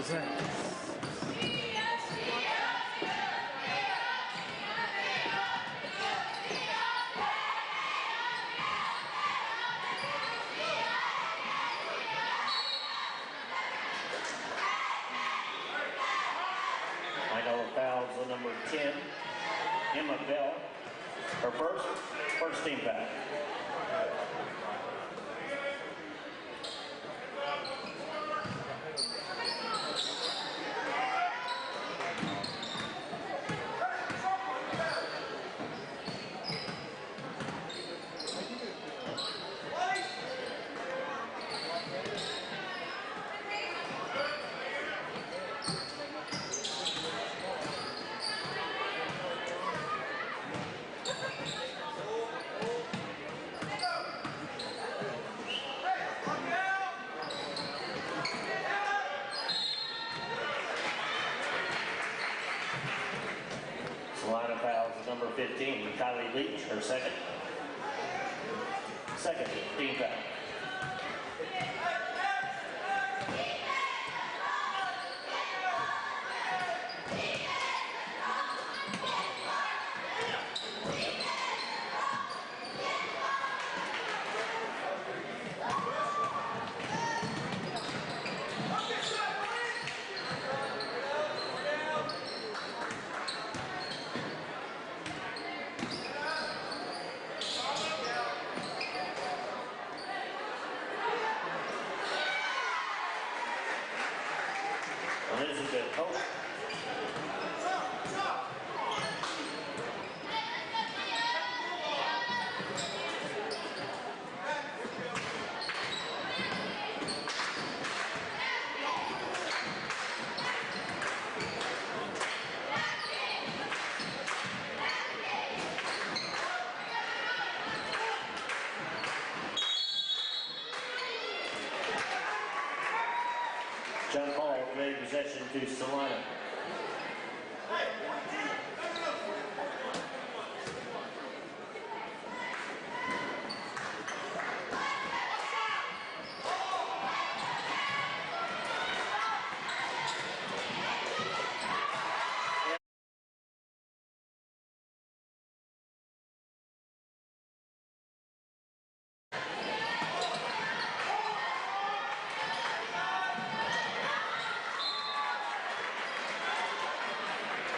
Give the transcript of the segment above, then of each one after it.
is that? Final fouls on number 10, Emma Bell. Her first team foul. Line of fouls is number 15, Kylie Leach, her second team foul. Elizabeth Hope. John Hall made possession to Salina.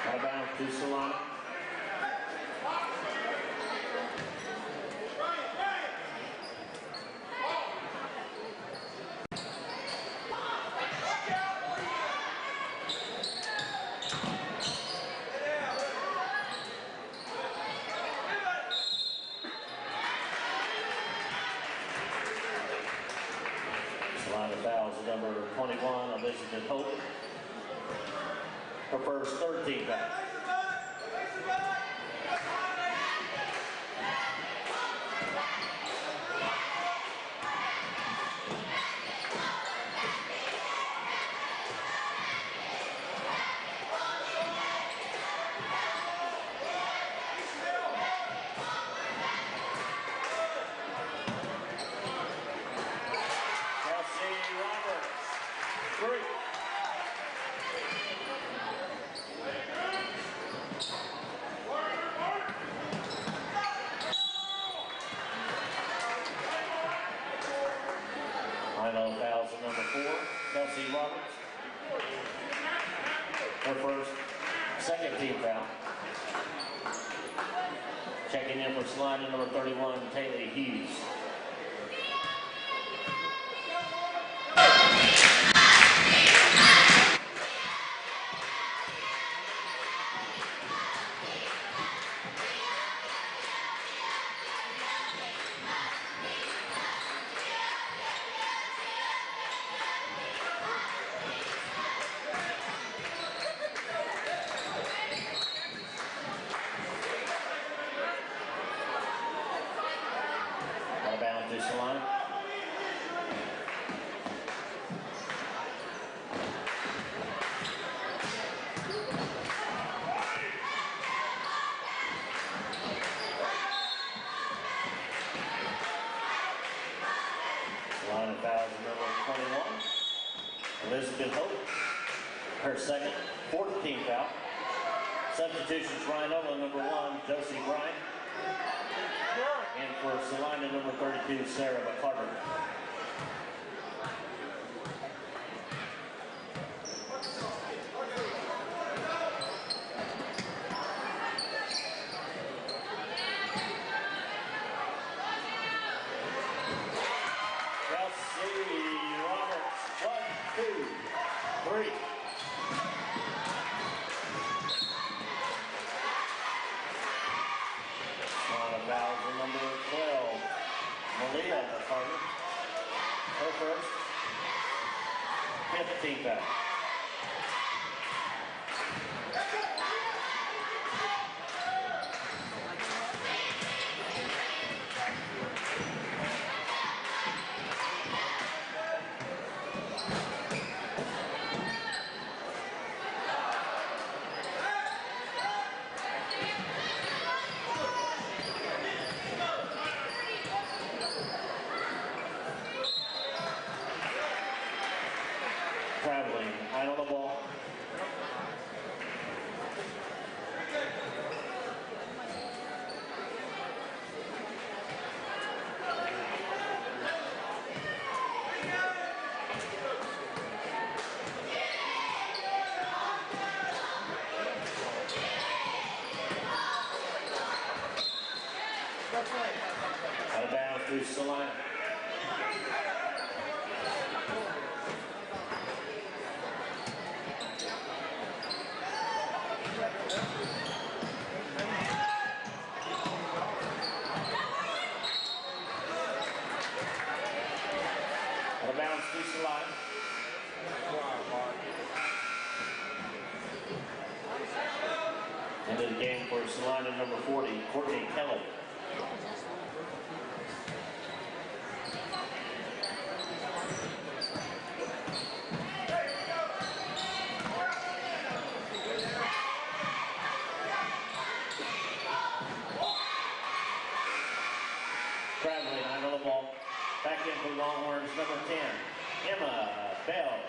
Out of bounds to Solana. Solana fouls number 21, Elizabeth Hope. Her first third team foul. Final fouls at number 4, Kelsey Roberts. Her second team foul. Checking in for slide number 31, Taylor Hughes. Out of bounds to Salina. Line of fouls number 21, Elizabeth Hope. Her second, 14th foul. Substitutions, Rhinola, number 1, Josie Bryant. And for Salina, number 32, Sarah McCarter. Traveling, out on the ball. Out of bounds to Salina. Out of bounds to Salina. Into the game for Salina, number 40, Courtney Kelly. Traveling, out of the ball. Back in for Longhorns, number 10, Emma Bell.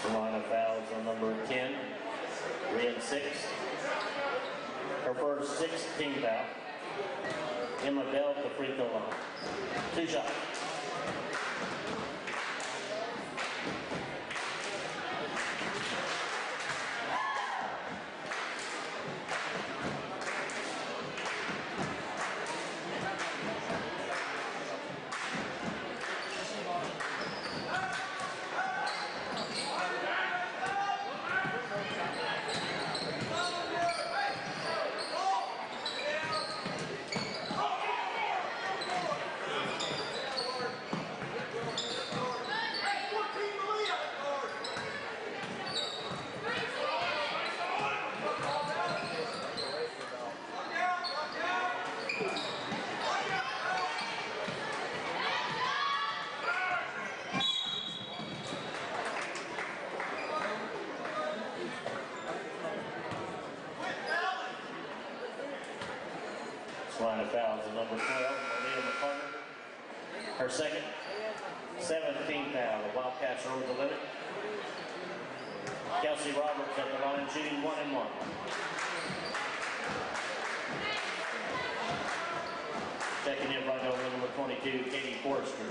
Salina fouls on number 10, 3 and 6. Her first 16th foul. Emma Bell at the free throw line. 2 shots. Line of fouls at number 12, Malia McCarter. Her second, 17th foul. The Wildcats are over the limit. Kelsey Roberts at the line, shooting 1 and 1. Checking in by number 22, Katie Forrester.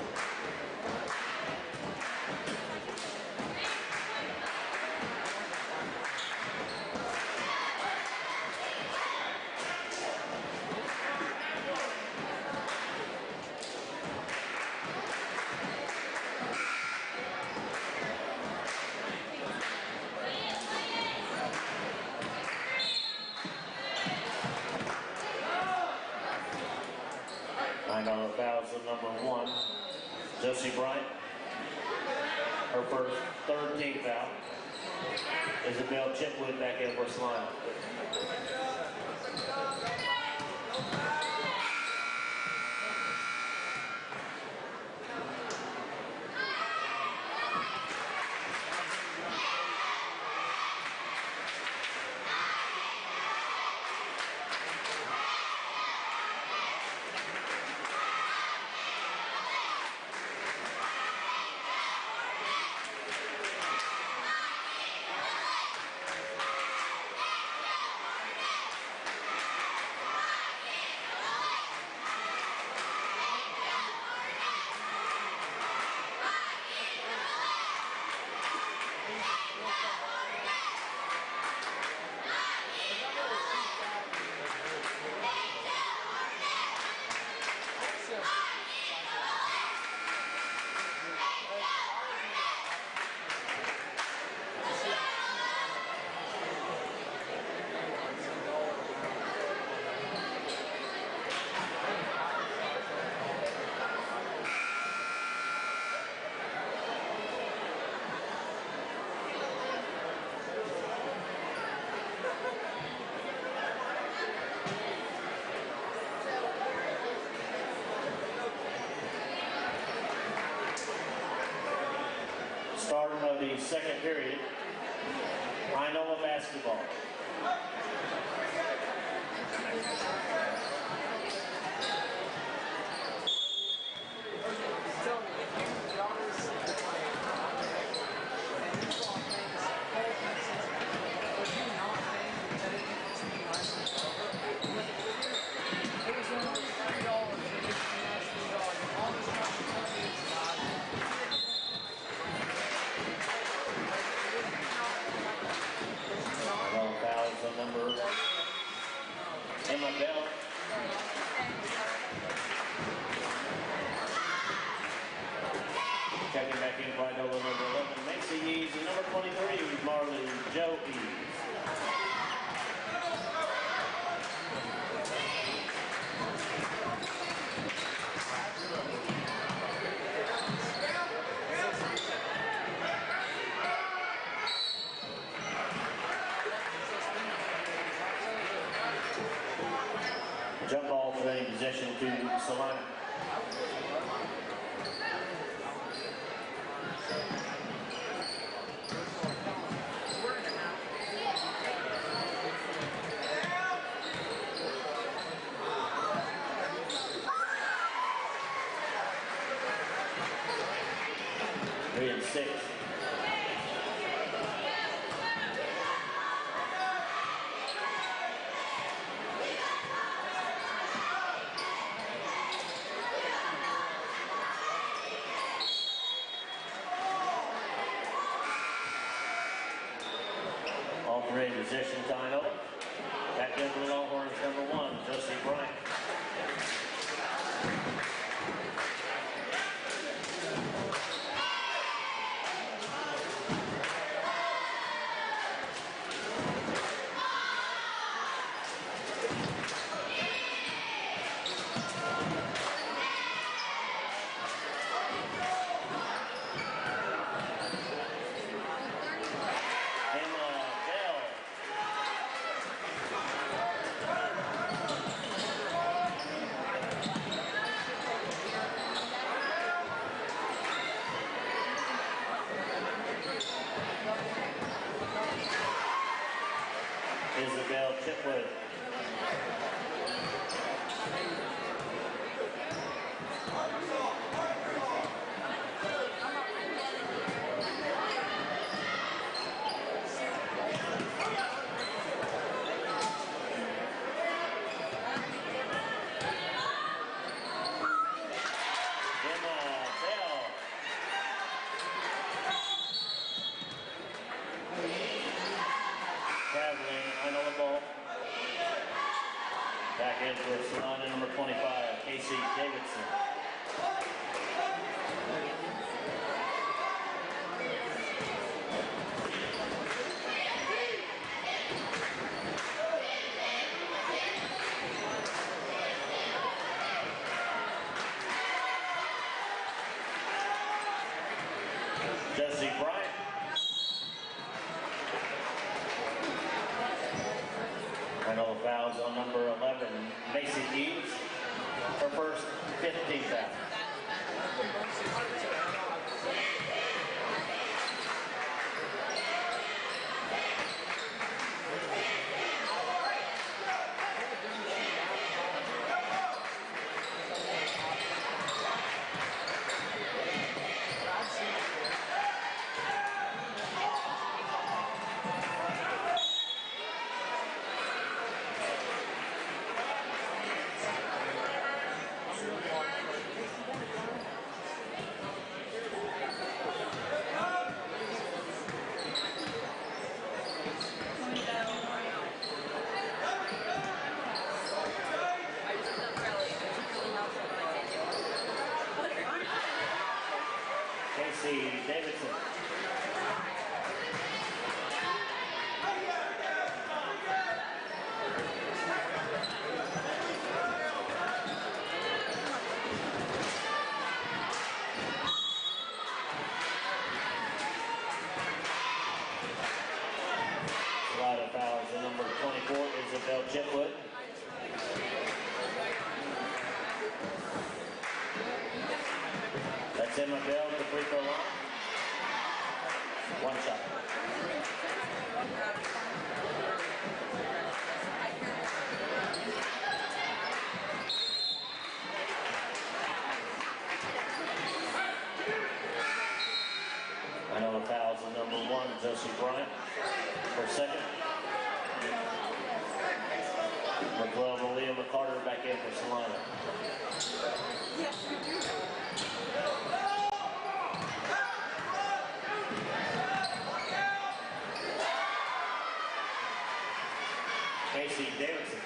$9 fouls at number 1, Josie Bryant. Her first 13th foul. Isabel Chipwood back in for Salina. Start of the second period. Inola basketball. Number Emma Bell. Checking back in by number 11, Macy Eves, and number 23, Marley Jo Eves. Jump ball for a possession to Salina. Three and six. Great possession to Inola. Back in for the Longhorns, number 1, Josie Bryant. Isabel Chipwood. Back in for Salina, number 25, Casey Davidson. Josie Bryant. number 11, Macy Eves. Her first 15th foul. Davidson. Slide of fouls in number 24, Isabel Chitwood. That's Emma Bell at the free throw line. One shot. I know the fouls in number 1, Josie Bryant. For second. Number 12, Aaliyah McCarter back in for Salina. Casey Davidson.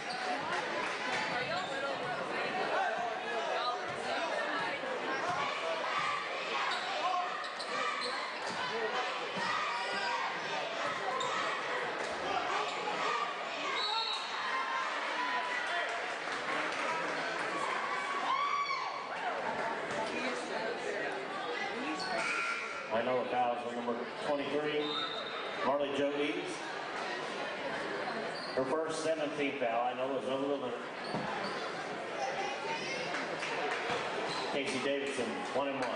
I know the fouls on number 23, Marley Jo Eves. Her first 17th foul, I know, was over the limit. Casey Davidson, 1 and 1.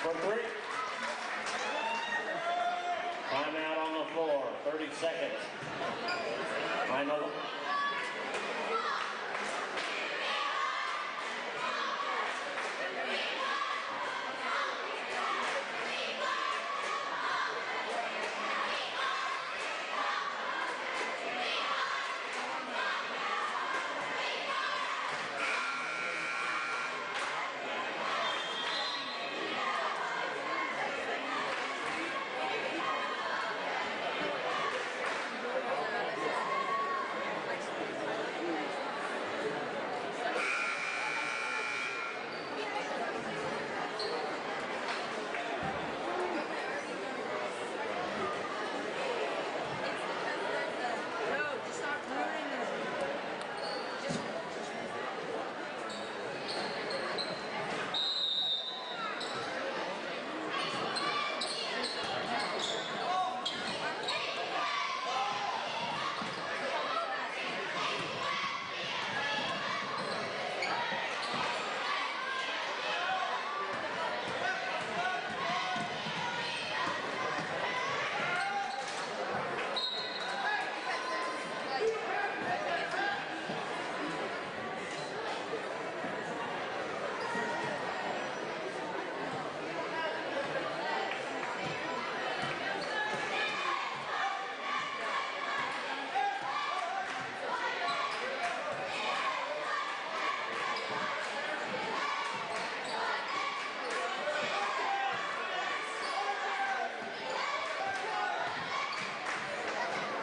For 3. Timeout on the floor, 30 seconds. I know.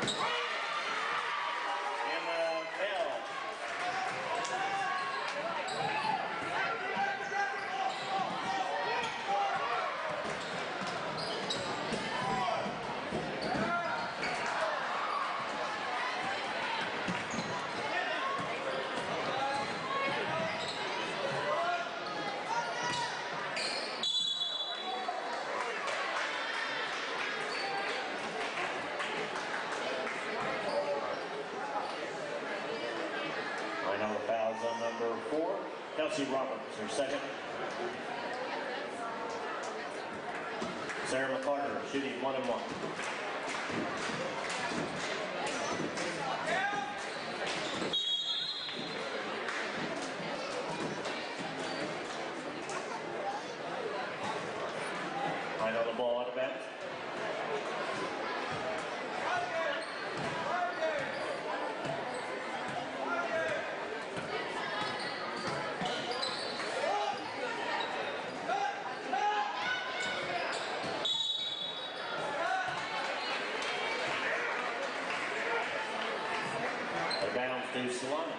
Emma Bell. Line on the fouls on number 4, Kelsey Roberts, her second. Sarah McCarter shooting 1-1. Line on the ball out of bounds. Bounds to Solana.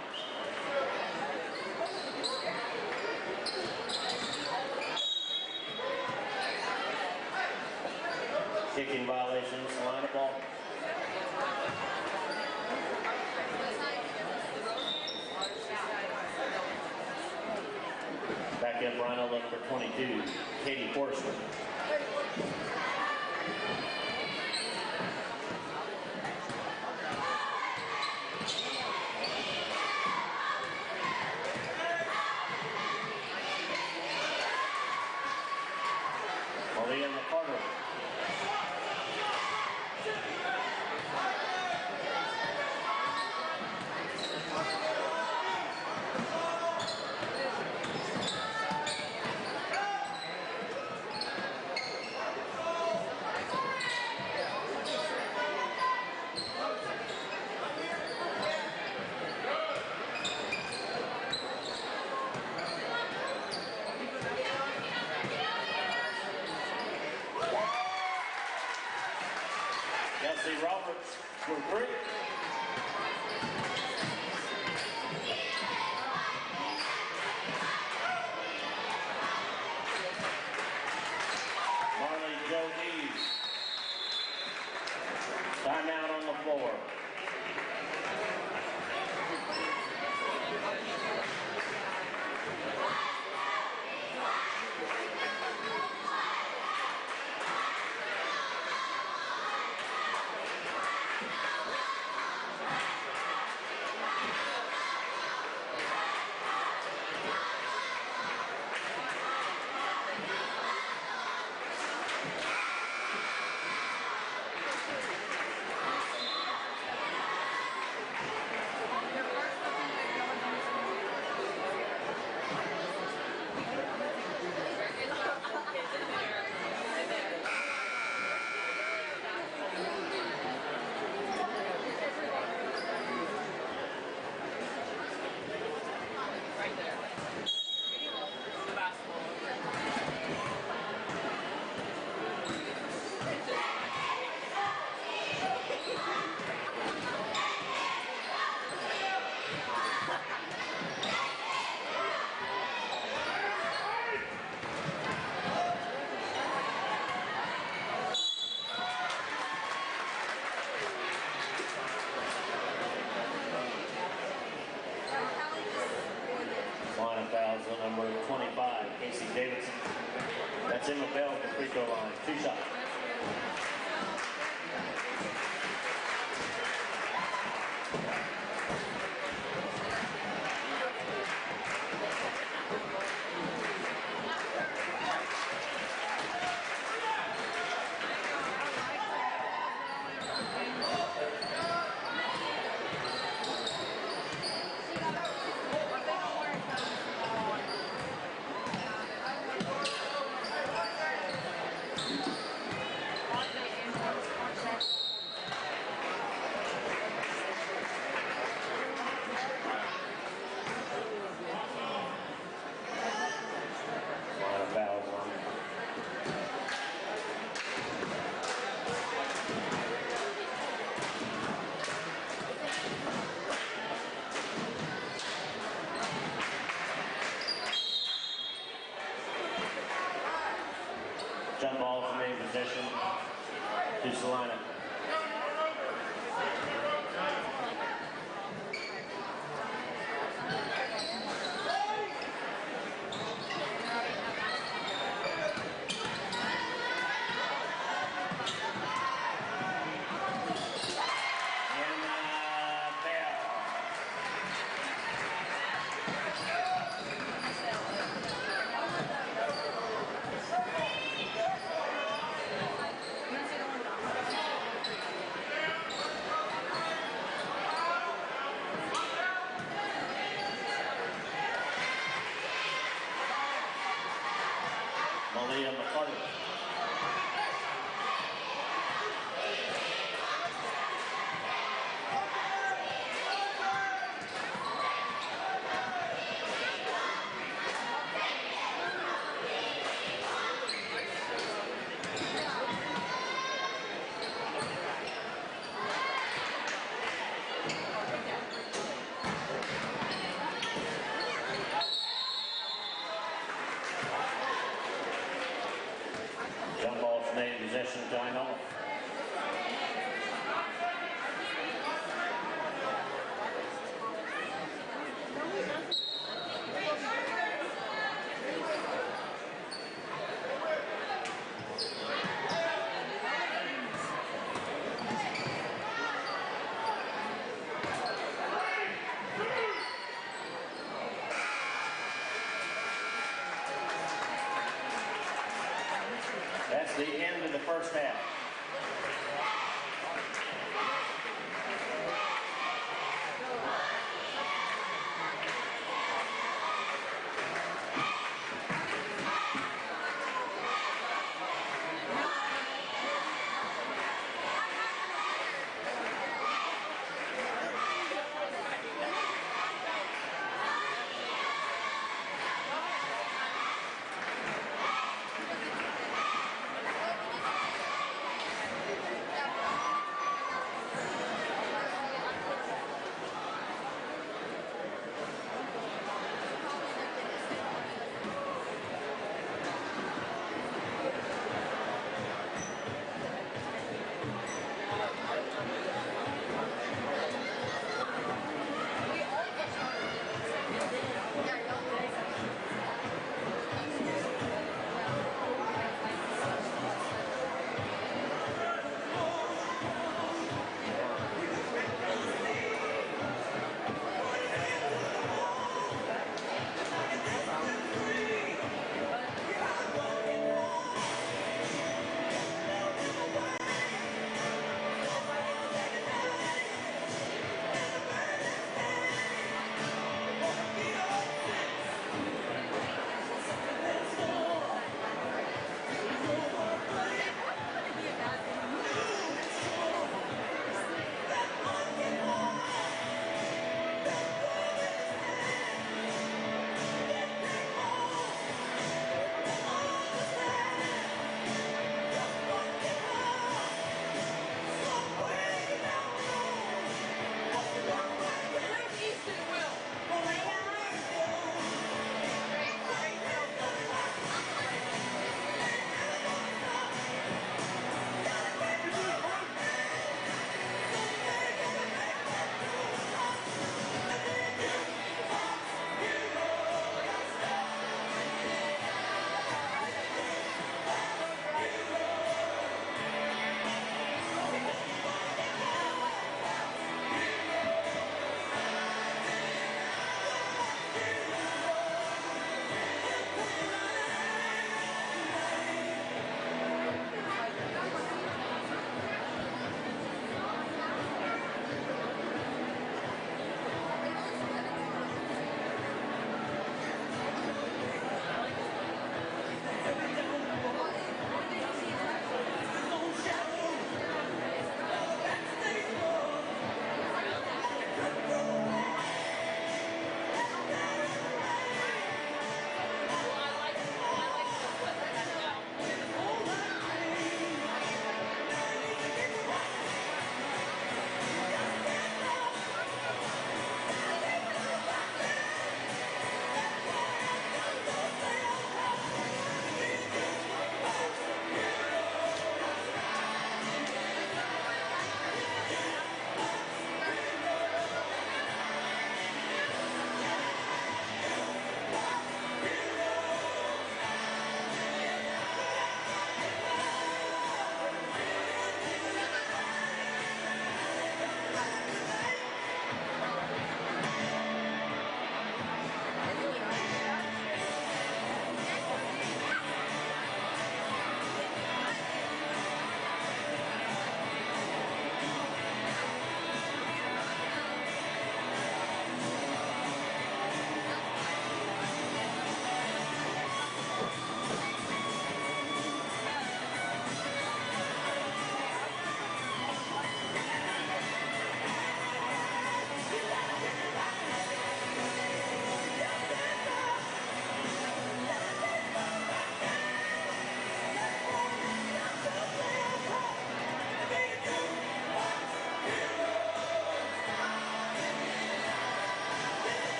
Kicking violation, Solana ball. Back up Rhino number 22, Katie Forster. Malia McCarter. Kelsey Roberts for 3. Marley Jo Dees. Timeout on the floor. Line of fouls on number 25, Casey Davidson. That's Emma Bell at the free throw line. 2 shots. first half.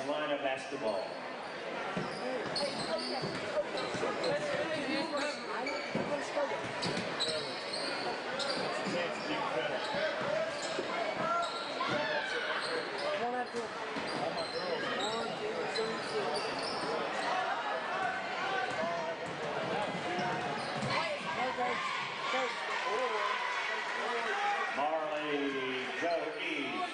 Salina basketball. Marley Joe Eves.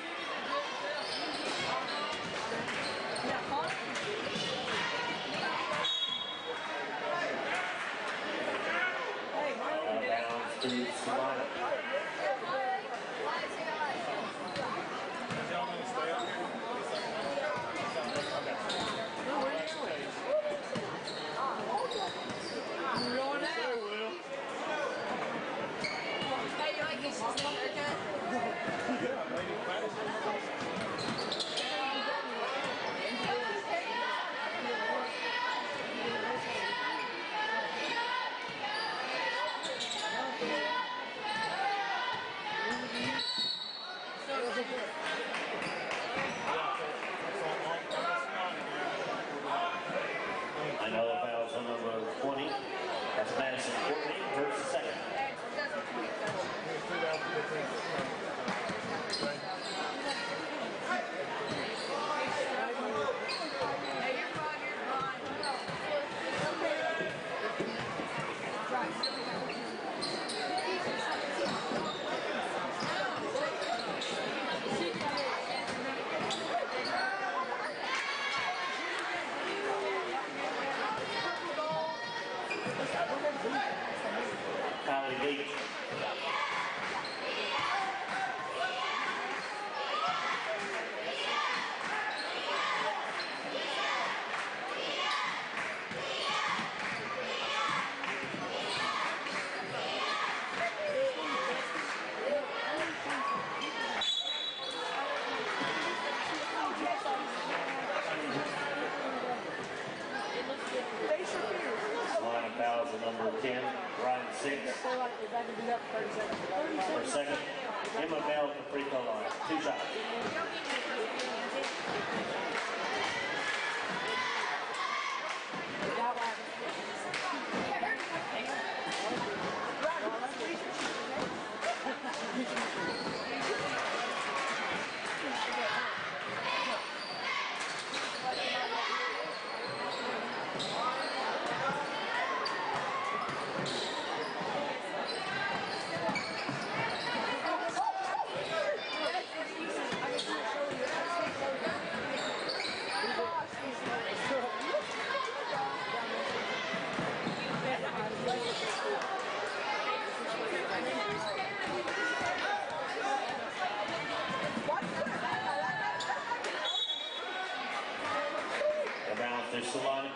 Bounds to Salina. Another foul on number 20. That's Madison Courtney, her second. Kylie Beach. Line of fouls at number 10, Ryan 6. For second, Emma Bell at the free throw line. 2 shots. The bounce to Salina.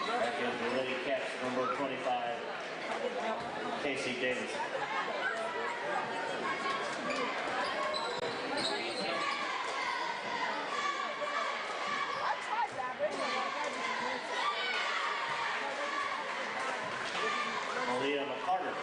Back is the Lady Cats, number 25, Casey Davis. Malia McCarter.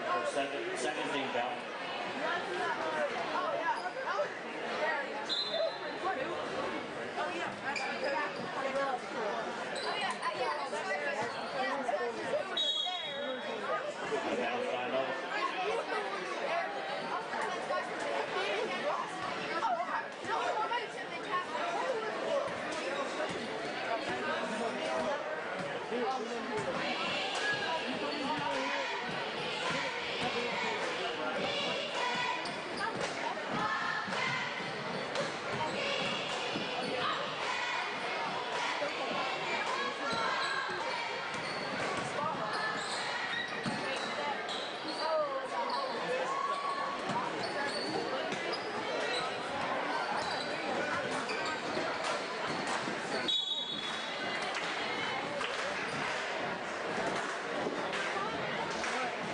Her second team foul.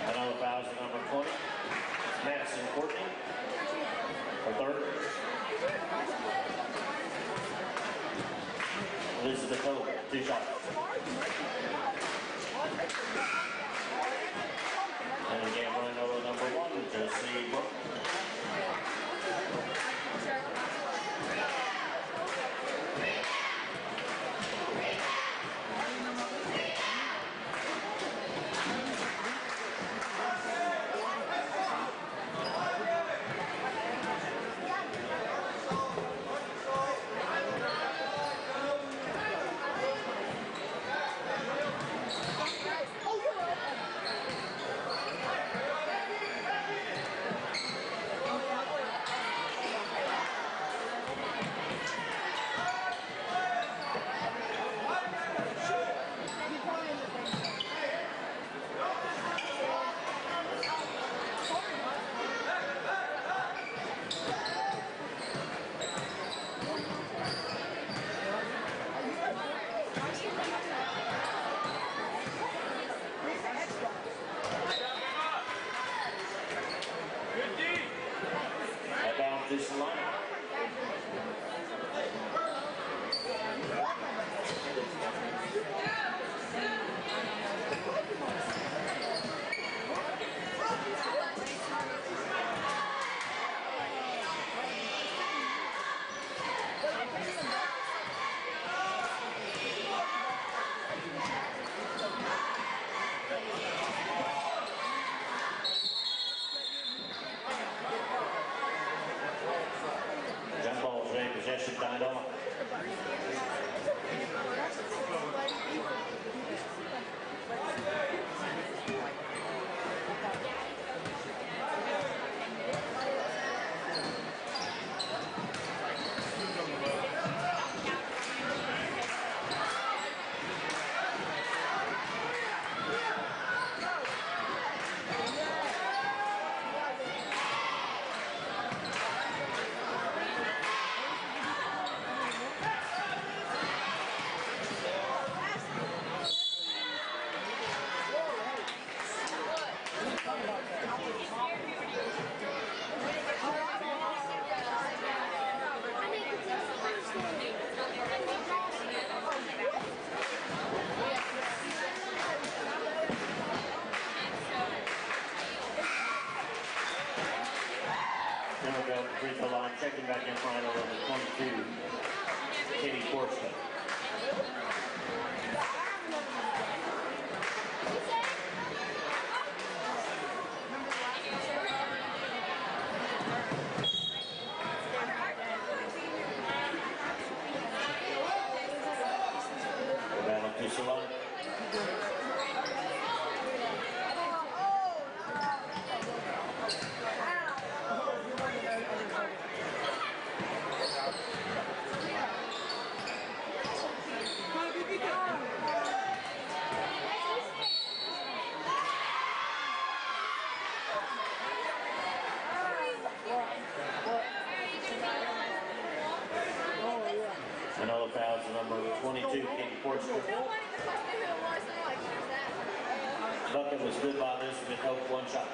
Another foul to number 20. Madison Courtney. Her third. Elizabeth Hope, 2 shots. And again, running over number 1, Josie Brooke. Possession tied off. Free throw line, checking back in front of number 22, Katie Forsman. Battle to Salon. Another foul to number 22, Katie Portsmouth. Bucket was good by this with Hope 1 shot.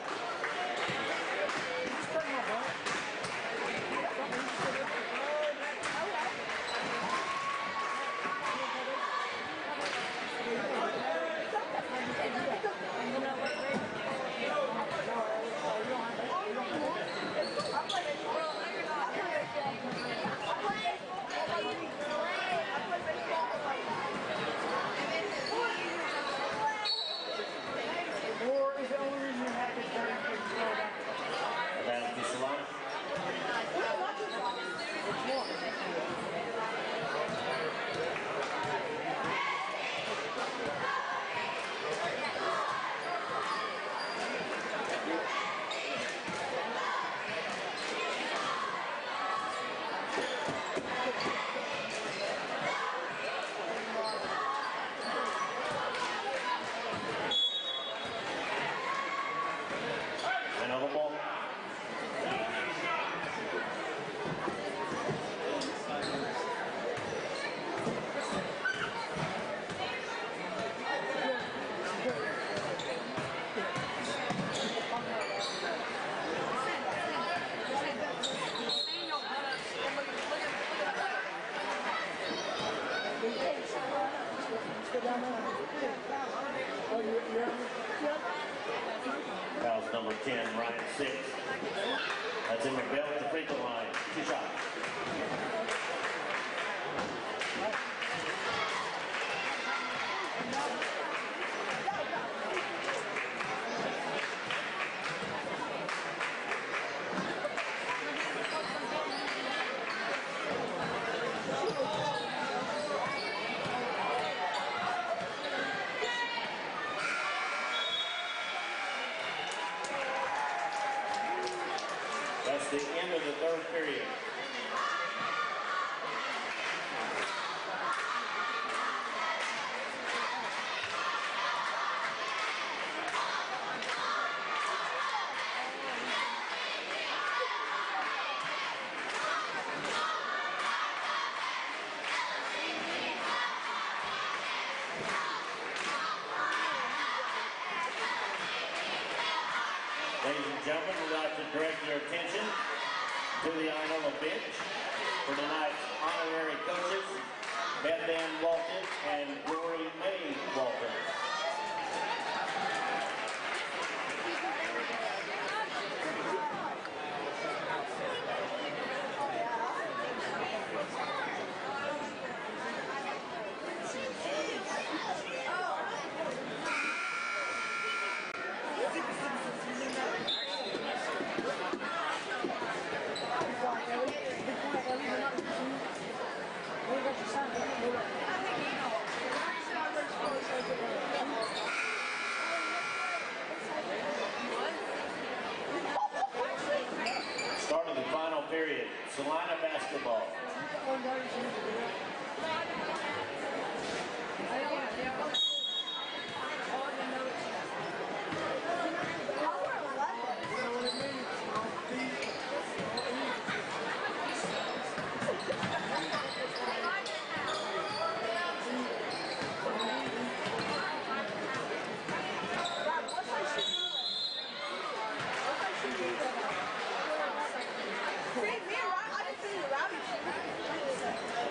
Fouls number 10, Ryan 6. That's in the bell at the free throw line. 2 shots. That's the end of the third period. Ladies and gentlemen, we'd like to direct your attention to the Inola bench for tonight's honorary coaches, Beth Ann Walton and Glory May Walton. Start of the final period, Salina basketball.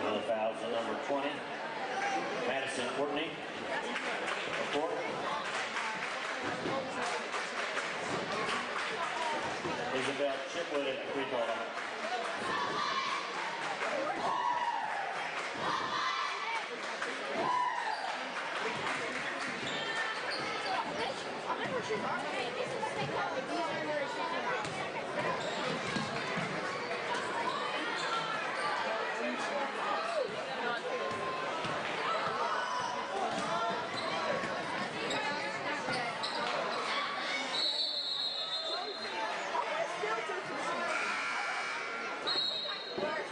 Another foul to number 20, Madison Courtney. Report. Isabel Chipwood at the free throw line.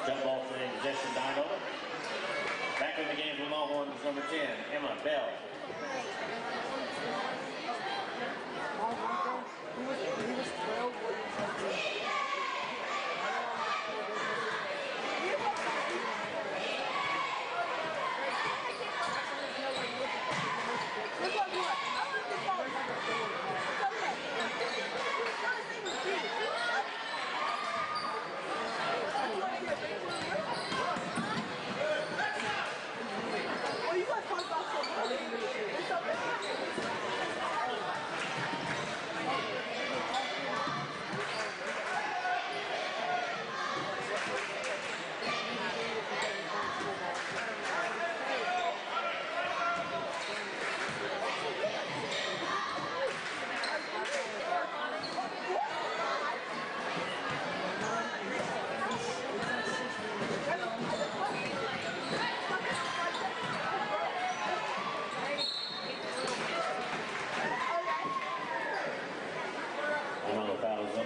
Jump ball for the possession, Inola. Back in the game for Longhorn is number 10, Emma Bell. He was 12 when he was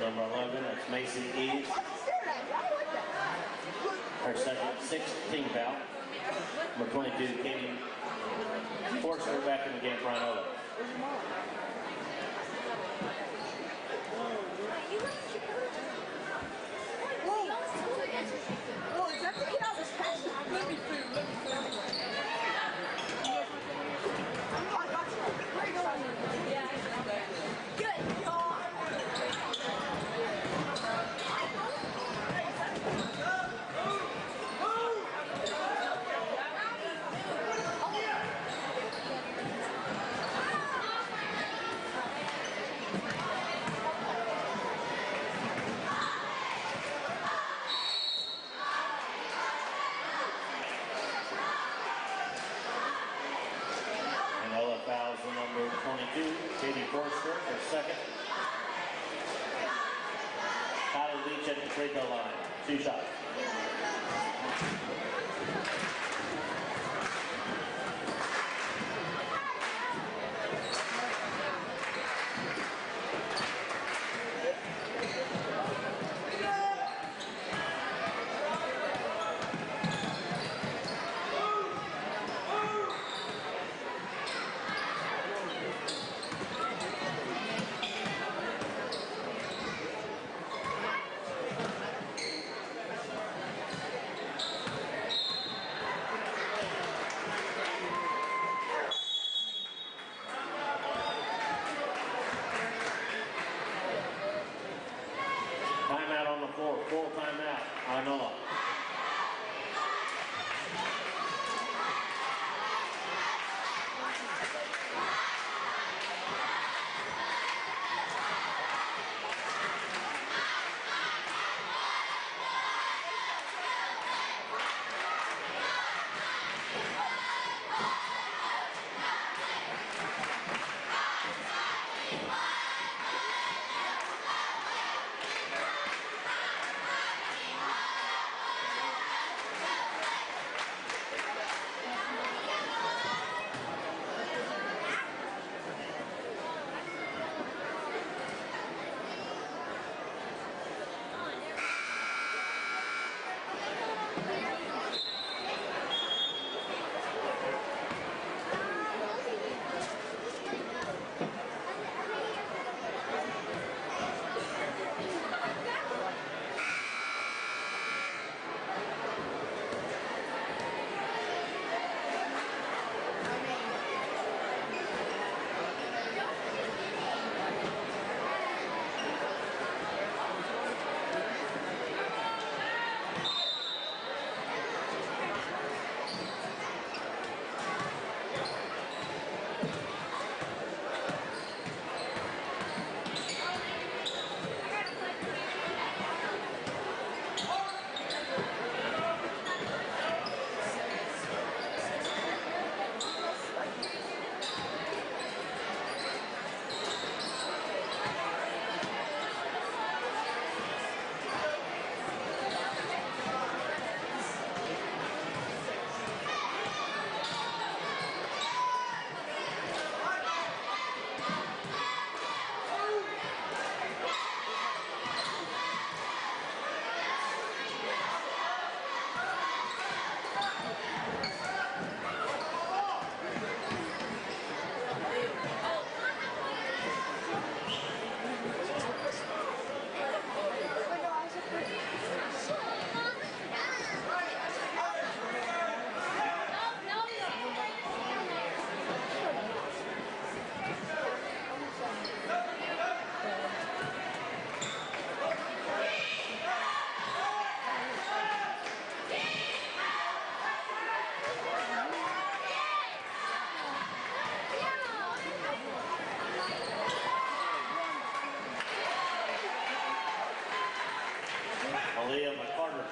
Number 11, that's Macy Eves. Her second, 16 foul. Number 22, Katie Forster back in the game for Inola. throw line. 2 shots. Timeout on the floor. Full timeout. Inola. Aaliyah McCarter.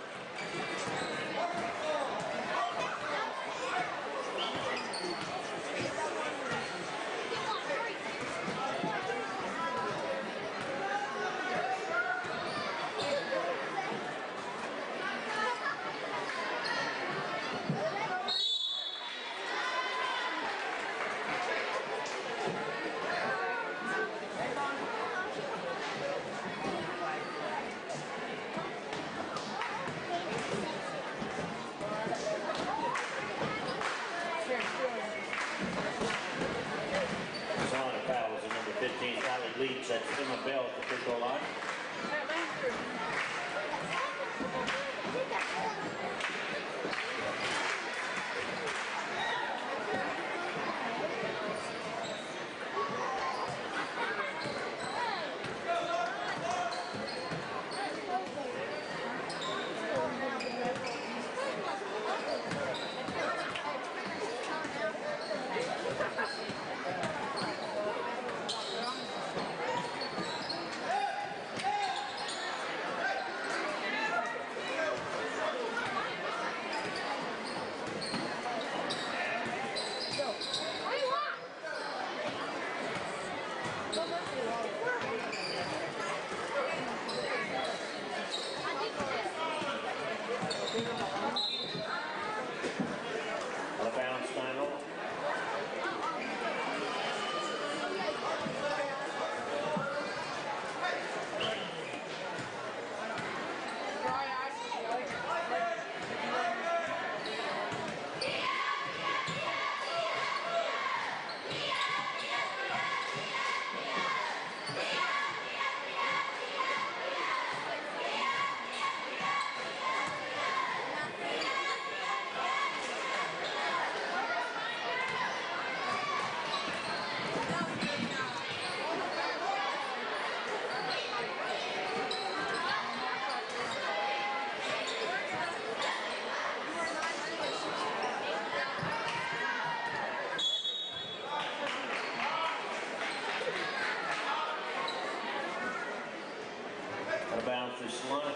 Zona fouls in number 15, Kylie Leach. That's Emma Bell at the free throw line. through Salina.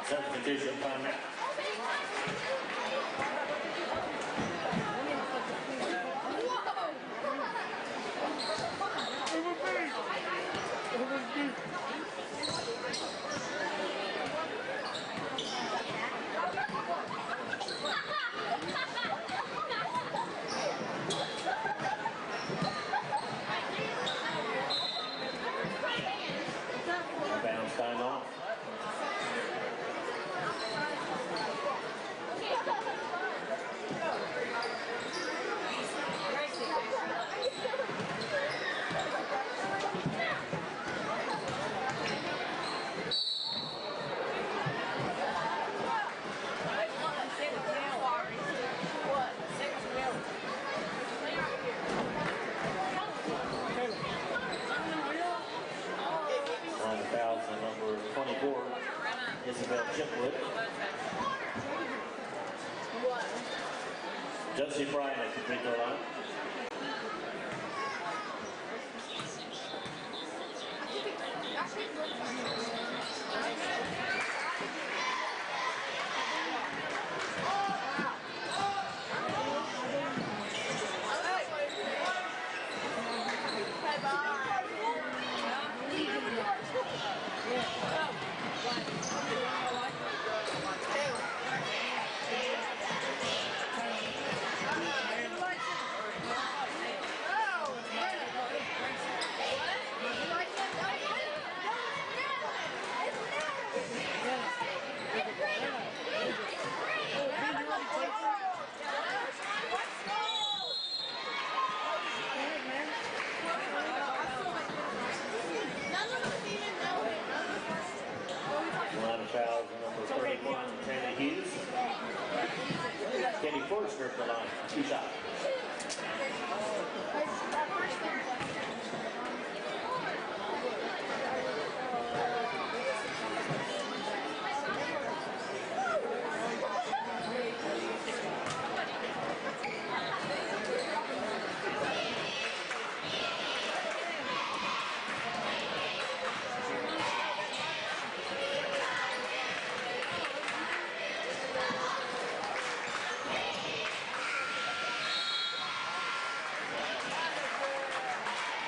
Substitution timeout. Bounce time off. On the fouls on number 24, Isabel Chipwood. Josie Bryan at the free throw line. Line of fouls number 31, Taylor Hughes. Kenny Forrester at the line, 2 shots.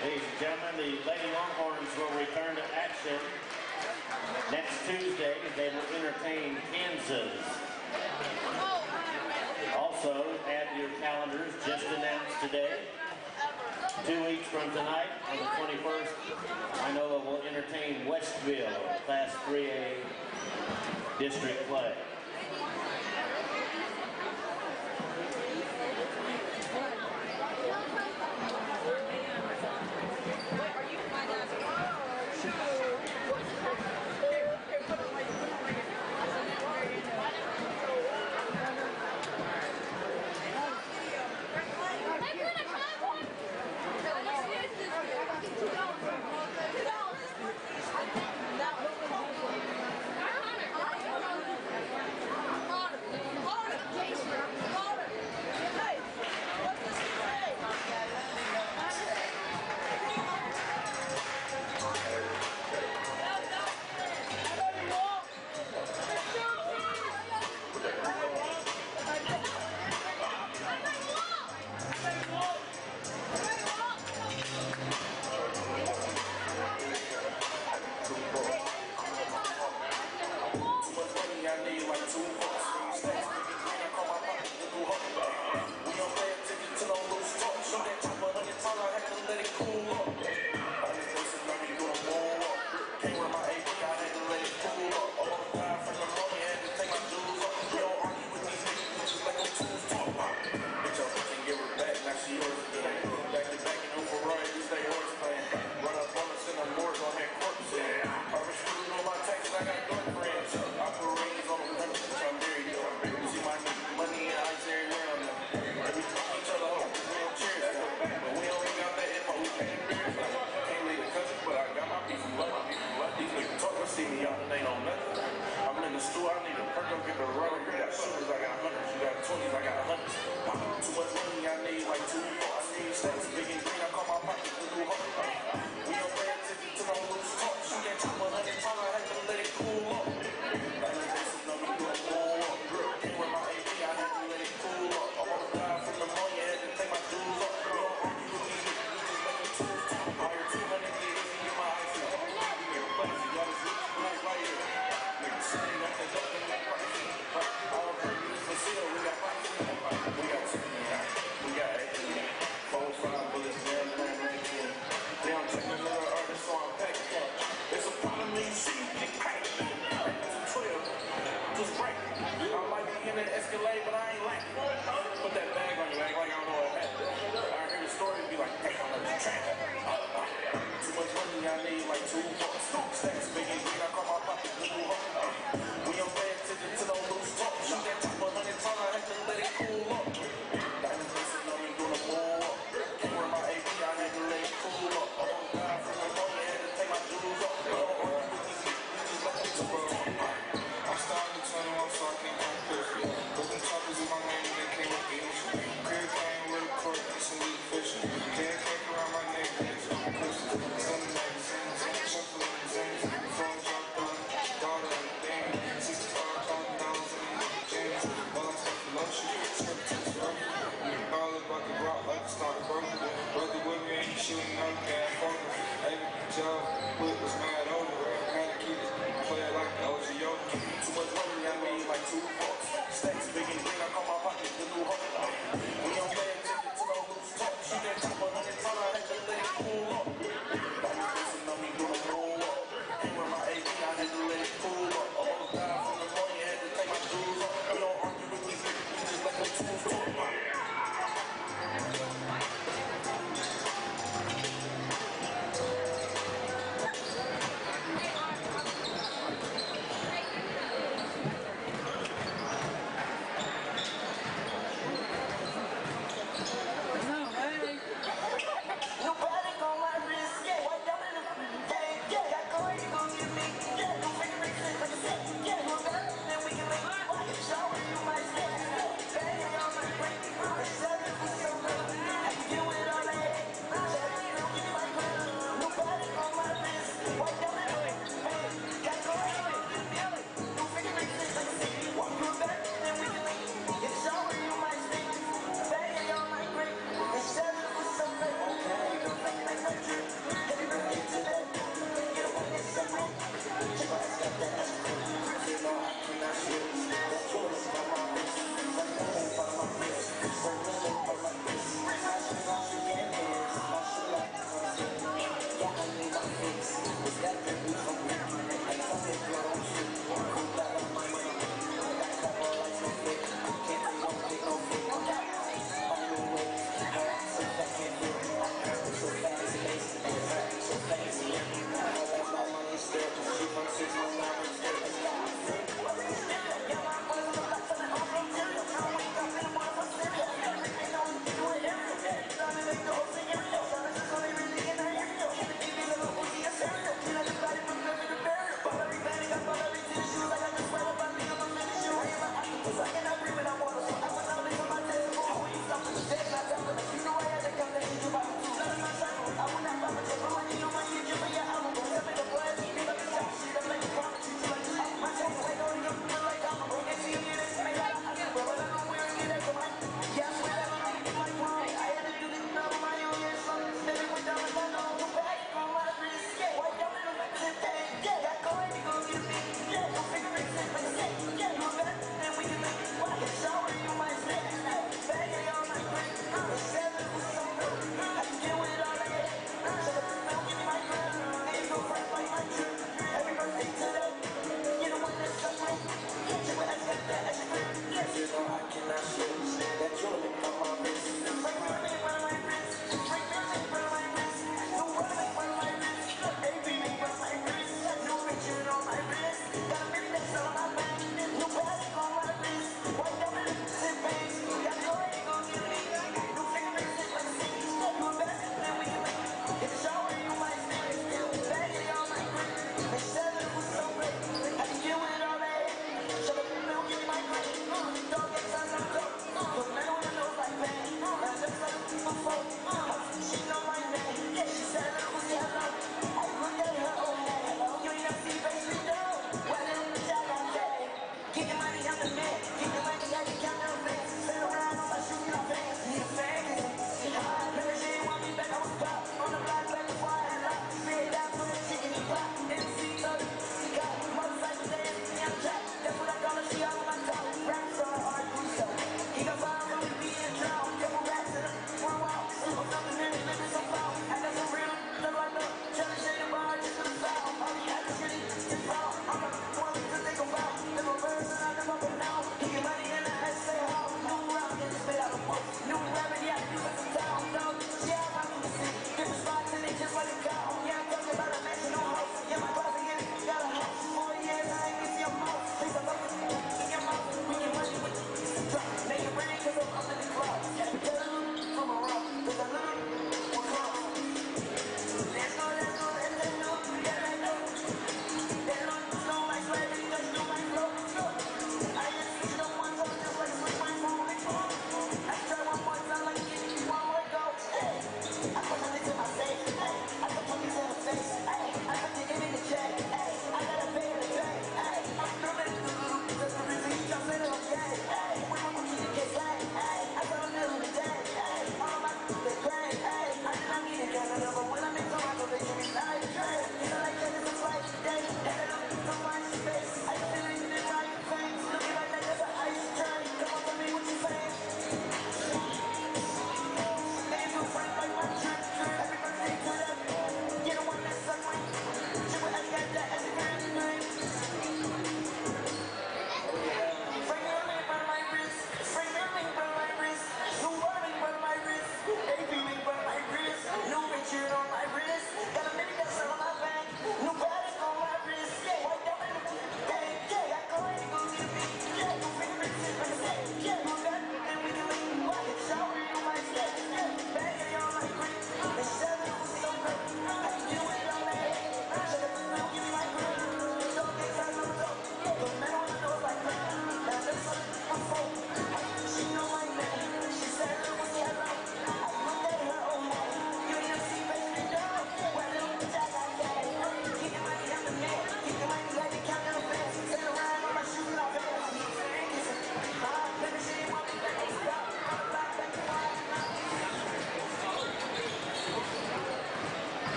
Ladies and gentlemen, the Lady Longhorns will return to action next Tuesday. They will entertain Kansas. Also, add to your calendars, just announced today, 2 weeks from tonight, on the 21st, Inola will entertain Westville, Class 3A district play. stacks, big and green, I call my pocket blue hole. We don't pay attention to no loose talk. She can't chop 100 times, I had to let it cool up. Like the basic number, you don't pull up. Girl, came with my AP, I had to let it cool up. I'm on the dive from the money, I had to take my dues up. We don't argue with these niggas, we just make them tools talk. I hear 200 get easy in my ice. Y'all just look black right here. Niggas saying that they don't think price. All previous for sale, we got price. We got 10, we got 8, 4, 5.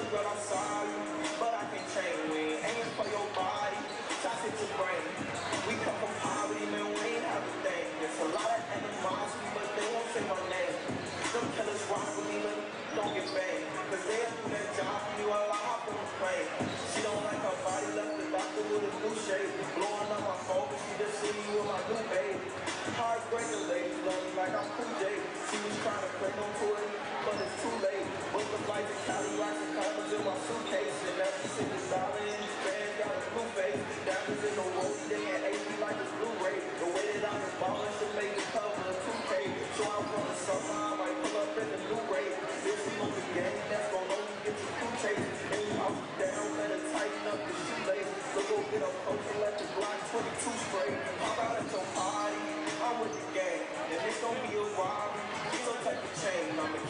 girl, I'm sorry, but I can't change. We ain't aiming for your body, shots hit your brain. We come from poverty, man, we ain't have a thing. There's a lot of animosity, but they won't say my name. Them killers rock with me, but don't get banged. Cause they'll do that job for me while I hop on the plane. She don't like her body, left the doctor with a new shade. Blowing up my phone, but she just see me with my new baby. Heartbreaker ladies love me like I'm Cool J. She was trying to play on tour, but it's too late. Booked the flight to Cali, rocking colors in my suitcase. And every single dollar in this bag got a blue face. Diamonds in the rollie, they ain't AP like a Blu-ray. The way that I'm balling should make the cover of 2K. So I want to summer, I might pull up in the new rate. This is on the game, that's gon' only get you two chase. And you out down, better tighten up the shoelace. So go get up close and let the Glock 22 spray. Pop out at your party, I'm with the gang. And it's gon' be a robbery, you don't take the chain, I'm a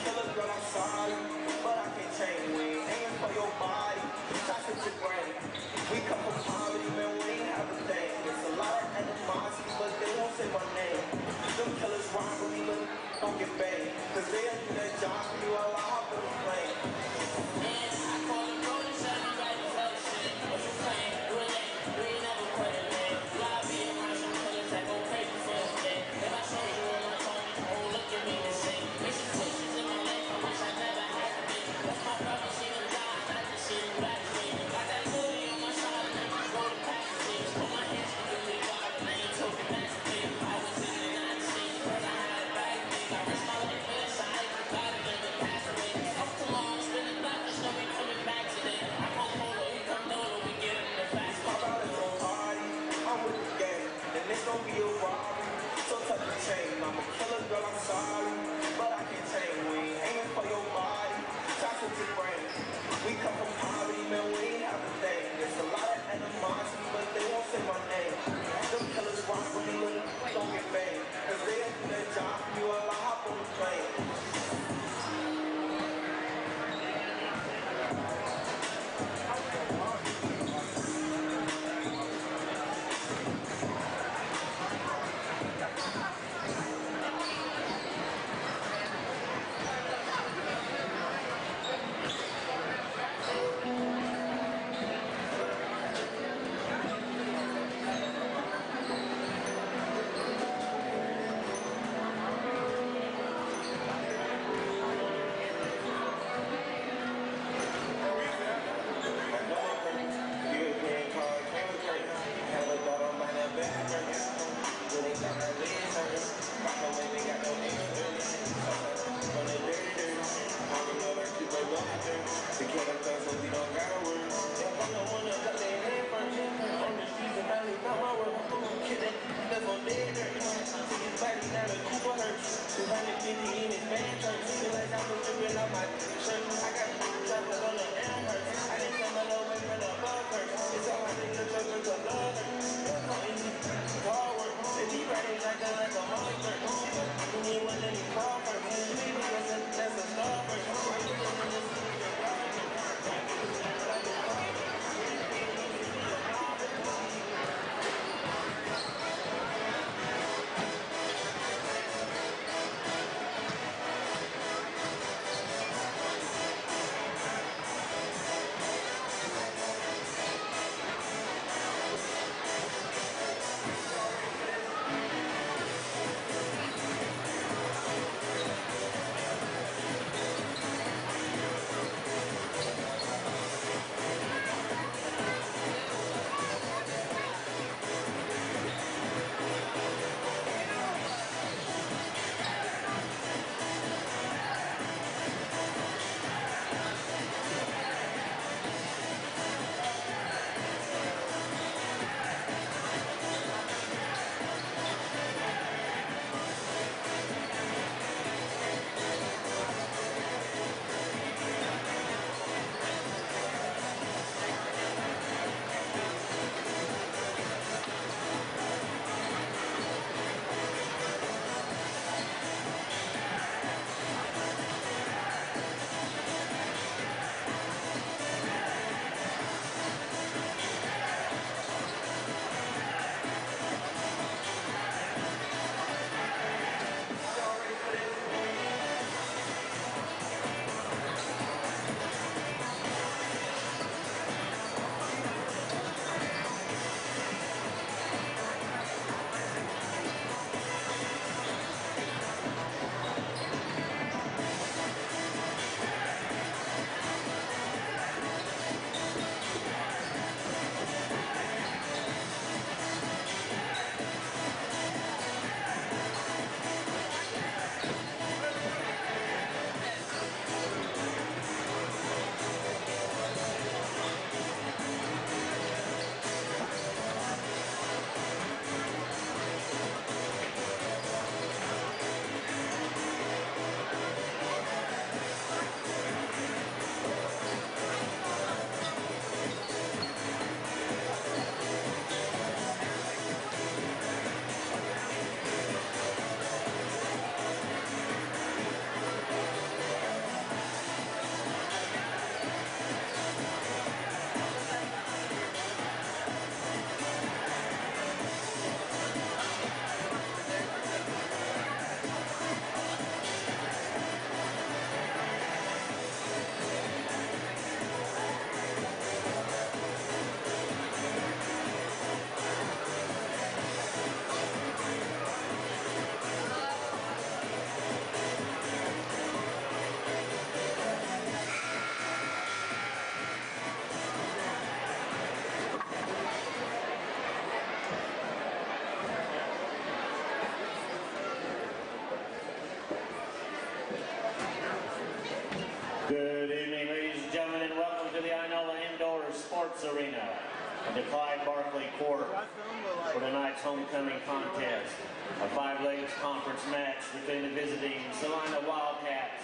for tonight's homecoming contest. A 5-legs conference match between the visiting Salina Wildcats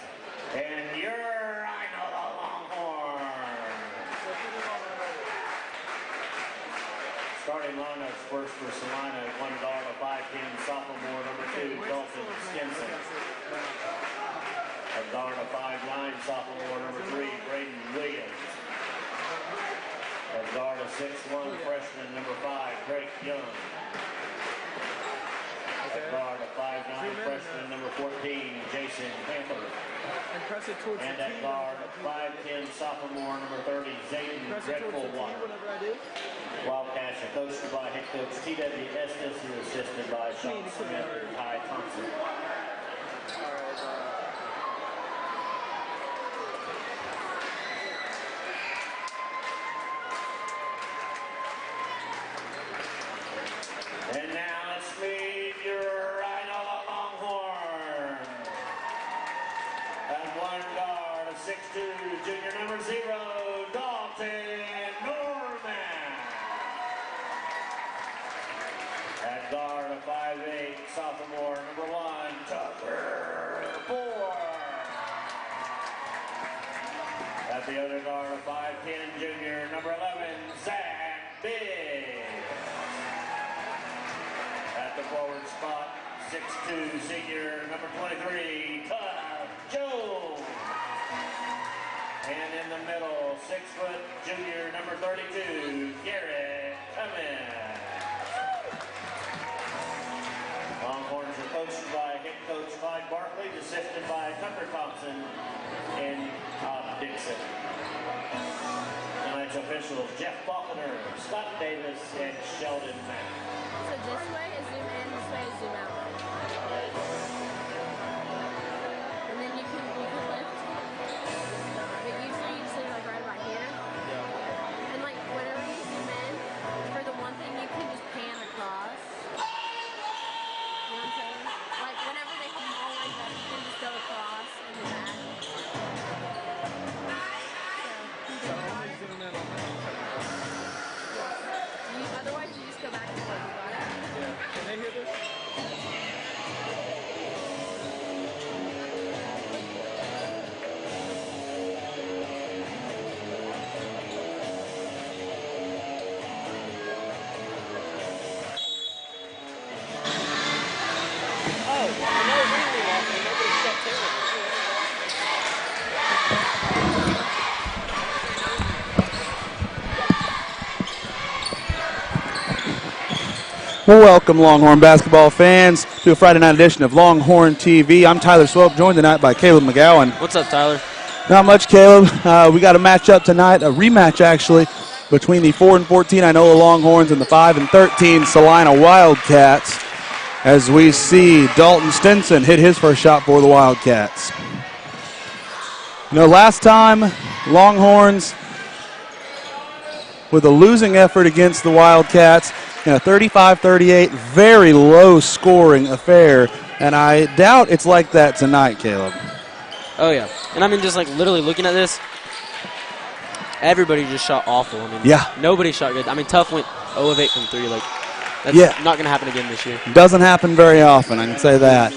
and your Inola Longhorns. Starting lineups first for Salina at 1 guard, a 5'10" sophomore, number 2, Dalton Stinson. At guard, a 5'9" sophomore, number 3, Braden Williams. At guard, a 6'1" freshman, number 5, Drake Young. At guard, a 5'9" freshman, number 14, Jason Panther. And at guard, a 5'10" sophomore, number 30, Zayden Dreadful-Water. Wildcats are coached by head coach T.W. Estes, who is assisted by Sean Smith and Ty Thompson. And now let's meet your Inola Longhorn. At 1 guard, a 6'2", junior number 0, Dalton Norman. At guard, a 5'8", sophomore, number 1, Tucker Ford. At the other guard, a 5'10", junior, number 11, Zach Biggs. At the forward spot, 6'2", senior, number 23, Todd Jones. And in the middle, 6' junior, number 32, Garrett Cummins. Longhorns are coached by head coach Clyde Barkley, assisted by Tucker Thompson and Todd Dixon. Tonight's officials, Jeff Faulkner, Scott Davis, and Sheldon Mack. So this way is zoom in, this way is zoom out. And then you can lift. But usually you just leave like right about here. Yeah. And like whenever you zoom in, for the one thing you can just pan across. You know what I'm saying? Like whenever they come all like that, you can just go across and back. So only zoom in on that. Otherwise you just go back and forth. Can they hear this? Well, welcome, Longhorn basketball fans, to a Friday night edition of Longhorn TV. I'm Tyler Swope, joined tonight by Caleb McGowan. What's up, Tyler? Not much, Caleb. We got a matchup tonight, a rematch actually, between the 4-14 Inola Longhorns and the 5-13 Salina Wildcats, as we see Dalton Stinson hit his first shot for the Wildcats. You know, last time, Longhorns with a losing effort against the Wildcats, 35-38, very low-scoring affair, and I doubt it's like that tonight, Caleb. Oh, yeah. And I mean, just like literally looking at this, everybody just shot awful. I mean, yeah. Nobody shot good. I mean, Tough went 0 of 8 from 3. Like, that's not going to happen again this year. Doesn't happen very often, I can say that.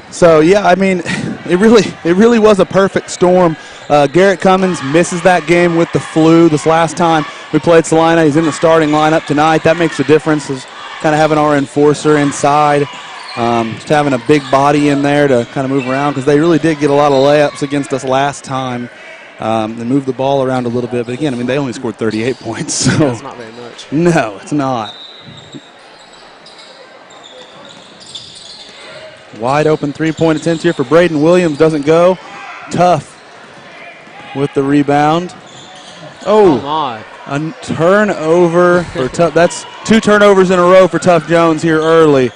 So, yeah, I mean, it really was a perfect storm. Garrett Cummins misses that game with the flu. This last time we played Salina, he's in the starting lineup tonight. That makes a difference, is kind of having our enforcer inside, just having a big body in there to kind of move around, because they really did get a lot of layups against us last time. They moved the ball around a little bit, but again, I mean, they only scored 38 points. So that's not very much. No, it's not. Wide open three-point attempt here for Braden Williams. Doesn't go. Tough with the rebound. Oh, my. A turnover for Tough. That's 2 turnovers in a row for Tough Jones here early.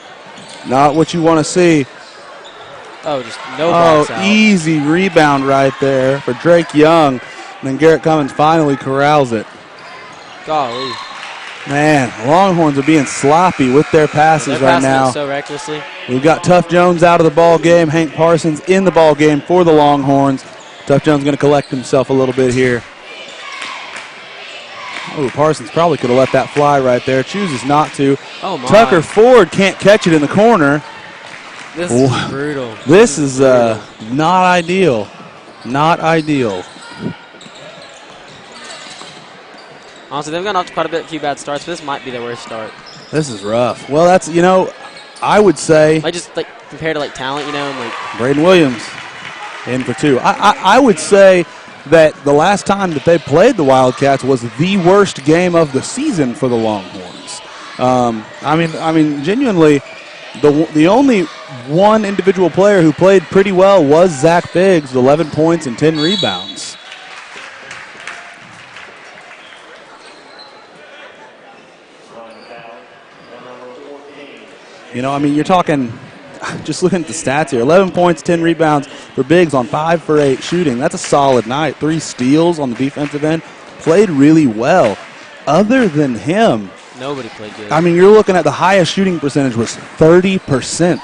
Not what you want to see. Oh, just no box out. Easy rebound right there for Drake Young. And then Garrett Cummins finally corrals it. Golly. Man, Longhorns are being sloppy with their passes right now. So recklessly. We've got Tough Jones out of the ball game. Hank Parsons in the ball game for the Longhorns. Tough Jones going to collect himself a little bit here. Oh, Parsons probably could have let that fly right there. Chooses not to. Oh, my. Tucker Ford can't catch it in the corner. This is brutal. This is not ideal. Not ideal. Honestly, they've gotten off to quite a few bad starts, but this might be their worst start. This is rough. Well, that's, I would say. Just compared to talent, and Braden Williams in for 2. I would say that the last time that they played the Wildcats was the worst game of the season for the Longhorns. I mean, genuinely, the only one individual player who played pretty well was Zach Biggs with 11 points and 10 rebounds. You're talking, just looking at the stats here, 11 points, 10 rebounds for Biggs on 5 for 8 shooting. That's a solid night. 3 steals on the defensive end. Played really well. Other than him, nobody played good. You're looking at the highest shooting percentage was 30%.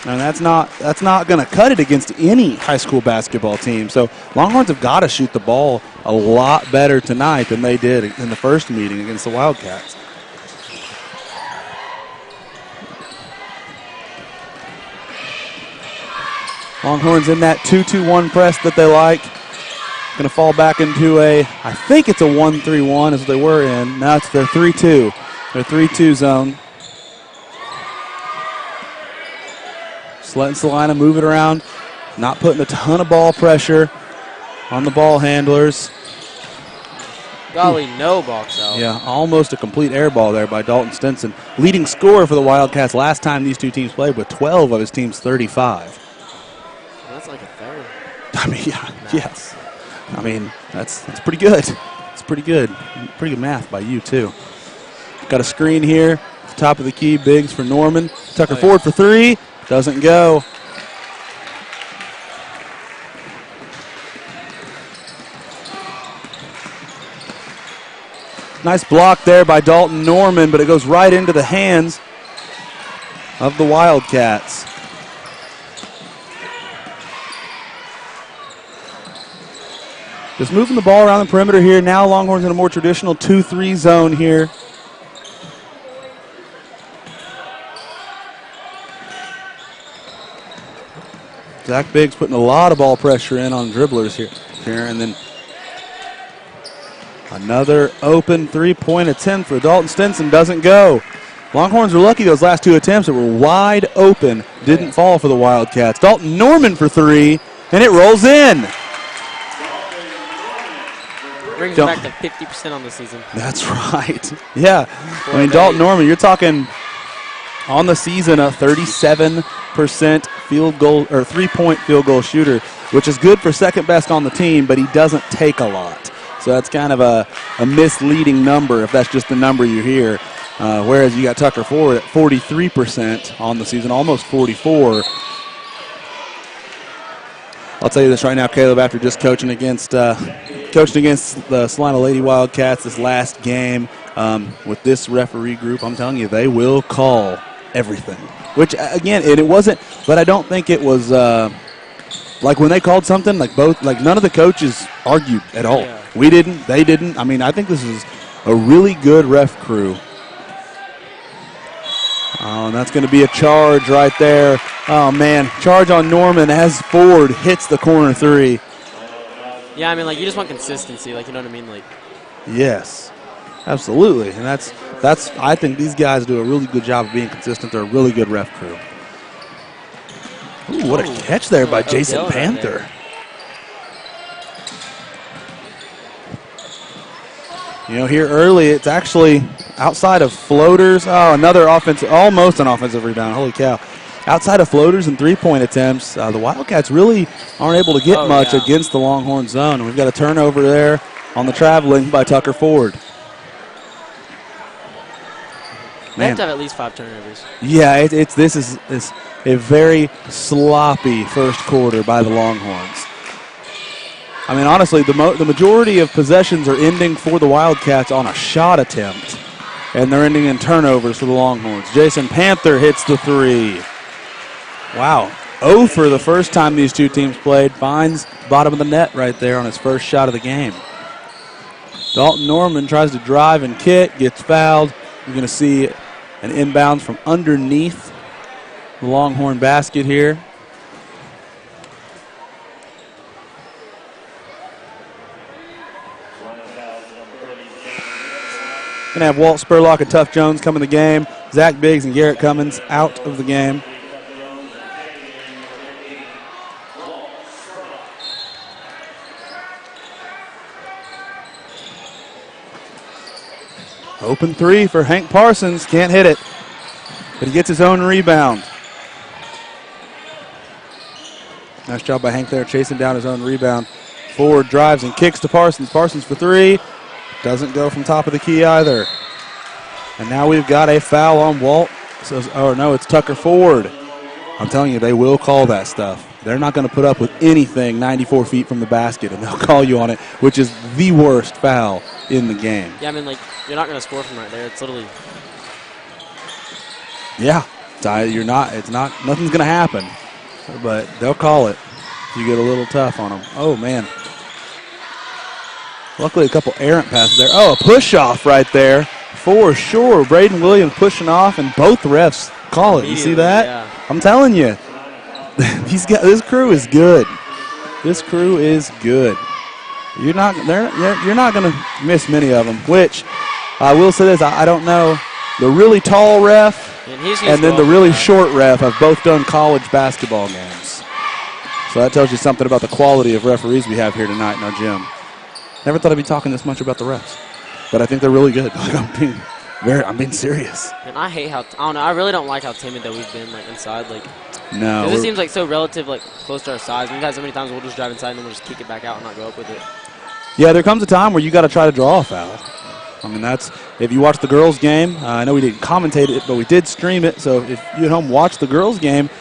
And that's not going to cut it against any high school basketball team. So Longhorns have got to shoot the ball a lot better tonight than they did in the first meeting against the Wildcats. Longhorns in that 2-2-1 press that they like. Going to fall back into I think it's a 1-3-1 as they were in. Now it's their 3-2. Their 3-2 zone. Just letting Salina move it around. Not putting a ton of ball pressure on the ball handlers. Golly, no box out. Yeah, almost a complete air ball there by Dalton Stinson. Leading scorer for the Wildcats last time these two teams played with 12 of his team's 35. That's like a third. Yes. That's pretty good. It's pretty good. Pretty good math by you, too. Got a screen here. Top of the key, Biggs for Norman. Tucker Ford for 3. Doesn't go. Nice block there by Dalton Norman, but it goes right into the hands of the Wildcats. Just moving the ball around the perimeter here. Now Longhorns in a more traditional 2-3 zone here. Zach Biggs putting a lot of ball pressure in on dribblers here. And then another open three-point attempt for Dalton Stinson. Doesn't go. Longhorns were lucky those last 2 attempts that were wide open. Didn't fall for the Wildcats. Dalton Norman for 3, and it rolls in. Brings it back to 50% on the season. That's right. Yeah. Dalton Norman, you're talking on the season a 37% field goal or 3-point field goal shooter, which is good for second best on the team, but he doesn't take a lot. So that's kind of a misleading number if that's just the number you hear. Whereas you got Tucker Ford at 43% on the season, almost 44%. I'll tell you this right now, Caleb, after just coaching against the Salina Lady Wildcats this last game with this referee group, I'm telling you, they will call everything. Which, again, it wasn't, but I don't think it was like when they called something, none of the coaches argued at all. Yeah. We didn't, they didn't. I think this is a really good ref crew. Oh, and that's going to be a charge right there. Oh, man. Charge on Norman as Ford hits the corner 3. Yeah, you just want consistency, you know what I mean? Yes, absolutely. And that's. I think these guys do a really good job of being consistent. They're a really good ref crew. Ooh, what a catch there by Jason Panther. Here early, it's actually outside of floaters. Oh, another almost an offensive rebound. Holy cow. Outside of floaters and three-point attempts, the Wildcats really aren't able to get much against the Longhorn zone. We've got a turnover there on the traveling by Tucker Ford. They have to have at least 5 turnovers. Yeah, this is a very sloppy first quarter by the Longhorns. Honestly, the majority of possessions are ending for the Wildcats on a shot attempt, and they're ending in turnovers for the Longhorns. Jason Panther hits the 3. Wow. 0 for the first time these two teams played. Finds bottom of the net right there on his first shot of the game. Dalton Norman tries to drive and kick, gets fouled. You're going to see an inbound from underneath the Longhorn basket here. Going to have Walt Spurlock and Tuff Jones come in the game. Zach Biggs and Garrett Cummins out of the game. Open three for Hank Parsons. Can't hit it, but he gets his own rebound. Nice job by Hank there, chasing down his own rebound. Forward drives and kicks to Parsons. Parsons for three. Doesn't go from top of the key either. And now we've got a foul on Walt. Oh, no, it's Tucker Ford. I'm telling you, they will call that stuff. They're not going to put up with anything 94 feet from the basket, and they'll call you on it, which is the worst foul in the game. Yeah, I mean, like, you're not going to score from right there. It's literally. Yeah, nothing's going to happen, but they'll call it. You get a little tough on them. Oh, man. Luckily, a couple errant passes there. Oh, a push-off right there for sure. Braden Williams pushing off, and both refs call it. You see that? Yeah. I'm telling you, this crew is good. This crew is good. You're not going to miss many of them, which I will say this. I don't know. The really tall ref and then the really short ref have both done college basketball games. So that tells you something about the quality of referees we have here tonight in our gym. Never thought I'd be talking this much about the refs, but I think they're really good. I'm being serious. And I hate how I don't know. I really don't like how timid that we've been, like inside. Like, no, it seems like so relative, like close to our size. We've had so many times we'll just drive inside and then we'll just kick it back out and not go up with it. Yeah, there comes a time where you got to try to draw a foul. I mean, that's if you watch the girls' game. I know we didn't commentate it, but we did stream it. So if you at home watch the girls' game,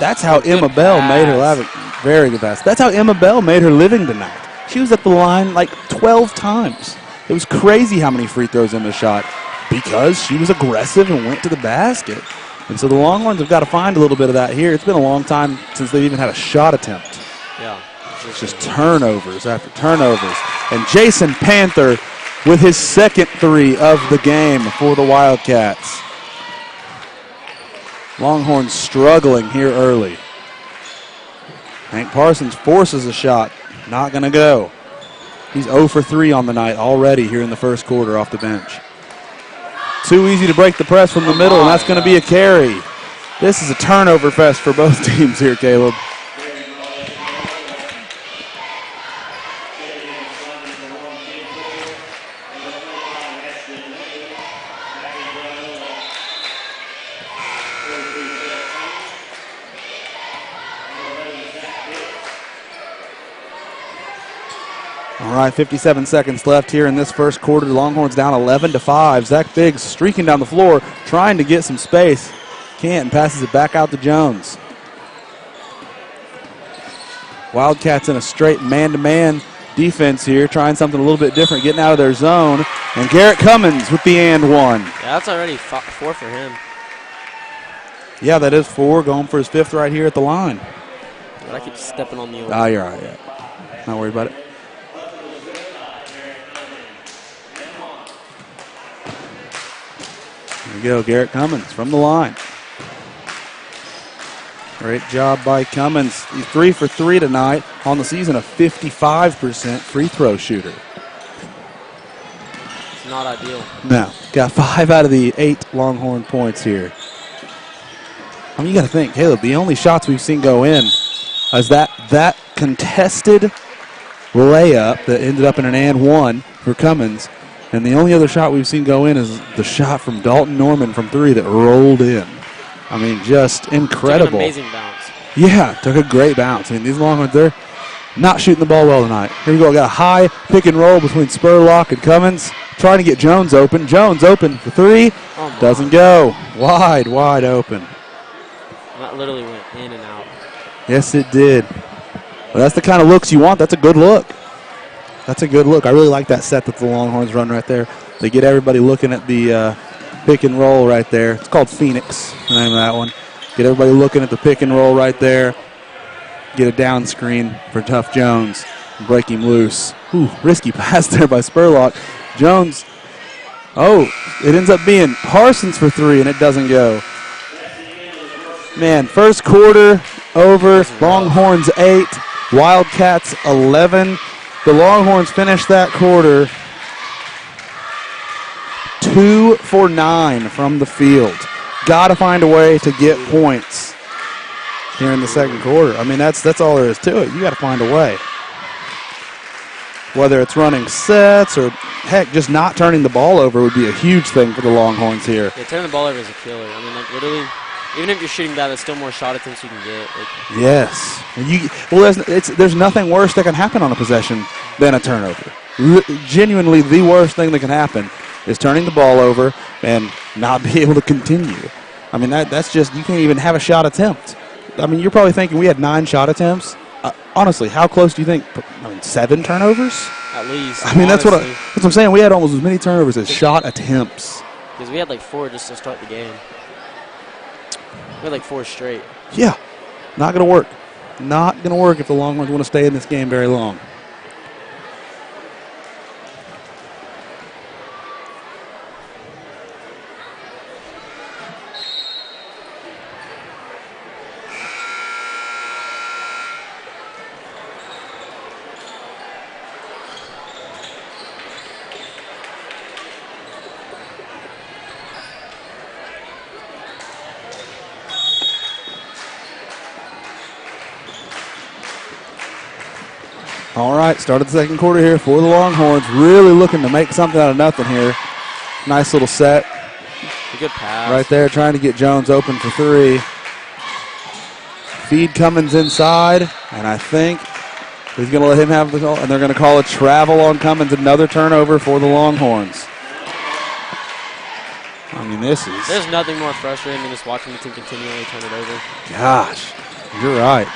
that's how Emma Bell made her living. Very good pass. That's how Emma Bell made her living tonight. She was at the line like 12 times. It was crazy how many free throws Emma shot because she was aggressive and went to the basket. And so the Longhorns have got to find a little bit of that here. It's been a long time since they've even had a shot attempt. Yeah. It's just turnovers after turnovers. And Jason Panther with his second three of the game for the Wildcats. Longhorns struggling here early. Hank Parsons forces a shot. Not going to go. He's 0 for 3 on the night already here in the first quarter off the bench. Too easy to break the press from the middle, and that's going to be a carry. This is a turnover fest for both teams here, Caleb. All right, 57 seconds left here in this first quarter. The Longhorns down 11-5. Zach Biggs streaking down the floor, trying to get some space. Can't, and passes it back out to Jones. Wildcats in a straight man-to-man defense here, trying something a little bit different, getting out of their zone. And Garrett Cummins with the and one. Yeah, that's already 4 for him. Yeah, that is 4, going for his 5th right here at the line. But I keep stepping on the old. Oh, you're all right, yeah. Not worried about it. There you go, Garrett Cummins from the line. Great job by Cummins. He's 3 for 3 tonight. On the season, a 55% free throw shooter. It's not ideal. No. Got 5 out of the 8 Longhorn points here. I mean, you got to think, Caleb, the only shots we've seen go in is that contested layup that ended up in an and one for Cummins. And the only other shot we've seen go in is the shot from Dalton Norman from 3 that rolled in. I mean, just incredible. Took an amazing bounce. Yeah, took a great bounce. I mean, these Longhorns, they're not shooting the ball well tonight. Here we go. Got a high pick and roll between Spurlock and Cummins. Trying to get Jones open. Jones open for 3. Oh, doesn't go. Wide open. That literally went in and out. Yes, it did. Well, that's the kind of looks you want. That's a good look. That's a good look. I really like that set that the Longhorns run right there. They get everybody looking at the pick and roll right there. It's called Phoenix, the name of that one. Get everybody looking at the pick and roll right there. Get a down screen for Tuff Jones. break him loose. Ooh, risky pass there by Spurlock. Jones, it ends up being Parsons for 3, and it doesn't go. Man, first quarter over. Longhorns 8, Wildcats 11. The Longhorns finished that quarter 2 for 9 from the field. Got to find a way to get points here in the second quarter. I mean, that's all there is to it. You got to find a way. Whether it's running sets or, heck, just not turning the ball over would be a huge thing for the Longhorns here. Yeah, turning the ball over is a killer. I mean, like, literally, even if you're shooting bad, there's still more shot attempts you can get. Like, yes. And there's nothing worse that can happen on a possession than a turnover. Genuinely, the worst thing that can happen is turning the ball over and not be able to continue. I mean, that's just, you can't even have a shot attempt. I mean, you're probably thinking we had 9 shot attempts. Honestly, how close do you think? 7 turnovers? at least. I mean, that's what I'm saying. We had almost as many turnovers as shot attempts. Because we had like 4 just to start the game. We had like 4 straight. Yeah, not going to work. Not going to work if the Longhorns want to stay in this game very long. All right, start of the second quarter here for the Longhorns. Really looking to make something out of nothing here. Nice little set. A good pass. Right there, trying to get Jones open for 3. Feed Cummins inside, and I think he's going to let him have the ball, and they're going to call a travel on Cummins. Another turnover for the Longhorns. I mean, There's nothing more frustrating than just watching the team continually turn it over. Gosh, you're right.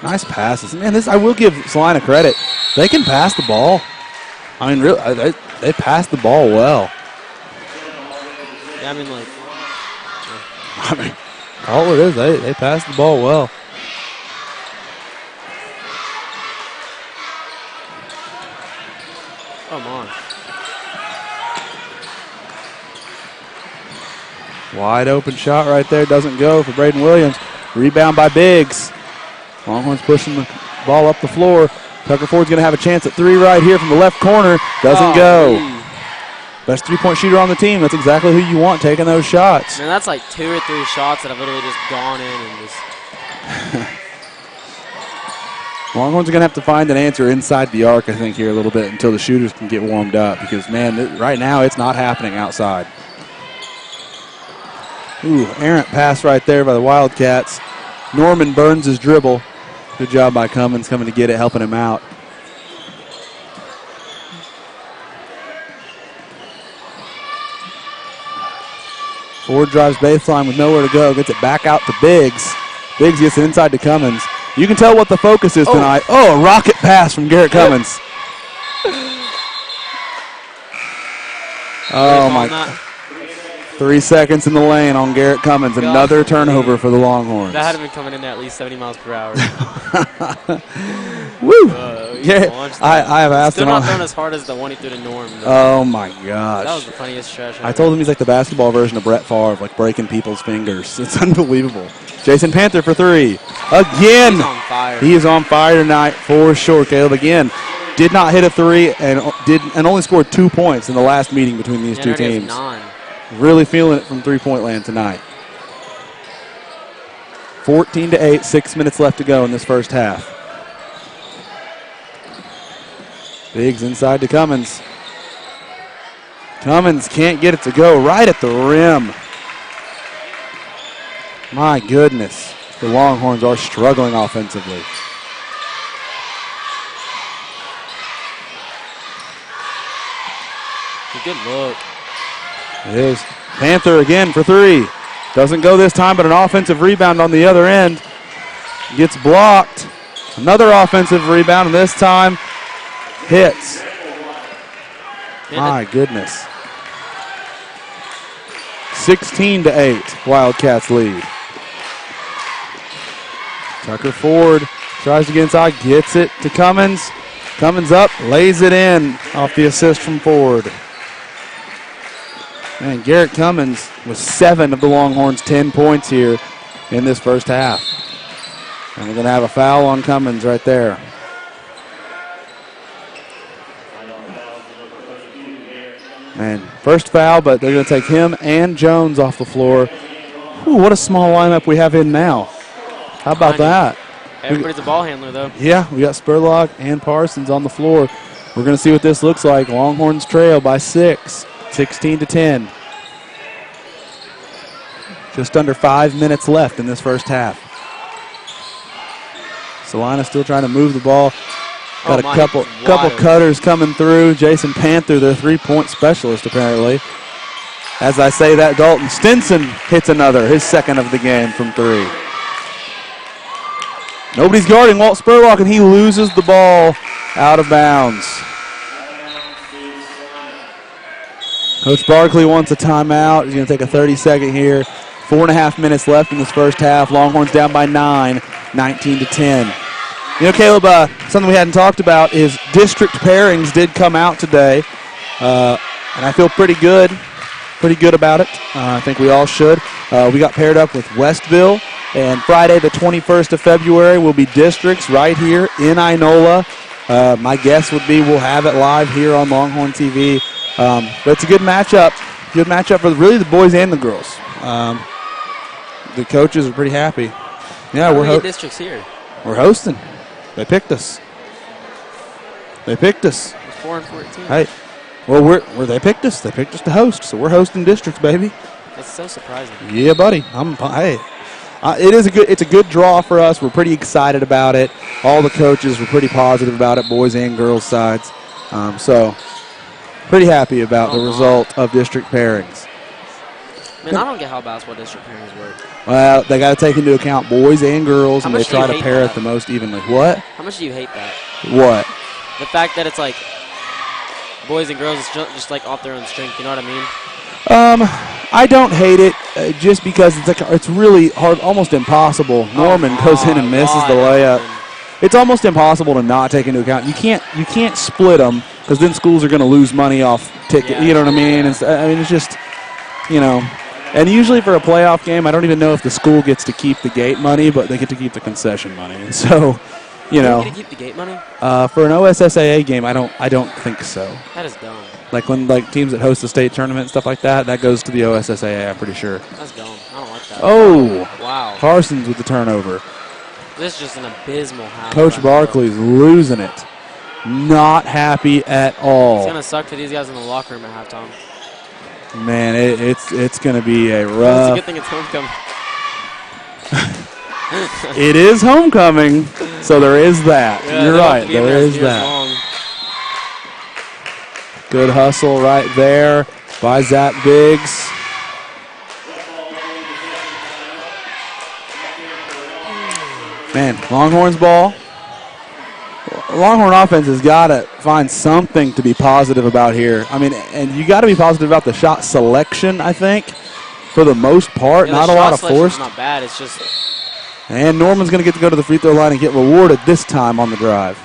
Nice passes. Man, I will give Salina credit. They can pass the ball. I mean, really, they pass the ball well. Yeah, I mean, like. I mean, all it is, they pass the ball well. Come on. Wide open shot right there. Doesn't go for Braden Williams. Rebound by Biggs. Longhorns pushing the ball up the floor. Tucker Ford's going to have a chance at 3 right here from the left corner. Doesn't go. Best 3-point shooter on the team. That's exactly who you want taking those shots. Man, that's like 2 or 3 shots that have literally just gone in and just. Longhorns are going to have to find an answer inside the arc, I think, here a little bit until the shooters can get warmed up because, man, right now it's not happening outside. Ooh, errant pass right there by the Wildcats. Norman burns his dribble. Good job by Cummins coming to get it, helping him out. Ford drives baseline with nowhere to go. Gets it back out to Biggs. Biggs gets it inside to Cummins. You can tell what the focus is tonight. Oh, a rocket pass from Garrett Cummins. Oh, my. 3 seconds in the lane on Garrett Cummins. Another turnover for the Longhorns. That had been coming in at least 70 miles per hour. Woo! I have asked him. Still not throwing as hard as the one he threw to Norm. Oh, my gosh. That was the funniest stretch. I told him he's like the basketball version of Brett Favre, like breaking people's fingers. It's unbelievable. Jason Panther for 3. Again. He's on fire. He is on fire tonight for sure. Caleb again did not hit a 3 and only scored 2 points in the last meeting between these two teams. Really feeling it from three-point land tonight. 14-8, 6 minutes left to go in this first half. Biggs inside to Cummins. Cummins can't get it to go right at the rim. My goodness, the Longhorns are struggling offensively. Good look. It is. Panther again for 3. Doesn't go this time, but an offensive rebound on the other end. Gets blocked. Another offensive rebound, and this time hits. My goodness. 16-8, Wildcats lead. Tucker Ford tries to get inside, gets it to Cummins. Cummins up, lays it in off the assist from Ford. Man, Garrett Cummins with 7 of the Longhorns' 10 points here in this first half. And we're going to have a foul on Cummins right there. Man, first foul, but they're going to take him and Jones off the floor. Ooh, what a small lineup we have in now. How about that? Everybody's a ball handler, though. Yeah, we got Spurlock and Parsons on the floor. We're going to see what this looks like. Longhorns trail by 6, 16-10. Just under 5 minutes left in this first half. Salina still trying to move the ball. Got a couple cutters coming through. Jason Panther, their three-point specialist, apparently. As I say that, Dalton Stinson hits another, his second of the game from 3. Nobody's guarding Walt Spurlock, and he loses the ball out of bounds. Coach Barkley wants a timeout. He's going to take a 30-second here. 4.5 minutes left in this first half. Longhorns down by 9, 19-10. You know, Caleb, something we hadn't talked about is district pairings did come out today, and I feel pretty good about it. I think we all should. We got paired up with Westville, and Friday the 21st of February will be districts right here in Inola. My guess would be we'll have it live here on Longhorn TV. But it's a good matchup. Good matchup for really the boys and the girls. The coaches are pretty happy. Yeah, we're districts here. We're hosting. They picked us. It's 4-14. Hey, well, they picked us. They picked us to host, so we're hosting districts, baby. That's so surprising. Yeah, buddy. It's a good draw for us. We're pretty excited about it. All the coaches were pretty positive about it, boys and girls sides. So pretty happy about the result of district pairings. Man, I don't get how basketball district pairings work. Well, they got to take into account boys and girls, and they try to pair it the most evenly. What? How much do you hate that? What? The fact that it's like boys and girls is just like off their own strength. You know what I mean? I don't hate it just because it's really hard, almost impossible. Norman goes in and misses the layup. It's almost impossible to not take into account. You can't split them because then schools are going to lose money off ticket. Yeah, you know what I mean? It's just, you know. And usually for a playoff game, I don't even know if the school gets to keep the gate money, but they get to keep the concession money. And so, you know, get to keep the gate money? For an OSSAA game, I don't think so. That is dumb. Like when teams that host the state tournament and stuff like that goes to the OSSAA, I'm pretty sure. That's dumb. I don't like that. Oh, wow. Parsons with the turnover. This is just an abysmal half. Coach Barkley's losing it. Not happy at all. It's going to suck for these guys in the locker room at halftime. Man, it's going to be a rough. It's a good thing it's homecoming. It is homecoming, so there is that. Yeah, you're right, there is that. Long. Good hustle right there by Zach Biggs. Man, Longhorns ball. Longhorn offense has got to find something to be positive about here. I mean, and you got to be positive about the shot selection, I think, for the most part. Not a lot of force. Not bad. It's just. And Norman's going to get to go to the free throw line and get rewarded this time on the drive.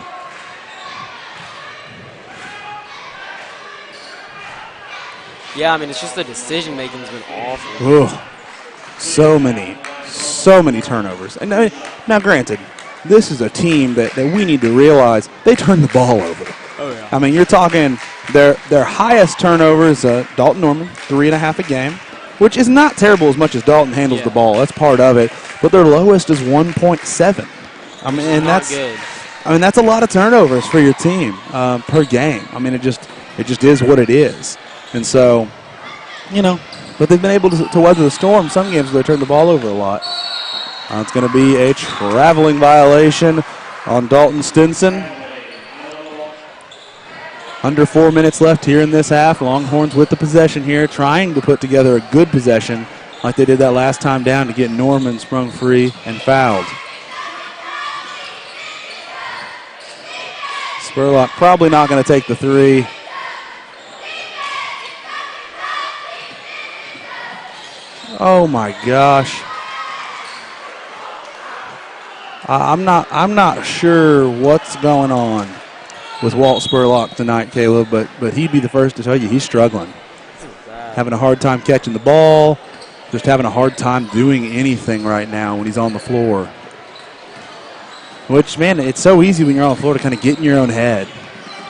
Yeah, I mean, it's just the decision making has been awful. Ugh. So many turnovers. And now, granted, this is a team that we need to realize they turn the ball over. Oh, yeah. I mean, you're talking their highest turnovers, Dalton Norman, 3.5 a game, which is not terrible as much as Dalton handles the ball. That's part of it. But their lowest is 1.7. I mean, and that's good. I mean, that's a lot of turnovers for your team per game. I mean, it just is what it is. And so, you know, but they've been able to weather the storm. Some games where they turn the ball over a lot. It's going to be a traveling violation on Dalton Stinson. Under 4 minutes left here in this half. Longhorns with the possession here, trying to put together a good possession like they did that last time down to get Norman sprung free and fouled. Spurlock probably not going to take the three. Oh my gosh. I'm not sure what's going on with Walt Spurlock tonight, Caleb, but he'd be the first to tell you he's struggling. Having a hard time catching the ball, just having a hard time doing anything right now when he's on the floor. Which, man, it's so easy when you're on the floor to kind of get in your own head,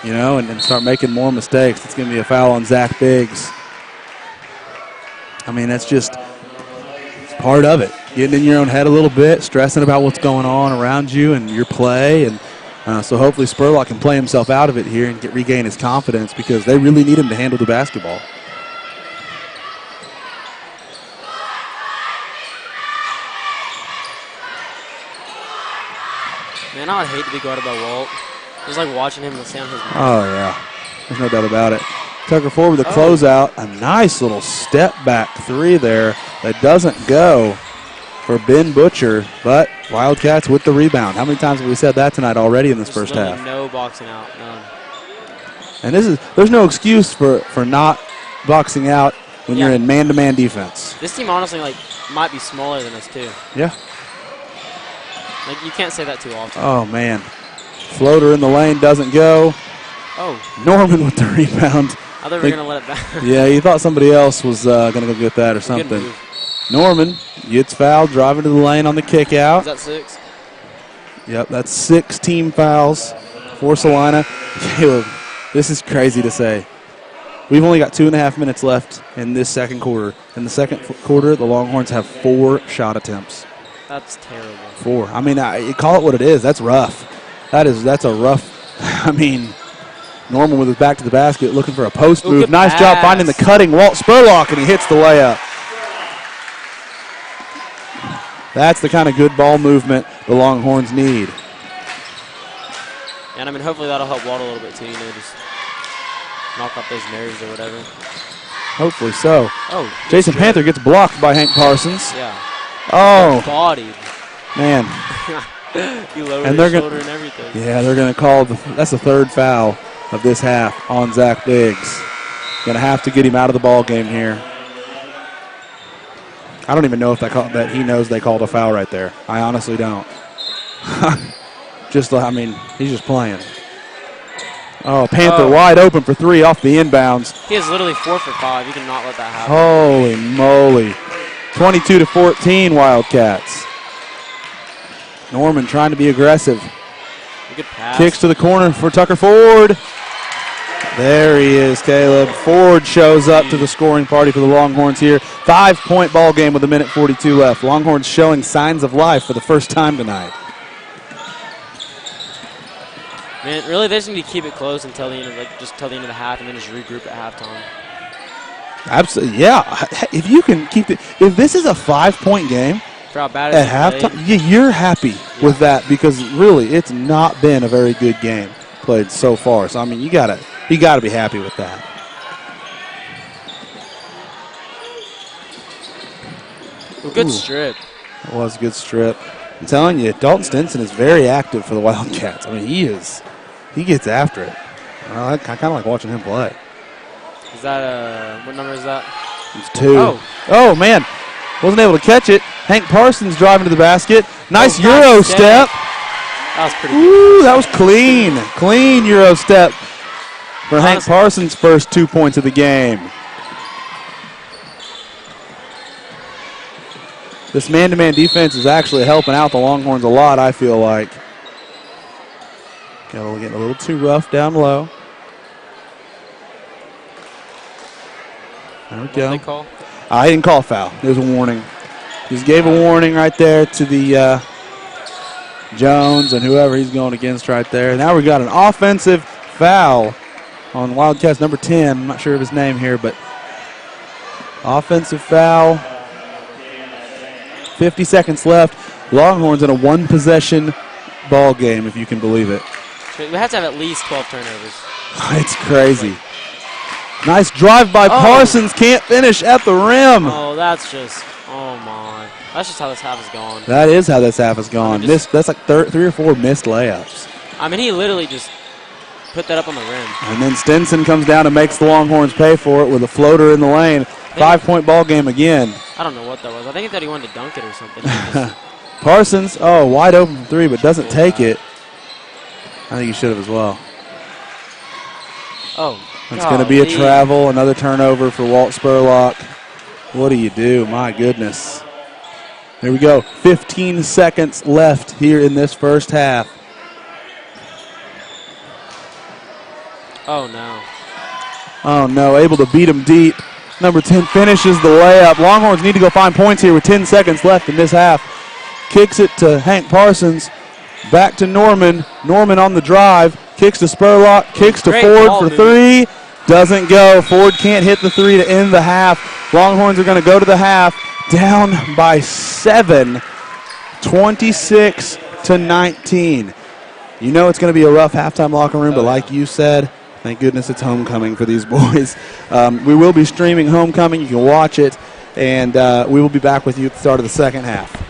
you know, and start making more mistakes. It's going to be a foul on Zach Biggs. I mean, that's just part of it. Getting in your own head a little bit, stressing about what's going on around you and your play. And so hopefully Spurlock can play himself out of it here and regain his confidence because they really need him to handle the basketball. Man, I would hate to be guarded by Walt. Just like watching him stay on his mark. Oh, yeah. There's no doubt about it. Tucker forward with the closeout. A nice little step back three there that doesn't go for Ben Butcher, but Wildcats with the rebound. How many times have we said that tonight already in this first half? No boxing out, none. And there's no excuse for not boxing out when you're in man-to-man defense. This team honestly might be smaller than us too. Yeah. Like you can't say that too often. Oh man. Floater in the lane doesn't go. Oh. Norman with the rebound. I thought we were going to let it back. Yeah, you thought somebody else was going to go get that or something. Norman gets fouled, driving to the lane on the kick out. Is that 6? Yep, that's 6 team fouls for Salina. Caleb, this is crazy to say. We've only got 2.5 minutes left in this second quarter. In the second quarter, the Longhorns have 4 shot attempts. That's terrible. 4. I mean, you call it what it is. That's rough. That's a rough. I mean, Norman with his back to the basket, looking for a post move. Nice job finding the cutting Walt Spurlock, and he hits the layup. That's the kind of good ball movement the Longhorns need. And I mean, hopefully that'll help Walt a little bit too. You know, just knock off those nerves or whatever. Hopefully so. Oh, Jason Panther gets blocked by Hank Parsons. Yeah. Oh, bodied. Man. You lowered his shoulder and everything. Yeah, they're going to call that's the 3rd foul of this half on Zach Biggs. Going to have to get him out of the ball game here. I don't even know if that he knows they called a foul right there. I honestly don't. I mean, he's just playing. Oh, Panther wide open for 3 off the inbounds. He is literally 4 for 5. You cannot let that happen. Holy moly. 22-14 Wildcats. Norman trying to be aggressive. Good pass. Kicks to the corner for Tucker Ford. There he is, Caleb. Ford shows up to the scoring party for the Longhorns here. 5-point ball game with 1:42 left. Longhorns showing signs of life for the first time tonight. Man, really, they just need to keep it close until the end of just till the end of the half, and then just regroup at halftime. Absolutely, yeah. If you can keep it, if this is a 5-point game for how bad at halftime, you're happy with that because really, it's not been a very good game played so far. So I mean, you gotta be happy with that. Well, good strip. It was a good strip. I'm telling you, Dalton Stinson is very active for the Wildcats. I mean, he gets after it. I kind of like watching him play. Is that what number is that? It's 2. Oh man, wasn't able to catch it. Hank Parsons driving to the basket. Nice Euro step. That was pretty good. Ooh, that was clean. Clean Euro step for Hank Parsons' first 2 points of the game. This man-to-man defense is actually helping out the Longhorns a lot, I feel like. Getting a little too rough down low. There we go. What did they call? I didn't call a foul. There's a warning. Just gave a warning right there to the Jones and whoever he's going against right there. Now we got an offensive foul on Wildcats number 10. I'm not sure of his name here, but offensive foul. 50 seconds left. Longhorns in a 1-possession ball game, if you can believe it. We have to have at least 12 turnovers. It's crazy. Nice drive by Parsons. Can't finish at the rim. Oh, that's just, oh my. That's just how this half has gone. That is how this half has gone. That's like 3 or 4 missed layups. I mean, he literally just put that up on the rim. And then Stinson comes down and makes the Longhorns pay for it with a floater in the lane. 5-point ball game again. I don't know what that was. I think he thought he wanted to dunk it or something. Parsons, oh, wide open from three, but doesn't take it. I think he should have as well. Oh, it's going to be a travel, another turnover for Walt Spurlock. What do you do? My goodness. Here we go. 15 seconds left here in this first half. Oh, no. Oh, no. Able to beat him deep. Number 10 finishes the layup. Longhorns need to go find points here with 10 seconds left in this half. Kicks it to Hank Parsons. Back to Norman. Norman on the drive. Kicks to Spurlock. Kicks to Ford for three. Doesn't go. Ford can't hit the three to end the half. Longhorns are going to go to the half down by 7, 26-19. You know it's going to be a rough halftime locker room, but like you said, thank goodness it's homecoming for these boys. We will be streaming homecoming. You can watch it, and we will be back with you at the start of the second half.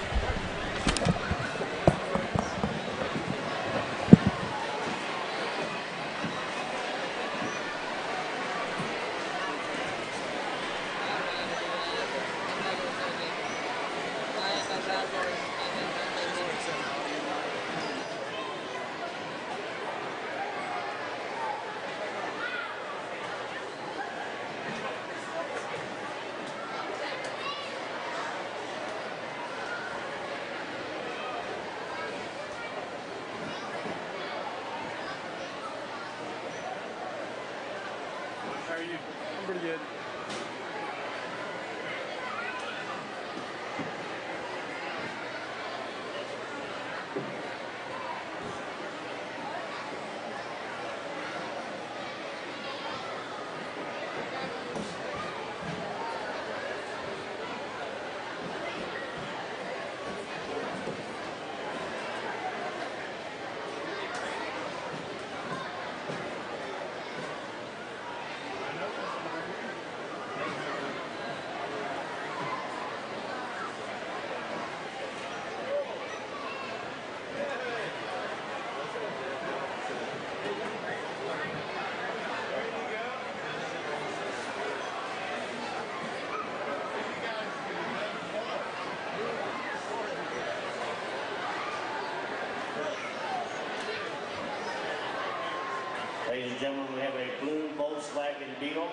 Ladies and gentlemen, we have a blue Volkswagen Beetle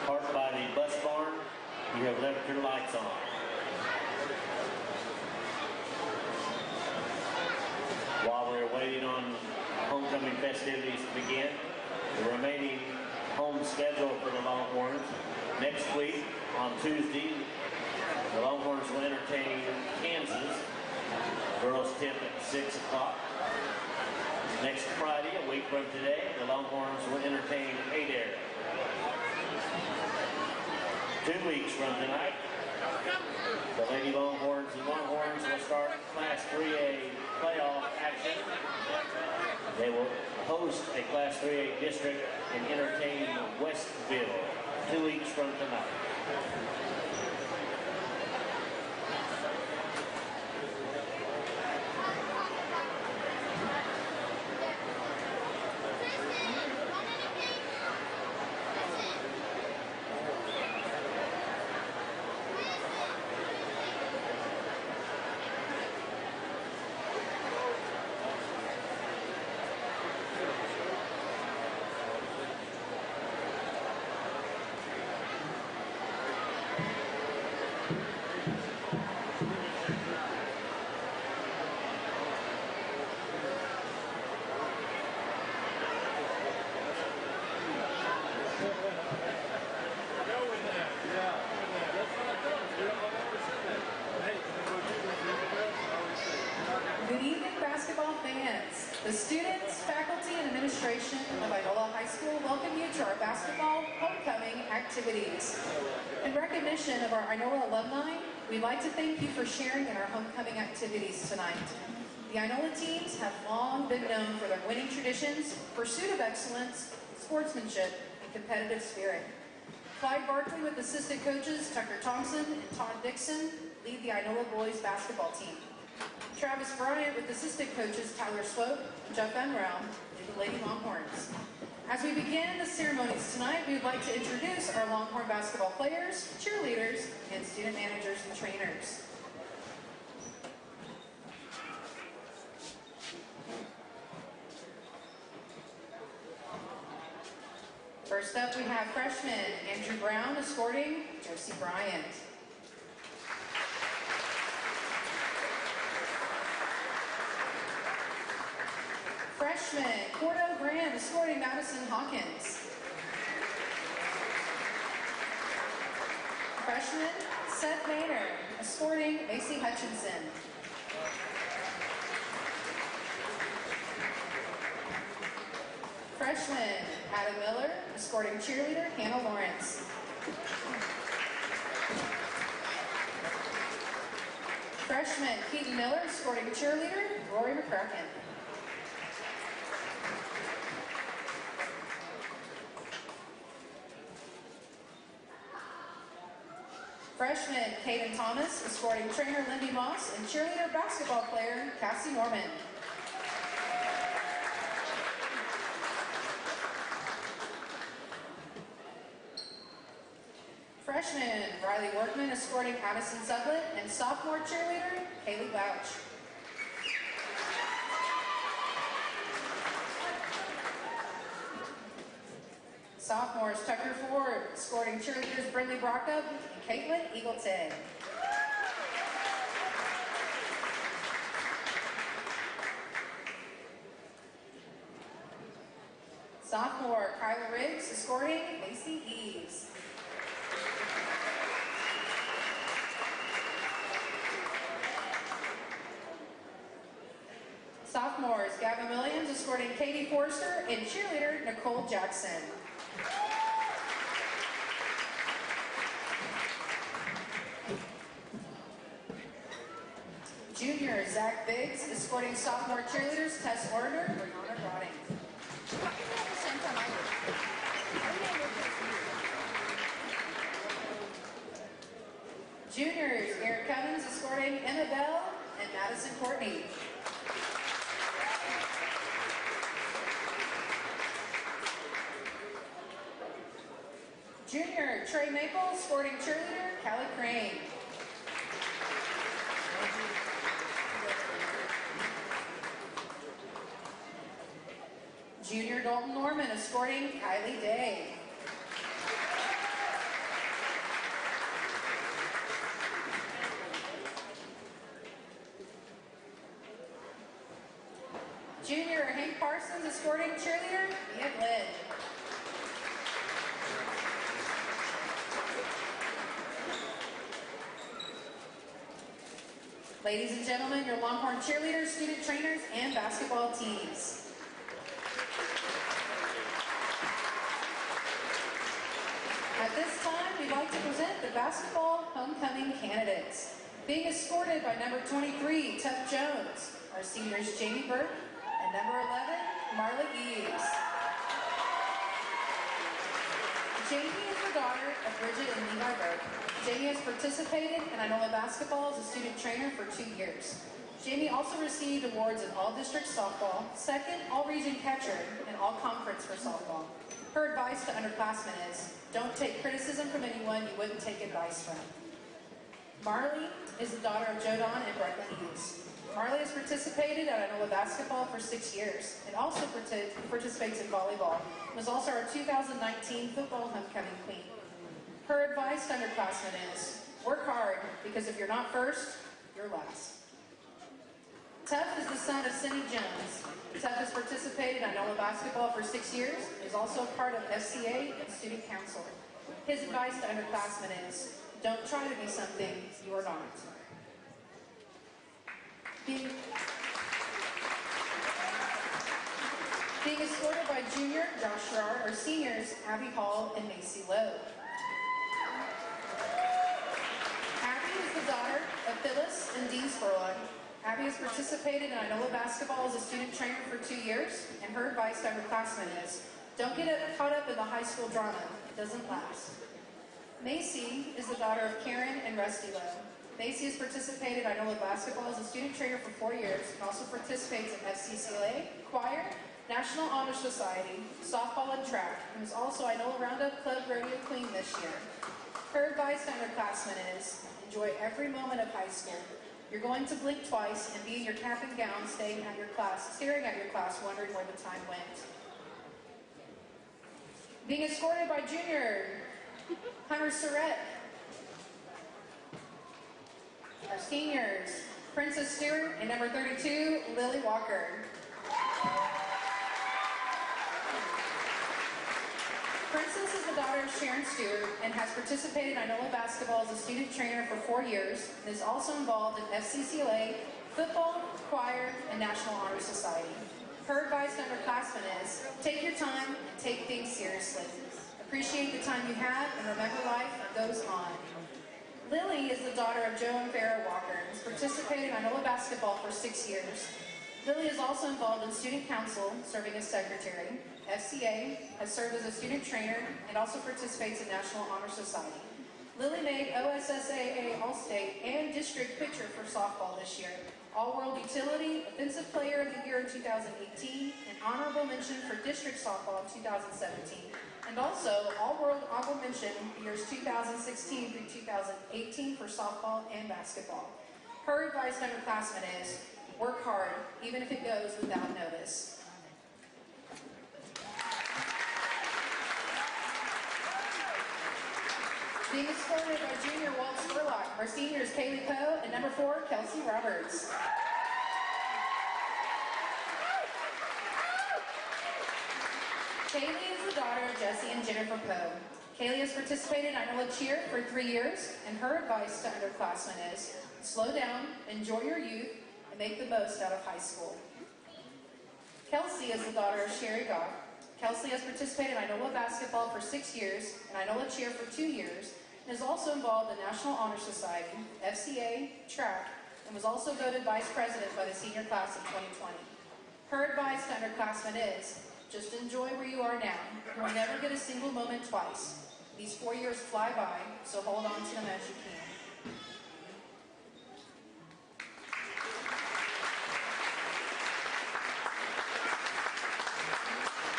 parked by the bus barn. You have left your lights on. While we're waiting on homecoming festivities to begin, the remaining home schedule for the Longhorns. Next week, on Tuesday, the Longhorns will entertain Kansas. Girls tip at 6 o'clock. Next Friday, a week from today, the Longhorns will entertain Adair. 2 weeks from tonight, the Lady Longhorns and Longhorns will start Class 3A playoff action. They will host a Class 3A district and entertain Westville 2 weeks from tonight. Good evening, basketball fans. The students, faculty, and administration of Inola High School welcome you to our basketball homecoming activities. In recognition of our Inola alumni, we'd like to thank you for sharing in our homecoming activities tonight. The Inola teams have long been known for their winning traditions, pursuit of excellence, sportsmanship, and competitive spirit. Clyde Barkley with assistant coaches Tucker Thompson and Todd Dixon lead the Inola boys basketball team. Travis Bryant with assistant coaches Tyler Swope and Jeff Enround lead the Lady Longhorns. As we begin the ceremonies tonight, we would like to introduce our Longhorn basketball players, cheerleaders, and student managers and trainers. First up, we have freshman Andrew Brown escorting Josie Bryant. Freshman Cordo Graham escorting Madison Hawkins. Freshman Seth Maynard escorting Macy Hutchinson. Freshman Adam Miller escorting cheerleader Hannah Lawrence. Freshman Keaton Miller escorting cheerleader Rory McCracken. Freshman Caden Thomas escorting trainer Lindy Moss and cheerleader basketball player Cassie Norman. Freshman Riley Workman escorting Addison Sublett and sophomore cheerleader Kaylee Bouch. Sophomores Tucker Ford escorting cheerleaders Brindley Brockup and Caitlin Eagleton. Sophomore Kyla Riggs escorting Macy Eves. Sophomores Gavin Williams escorting Katie Forster and cheerleader Nicole Jackson. Junior Zach Biggs escorting sophomore cheerleaders Tess Order and Brianna Broading. Juniors Eric Cummins escorting Emma Bell and Madison Courtney. Junior Trey Maples escorting cheerleader Callie Crane. Junior Dalton Norman escorting Kylie Day. Junior Hank Parsons escorting cheerleader Mia Glenn. Ladies and gentlemen, your Longhorn cheerleaders, student trainers, and basketball teams. At this time, we'd like to present the basketball homecoming candidates. Being escorted by number 23, Tuff Jones, our seniors Jamie Burke, and number 11, Marla Eves. Jamie is the daughter of Bridget and Levi Burke. Jamie has participated in Inola basketball as a student trainer for 2 years. Jamie also received awards in all-district softball, second all-region catcher, and all-conference for softball. Her advice to underclassmen is, don't take criticism from anyone you wouldn't take advice from. Marley is the daughter of Joe Don and Brecklin Hughes. Marley has participated at Inola basketball for 6 years and also participates in volleyball and was also our 2019 football homecoming queen. Her advice to underclassmen is, work hard, because if you're not first, you're last. Tuff is the son of Cindy Jones. Tuff has participated in Inola basketball for 6 years and is also a part of FCA and student council. His advice to underclassmen is, don't try to be something you are not. Being escorted by junior Josh Sherrard are seniors Abby Hall and Macy Lowe. Abby is the daughter of Phyllis and Dean Spurlock. Abby has participated in Inola basketball as a student trainer for 2 years, and her advice to underclassmen is, don't get caught up in the high school drama. It doesn't last. Macy is the daughter of Karen and Rusty Lowe. Macy has participated in Inola basketball as a student trainer for 4 years and also participates in FCCLA, choir, National Honor Society, softball, and track, and was also Inola Roundup Club rodeo queen this year. Her advice to underclassmen is, enjoy every moment of high school. You're going to blink twice and be in your cap and gown staring at your class, wondering where the time went. Being escorted by junior Hunter Surratt. Our seniors, Princess Stewart and number 32, Lily Walker. Princess is the daughter of Sharon Stewart and has participated in Inola basketball as a student trainer for 4 years and is also involved in FCCLA, football, choir, and National Honor Society. Her advice to underclassmen is, take your time and take things seriously. Appreciate the time you have and remember life goes on. Lily is the daughter of Joe and Farrah Walker and has participated in Inola basketball for 6 years. Lily is also involved in student council, serving as secretary. FCA has served as a student trainer and also participates in National Honor Society. Lily made OSSAA All-State and District Pitcher for softball this year. All-World Utility, Offensive Player of the Year in 2018, and Honorable Mention for District Softball in 2017. And also, All-World Honorable Mention years 2016 through 2018 for softball and basketball. Her advice to underclassmen is, work hard, even if it goes without notice. Being escorted by junior Walt Spurlock, our seniors Kaylee Poe and number 4, Kelsey Roberts. Kaylee is the daughter of Jesse and Jennifer Poe. Kaylee has participated in Inola Cheer for 3 years, and her advice to underclassmen is, slow down, enjoy your youth, and make the most out of high school. Kelsey is the daughter of Sherry Goff. Kelsey has participated in Inola basketball for 6 years and Inola Cheer for 2 years, and is also involved in National Honor Society, FCA, track, and was also voted vice president by the senior class of 2020. Her advice to underclassmen is, just enjoy where you are now. You'll never get a single moment twice. These 4 years fly by, so hold on to them as you can.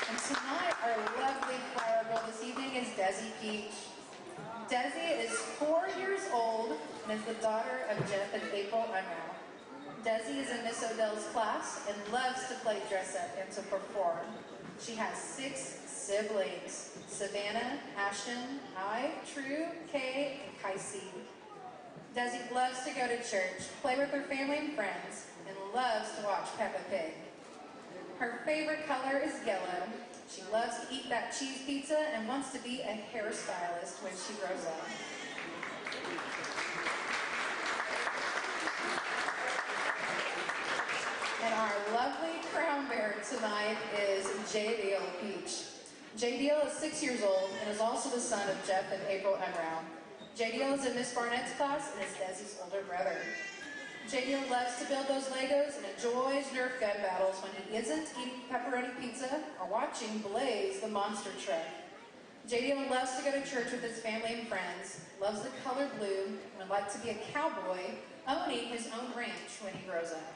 And tonight, our lovely flower girl this evening is Desi Peach. Desi is 4 years old and is the daughter of Jeff and April Unrow. Desi is in Miss Odell's class and loves to play dress up and to perform. She has 6 siblings, Savannah, Ashton, I, True, Kay, and Kaisi. Desi loves to go to church, play with her family and friends, and loves to watch Peppa Pig. Her favorite color is yellow. She loves to eat that cheese pizza and wants to be a hairstylist when she grows up. And our lovely crown bearer tonight is J.D.L. Peach. J.D.L. is 6 years old and is also the son of Jeff and April Unrow. J.D.L. is in Miss Barnett's class and is Desi's older brother. J.D.L. loves to build those Legos and enjoys Nerf gun battles when he isn't eating pepperoni pizza or watching Blaze the monster truck. J.D.L. loves to go to church with his family and friends, loves the color blue, and would like to be a cowboy, owning his own ranch when he grows up.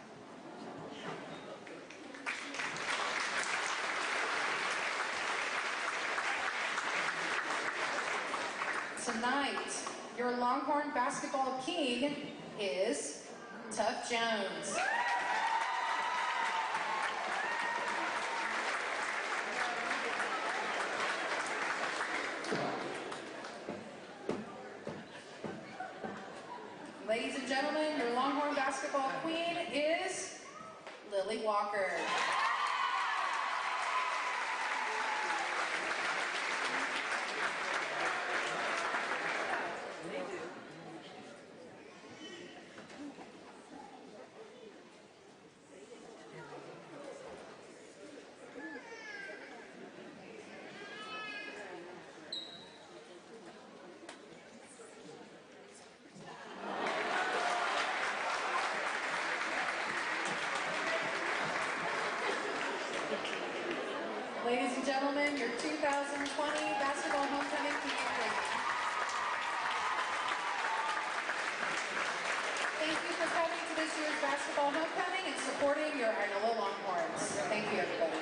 Tonight, your Longhorn basketball king is Tough Jones. Ladies and gentlemen, your Longhorn basketball queen is Lily Walker. Ladies and gentlemen, your 2020 basketball homecoming queen. Thank you for coming to this year's basketball homecoming and supporting your Inola Longhorns. Thank you, everybody.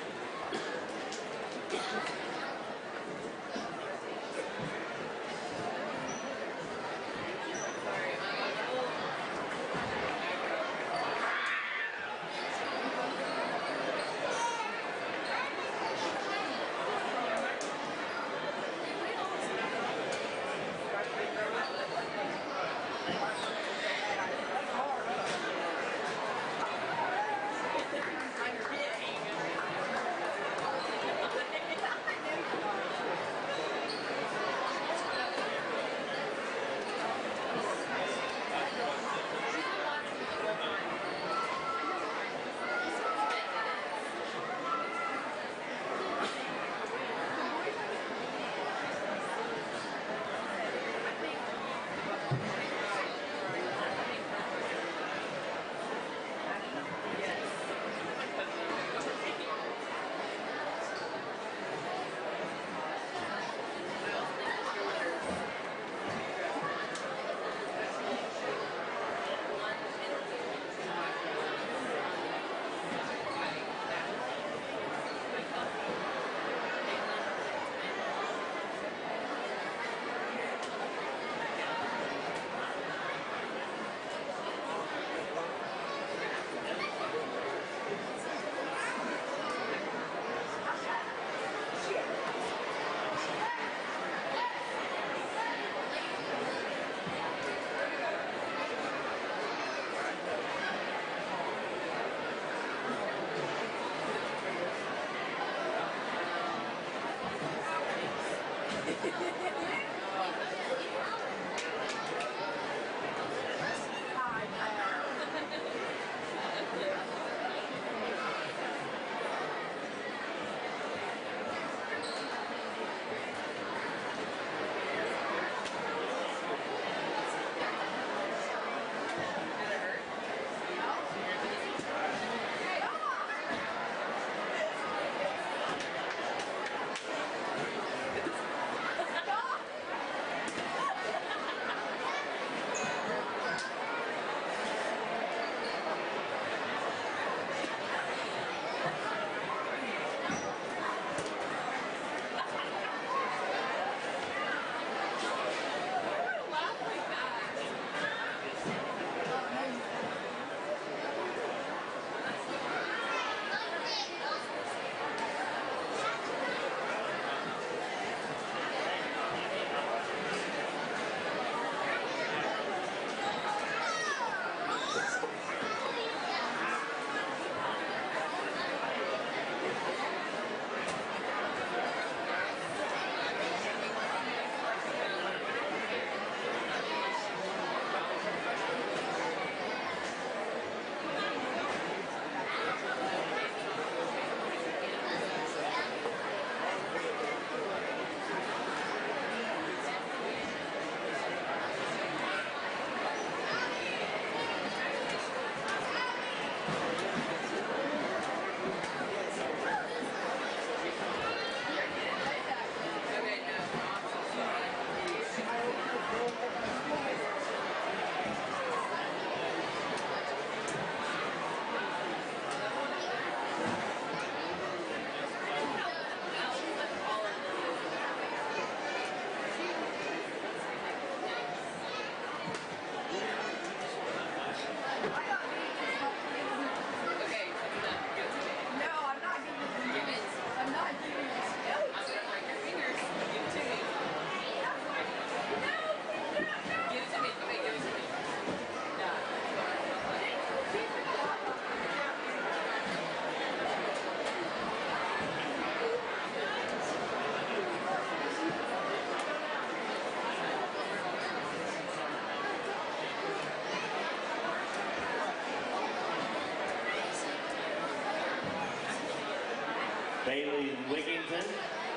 Bailey Wigington,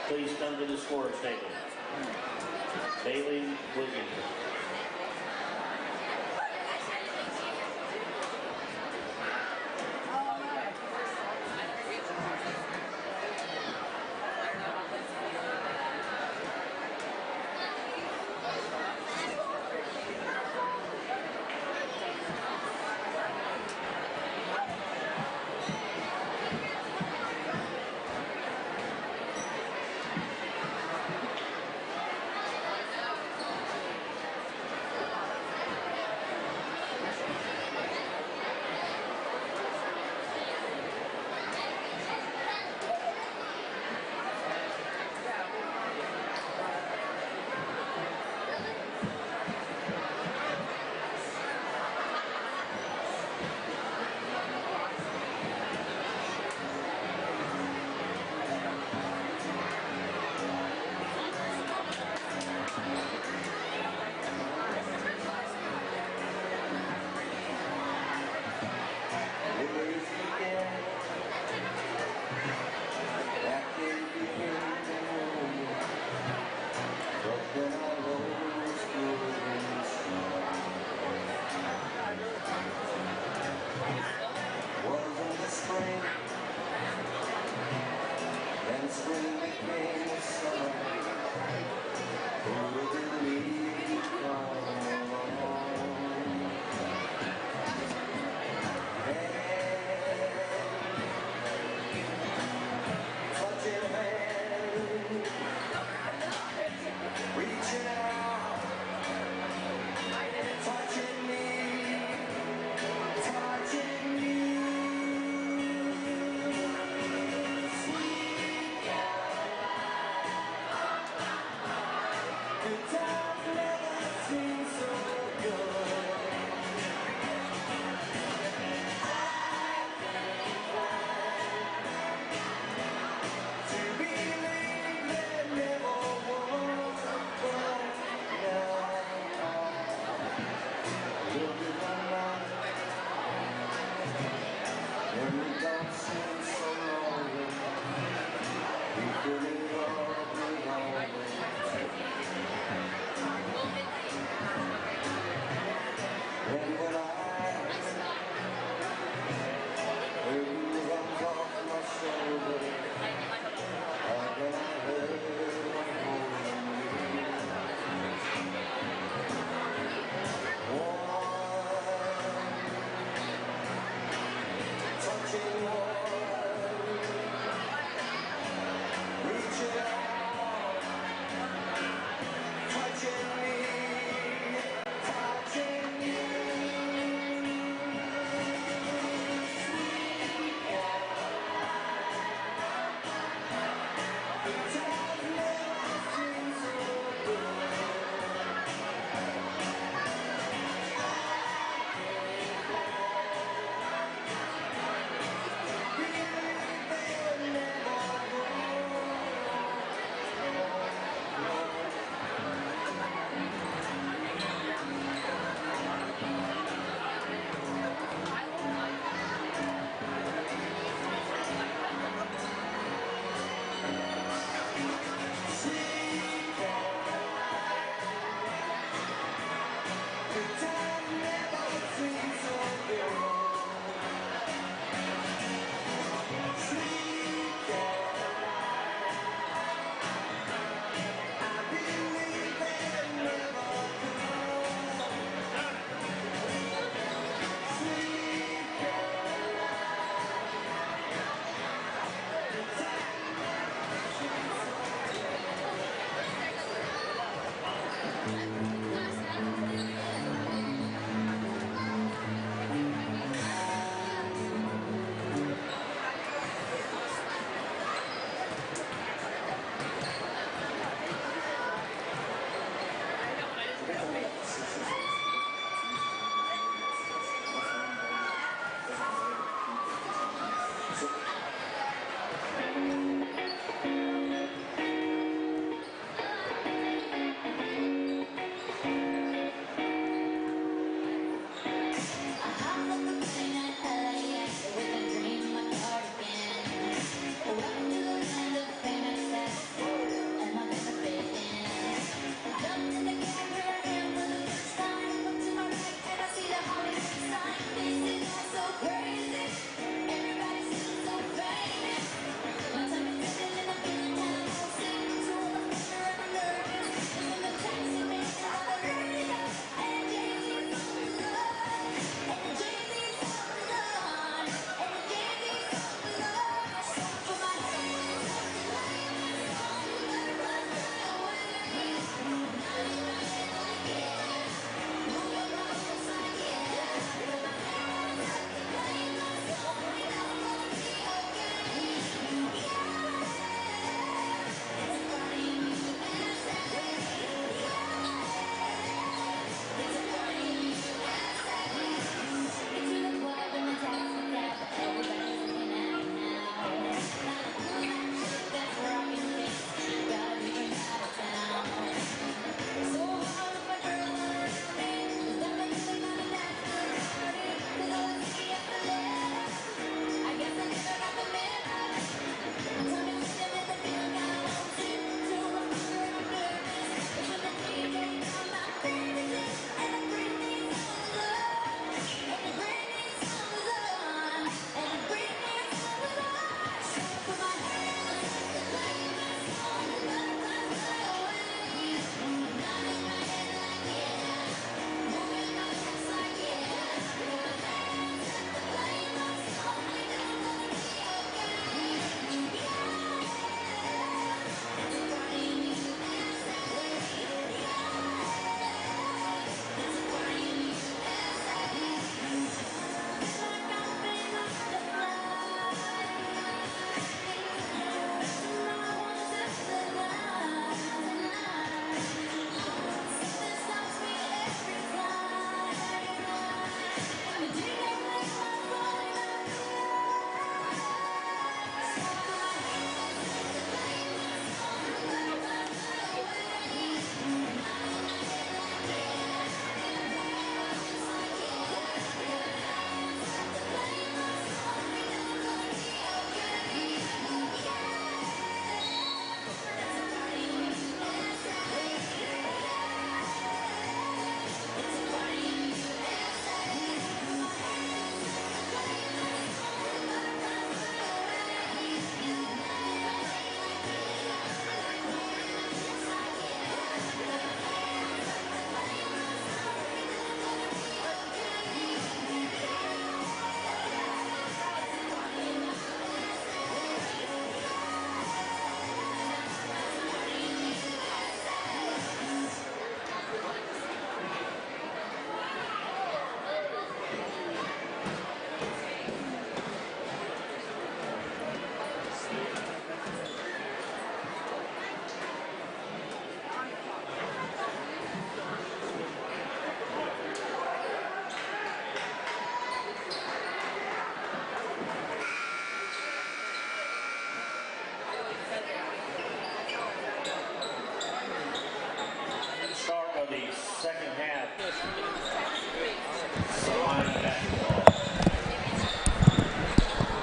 please come to the scorer's table. Bailey Wigington.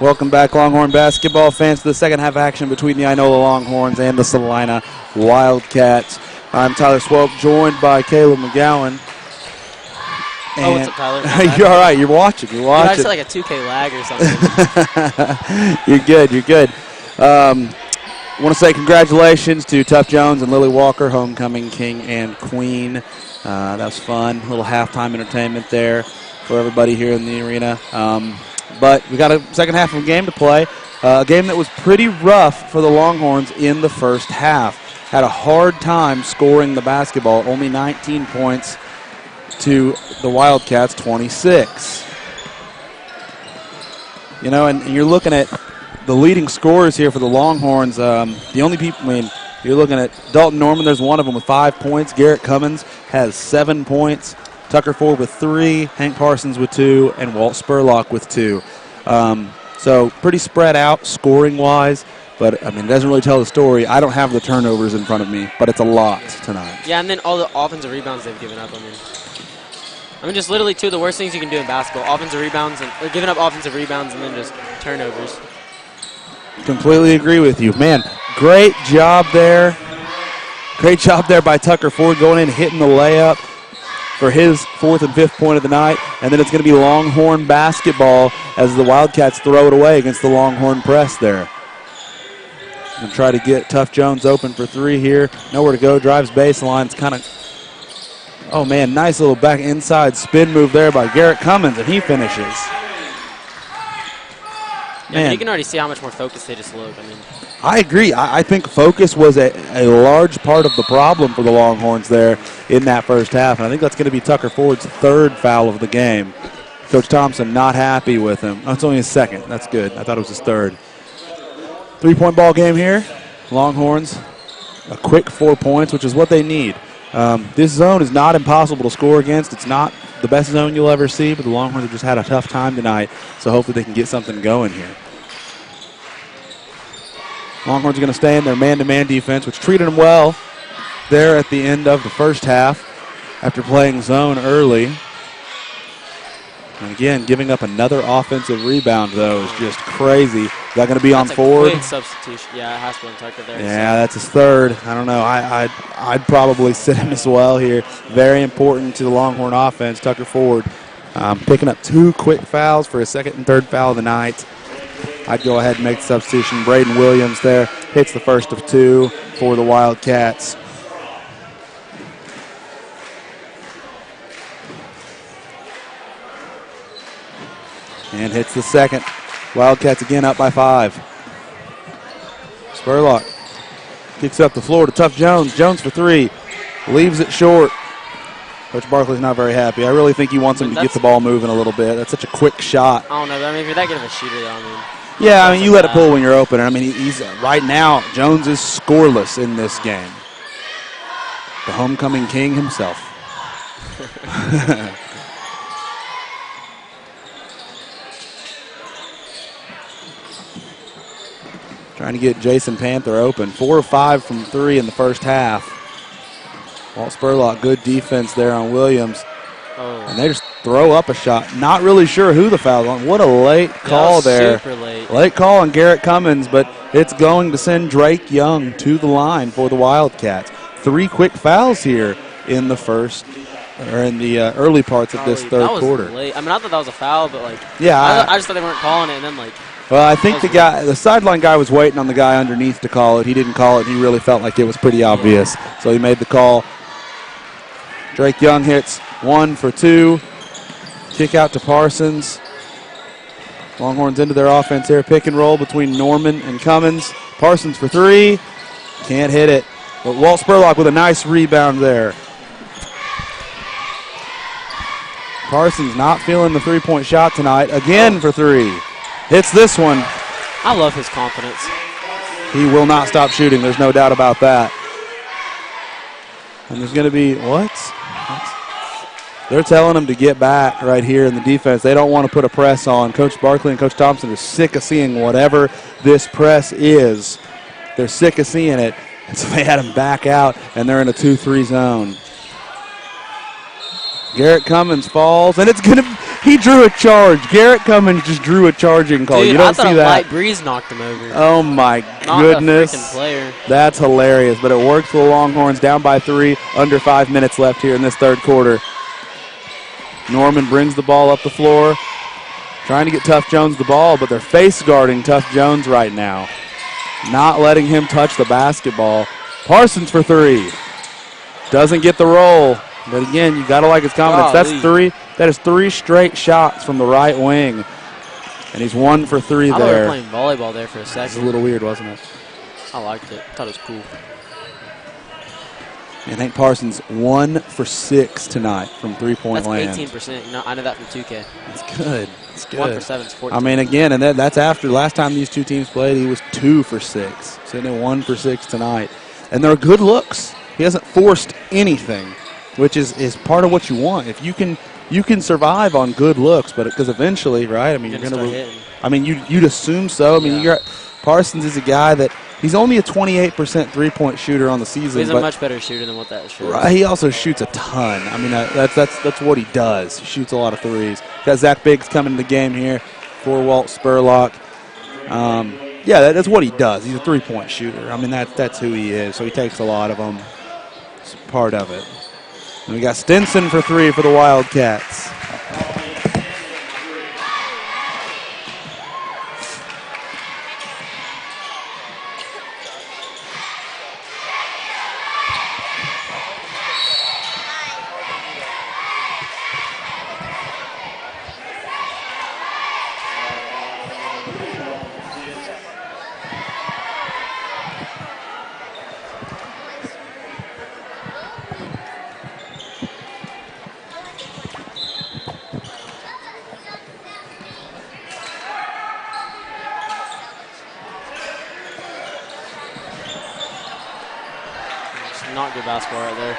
Welcome back, Longhorn basketball fans, to the second half action between the Inola Longhorns and the Salina Wildcats. I'm Tyler Swope, joined by Caleb McGowan. Oh, what's up, Tyler? You're all right. You're watching. Dude, I just had like a 2K lag or something. You're good. You're good. I want to say congratulations to Tough Jones and Lily Walker, homecoming king and queen. That was fun. A little halftime entertainment there for everybody here in the arena. But we got a second half of a game to play, a game that was pretty rough for the Longhorns in the first half. Had a hard time scoring the basketball, only 19 points to the Wildcats, 26. You know, and you're looking at the leading scorers here for the Longhorns. The only people, you're looking at Dalton Norman. There's one of them with 5 points. Garrett Cummins has 7 points. Tucker Ford with 3, Hank Parsons with 2, and Walt Spurlock with 2. So pretty spread out scoring-wise, but, it doesn't really tell the story. I don't have the turnovers in front of me, but it's a lot tonight. Yeah, and then all the offensive rebounds they've given up. Just literally two of the worst things you can do in basketball, offensive rebounds, or giving up offensive rebounds and then just turnovers. Completely agree with you. Man, great job there. Great job there by Tucker Ford going in, hitting the layup for his 4th and 5th point of the night. And then it's going to be Longhorn basketball as the Wildcats throw it away against the Longhorn press there. And try to get Tough Jones open for 3 here. Nowhere to go. Drives baseline. It's kind of, oh man, nice little back inside spin move there by Garrett Cummins, and he finishes. Yeah, you can already see how much more focused they just look. I agree. I think focus was a large part of the problem for the Longhorns there in that first half, and I think that's going to be Tucker Ford's 3rd foul of the game. Coach Thompson not happy with him. Oh, it's only his 2nd. That's good. I thought it was his 3rd. 3-point ball game here. Longhorns, a quick 4 points, which is what they need. This zone is not impossible to score against. It's not the best zone you'll ever see, but the Longhorns have just had a tough time tonight, so hopefully they can get something going here. Longhorns are going to stay in their man-to-man defense, which treated them well there at the end of the first half after playing zone early. And again, giving up another offensive rebound, though, is just crazy. Is that going to be on Ford? Quick substitution. Yeah, it has to be on Tucker there. Yeah, that's his 3rd. I don't know. I'd probably sit him as well here. Very important to the Longhorn offense. Tucker Ford picking up 2 quick fouls for his 2nd and 3rd foul of the night. I'd go ahead and make the substitution. Braden Williams there hits the first of 2 for the Wildcats. And hits the 2nd. Wildcats again up by 5. Spurlock kicks up the floor to Tough Jones. Jones for 3. Leaves it short. Coach Barkley's not very happy. I really think he wants him to get the ball moving a little bit. That's such a quick shot. I don't know. If you're that good of a shooter, though, Yeah, you let it pull when you're open. He's right now, Jones is scoreless in this game. The homecoming king himself. Trying to get Jason Panther open. 4 of 5 from 3 in the first half. Walt Spurlock, good defense there on Williams. Oh. And they just throw up a shot. Not really sure who the foul's on. What a late call there. Super late. Late call on Garrett Cummins, but it's going to send Drake Young to the line for the Wildcats. 3 quick fouls here in the early parts of this third quarter. Late. I thought that was a foul, but yeah, I just thought they weren't calling it, and then Well, I think the sideline guy was waiting on the guy underneath to call it. He didn't call it. He really felt like it was pretty obvious, so he made the call. Drake Young hits 1 for 2. Kick out to Parsons. Longhorns into their offense here. Pick and roll between Norman and Cummins. Parsons for 3. Can't hit it. But Walt Spurlock with a nice rebound there. Parsons not feeling the 3-point shot tonight. Again for 3. Hits this one. I love his confidence. He will not stop shooting. There's no doubt about that. And there's going to be, what? They're telling him to get back right here in the defense. They don't want to put a press on. Coach Barkley and Coach Thompson are sick of seeing whatever this press is. They're sick of seeing it. And so they had him back out, and they're in a 2-3 zone. Garrett Cummins falls, and it's going to He drew a charge. Garrett Cummins just drew a charging call. Dude, You don't I thought see a that. light breeze knocked him over. Oh, my Not goodness. a freaking player. That's hilarious, but it works for the Longhorns. Down by 3, under 5 minutes left here in this third quarter. Norman brings the ball up the floor, trying to get Tough Jones the ball, but they're face guarding Tough Jones right now, not letting him touch the basketball. Parsons for 3. Doesn't get the roll, but again, you got to like his confidence. Golly. That's 3. That is 3 straight shots from the right wing, and he's 1 for 3 I thought we were there. playing volleyball there for a It's a second. little weird, wasn't it? I liked it. Thought it was cool. I think Parsons 1 for 6 tonight from three-point That's land. 18%. You know, I know that from 2K. That's good. That's good. 1 for 7 is 14. I mean, again, and that's after last time these two teams played, he was 2 for 6. Sitting at 1 for 6 tonight. And they're good looks. He hasn't forced anything, which is part of what you want. If you can survive on good looks, but because eventually, right? I mean, You're you're gonna going start to. hitting. I mean, you'd assume so. I mean, Yeah. Parsons is a guy that he's only a 28% three-point shooter on the season. He's a but much better shooter than what that shows. right, he also shoots a ton. I mean, that's what he does. He shoots a lot of threes. Got Zach Biggs coming in the game here for Walt Spurlock. Yeah, that's what he does. He's a three-point shooter. I mean, that's who he is. So he takes a lot of them. It's part of it. And we got Stinson for 3 for the Wildcats. Not good basketball right there.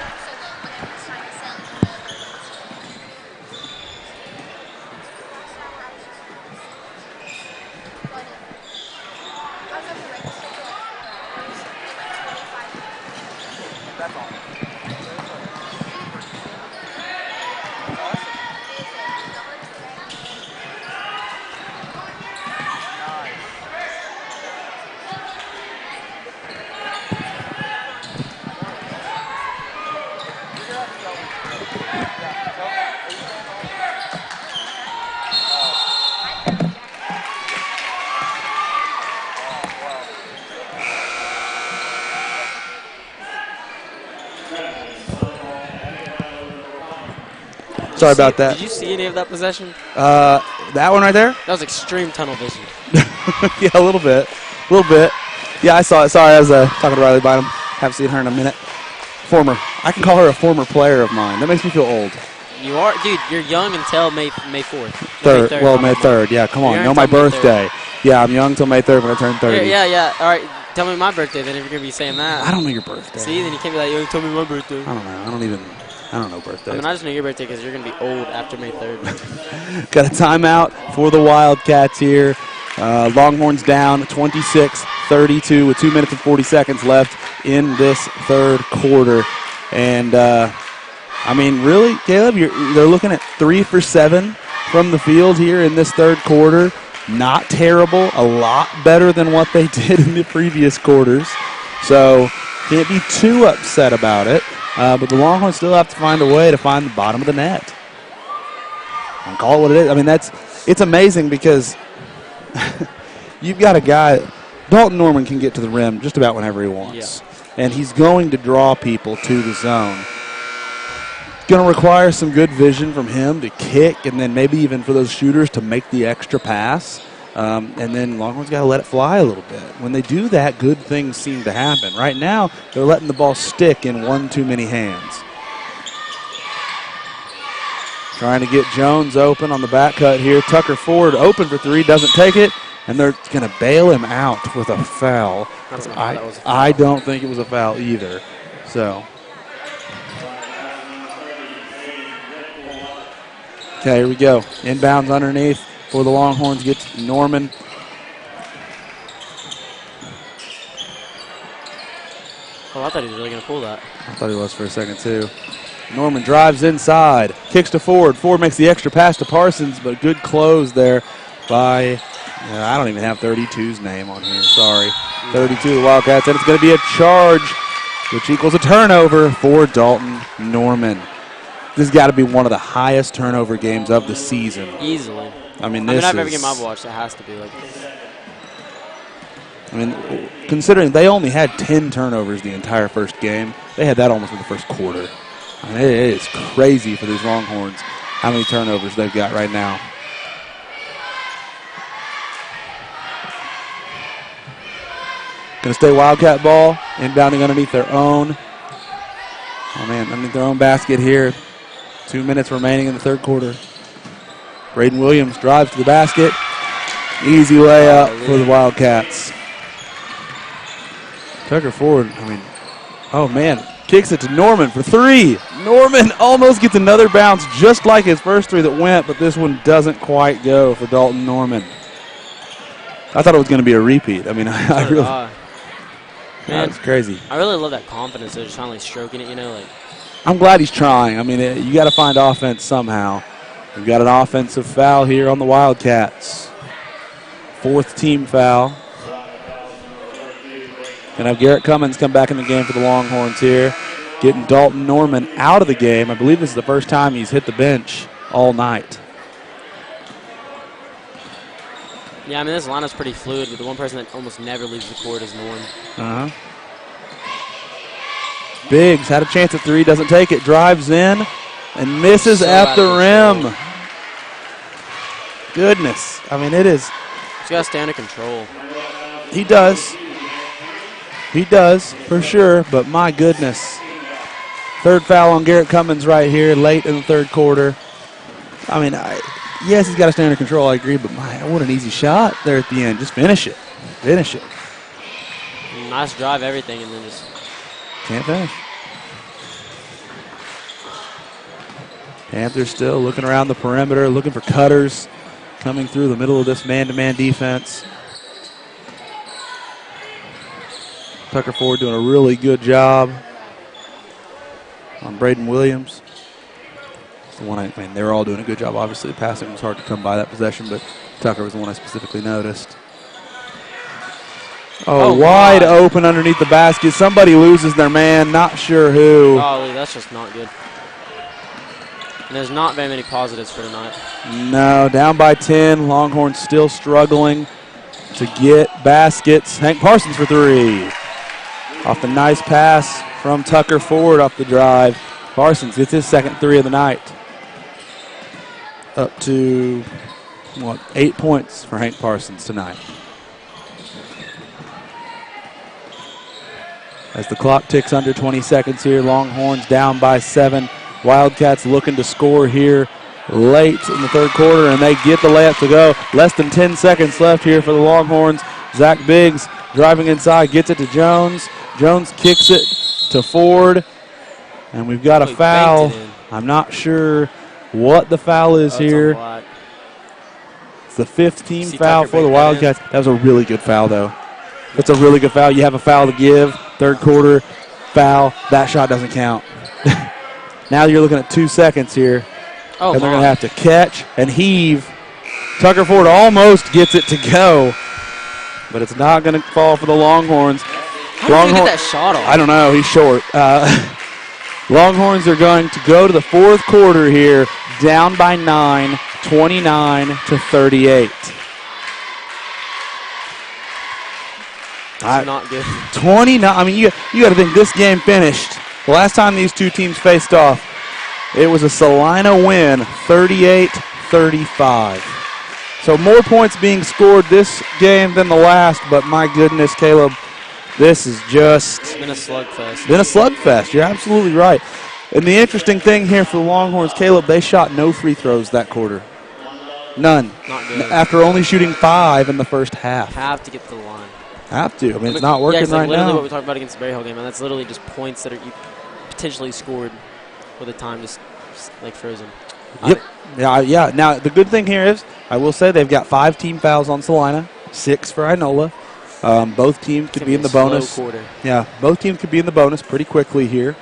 Sorry about that. Did you see any of that possession? That one right there? That was extreme tunnel vision. Yeah, a little bit. Yeah, I saw it. Sorry, I was talking to Riley Bynum. Haven't seen her in a minute. I can call her a former player of mine. That makes me feel old. You are, dude. You're young until May 4th. Third. Well, May 3rd. Yeah, come on. You're Know young my till May 3rd. birthday. Yeah, I'm young till May 3rd when I turn 30. Yeah. All right. Tell me my birthday then if you're gonna be saying that. I don't know your birthday. See, then you can't be like, yo, tell me my birthday. I don't know. I don't know birthdays. I mean, I just know your birthday because you're gonna be old after May 3rd. Got a timeout for the Wildcats here. Longhorns down 26-32 with 2 minutes and 40 seconds left in this third quarter. And, I mean, really, Caleb, they're looking at 3 for 7 from the field here in this third quarter. Not terrible. A lot better than what they did in the previous quarters. So can't be too upset about it. But the Longhorns still have to find a way to find the bottom of the net. And call it what it is. I mean, it's amazing because you've got a guy, Dalton Norman can get to the rim just about whenever he wants. Yeah. And he's going to draw people to the zone. It's going to require some good vision from him to kick and then maybe even for those shooters to make the extra pass. And then Longhorns got to let it fly a little bit. When they do that, good things seem to happen. Right now, they're letting the ball stick in one too many hands. Trying to get Jones open on the back cut here. Tucker Ford open for 3, doesn't take it, and they're going to bail him out with a foul. I don't think it was a foul either. So, okay, here we go. Inbounds underneath for the Longhorns. Gets Norman. Oh, I thought he was really going to pull that. I thought he was for a second, too. Norman drives inside, kicks to Ford. Ford makes the extra pass to Parsons, but good close there by, I don't even have 32's name on here, sorry. 32 the Wildcats, and it's going to be a charge, which equals a turnover for Dalton Norman. This has got to be one of the highest turnover games of the season. Easily. I mean, out of every game I've watched, it has to be like this. I mean, considering they only had 10 turnovers the entire first game, they had that almost in the first quarter. I mean, it is crazy for these Longhorns how many turnovers they've got right now. Going to stay Wildcat ball, inbounding underneath their own. Oh, man, underneath their own basket here. 2 minutes remaining in the third quarter. Braden Williams drives to the basket. Easy layup for the Wildcats. Tucker Ford, I mean, oh, man, kicks it to Norman for three. Norman almost gets another bounce just like his first three that went, but this one doesn't quite go for Dalton Norman. I thought it was going to be a repeat. I mean, I really... That's crazy. I really love that confidence. They're just finally stroking it, like. I'm glad he's trying. I mean, you got to find offense somehow. We've got an offensive foul here on the Wildcats. Fourth team foul. Gonna have Garrett Cummins come back in the game for the Longhorns here, getting Dalton Norman out of the game. I believe this is the first time he's hit the bench all night. Yeah, I mean, this lineup's pretty fluid, but the one person that almost never leaves the court is Norm. Biggs had a chance at three, doesn't take it, drives in and misses at the rim. Goodness. I mean, it is. He's got to stay under control. He does. He does, for sure, but my goodness. Third foul on Garrett Cummins right here, late in the third quarter. I mean, yes, he's got to stay under control, I agree, but what an easy shot there at the end. Just finish it. Finish it. Nice drive, everything, and then just... Can't finish. Panthers still looking around the perimeter, looking for cutters coming through the middle of this man-to-man defense. Tucker Ford doing a really good job on Braden Williams. It's the one I mean, they were all doing a good job. Obviously, the passing was hard to come by that possession, but Tucker was the one I specifically noticed. Oh, wide open underneath the basket. Somebody loses their man, not sure who. Golly, that's just not good. And there's not very many positives for tonight. No, down by 10. Longhorns still struggling to get baskets. Hank Parsons for three. Off the nice pass from Tucker Ford off the drive. Parsons gets his second three of the night. Up to, 8 points for Hank Parsons tonight. As the clock ticks under 20 seconds here, Longhorns down by 7. Wildcats looking to score here late in the third quarter, and they get the layup to go. Less than 10 seconds left here for the Longhorns. Zach Biggs driving inside, gets it to Jones. Jones kicks it to Ford, and we've got a foul. I'm not sure what the foul is here. It's the 5th team foul for the Wildcats. That was a really good foul, though. It's a really good foul. You have a foul to give. Third quarter foul. That shot doesn't count. Now you're looking at 2 seconds here. And they're going to have to catch and heave. Tucker Ford almost gets it to go, but it's not going to fall for the Longhorns. How did he get that shot off? I don't know. He's short. Longhorns are going to go to the fourth quarter here, down by 9, 29-38. Not good. 29. I mean, you got to think this game finished. The last time these two teams faced off, it was a Salina win, 38-35. So more points being scored this game than the last, but my goodness, Caleb, this is just... It's been a slugfest. Been a slugfest. You're absolutely right. And the interesting thing here for the Longhorns, Caleb, they shot no free throws that quarter. None. Not good. After only shooting 5 in the first half. Have to get to the line. Have to. I mean, it's not working it's like right literally now. what we talked about against the Berry Hill game, and that's literally just points that are potentially scored with the time just like frozen. Yep. Yeah. Now, the good thing here is, I will say they've got 5 team fouls on Salina, 6 for Inola. Both teams could be in the bonus. Quarter. Yeah, both teams could be in the bonus pretty quickly here.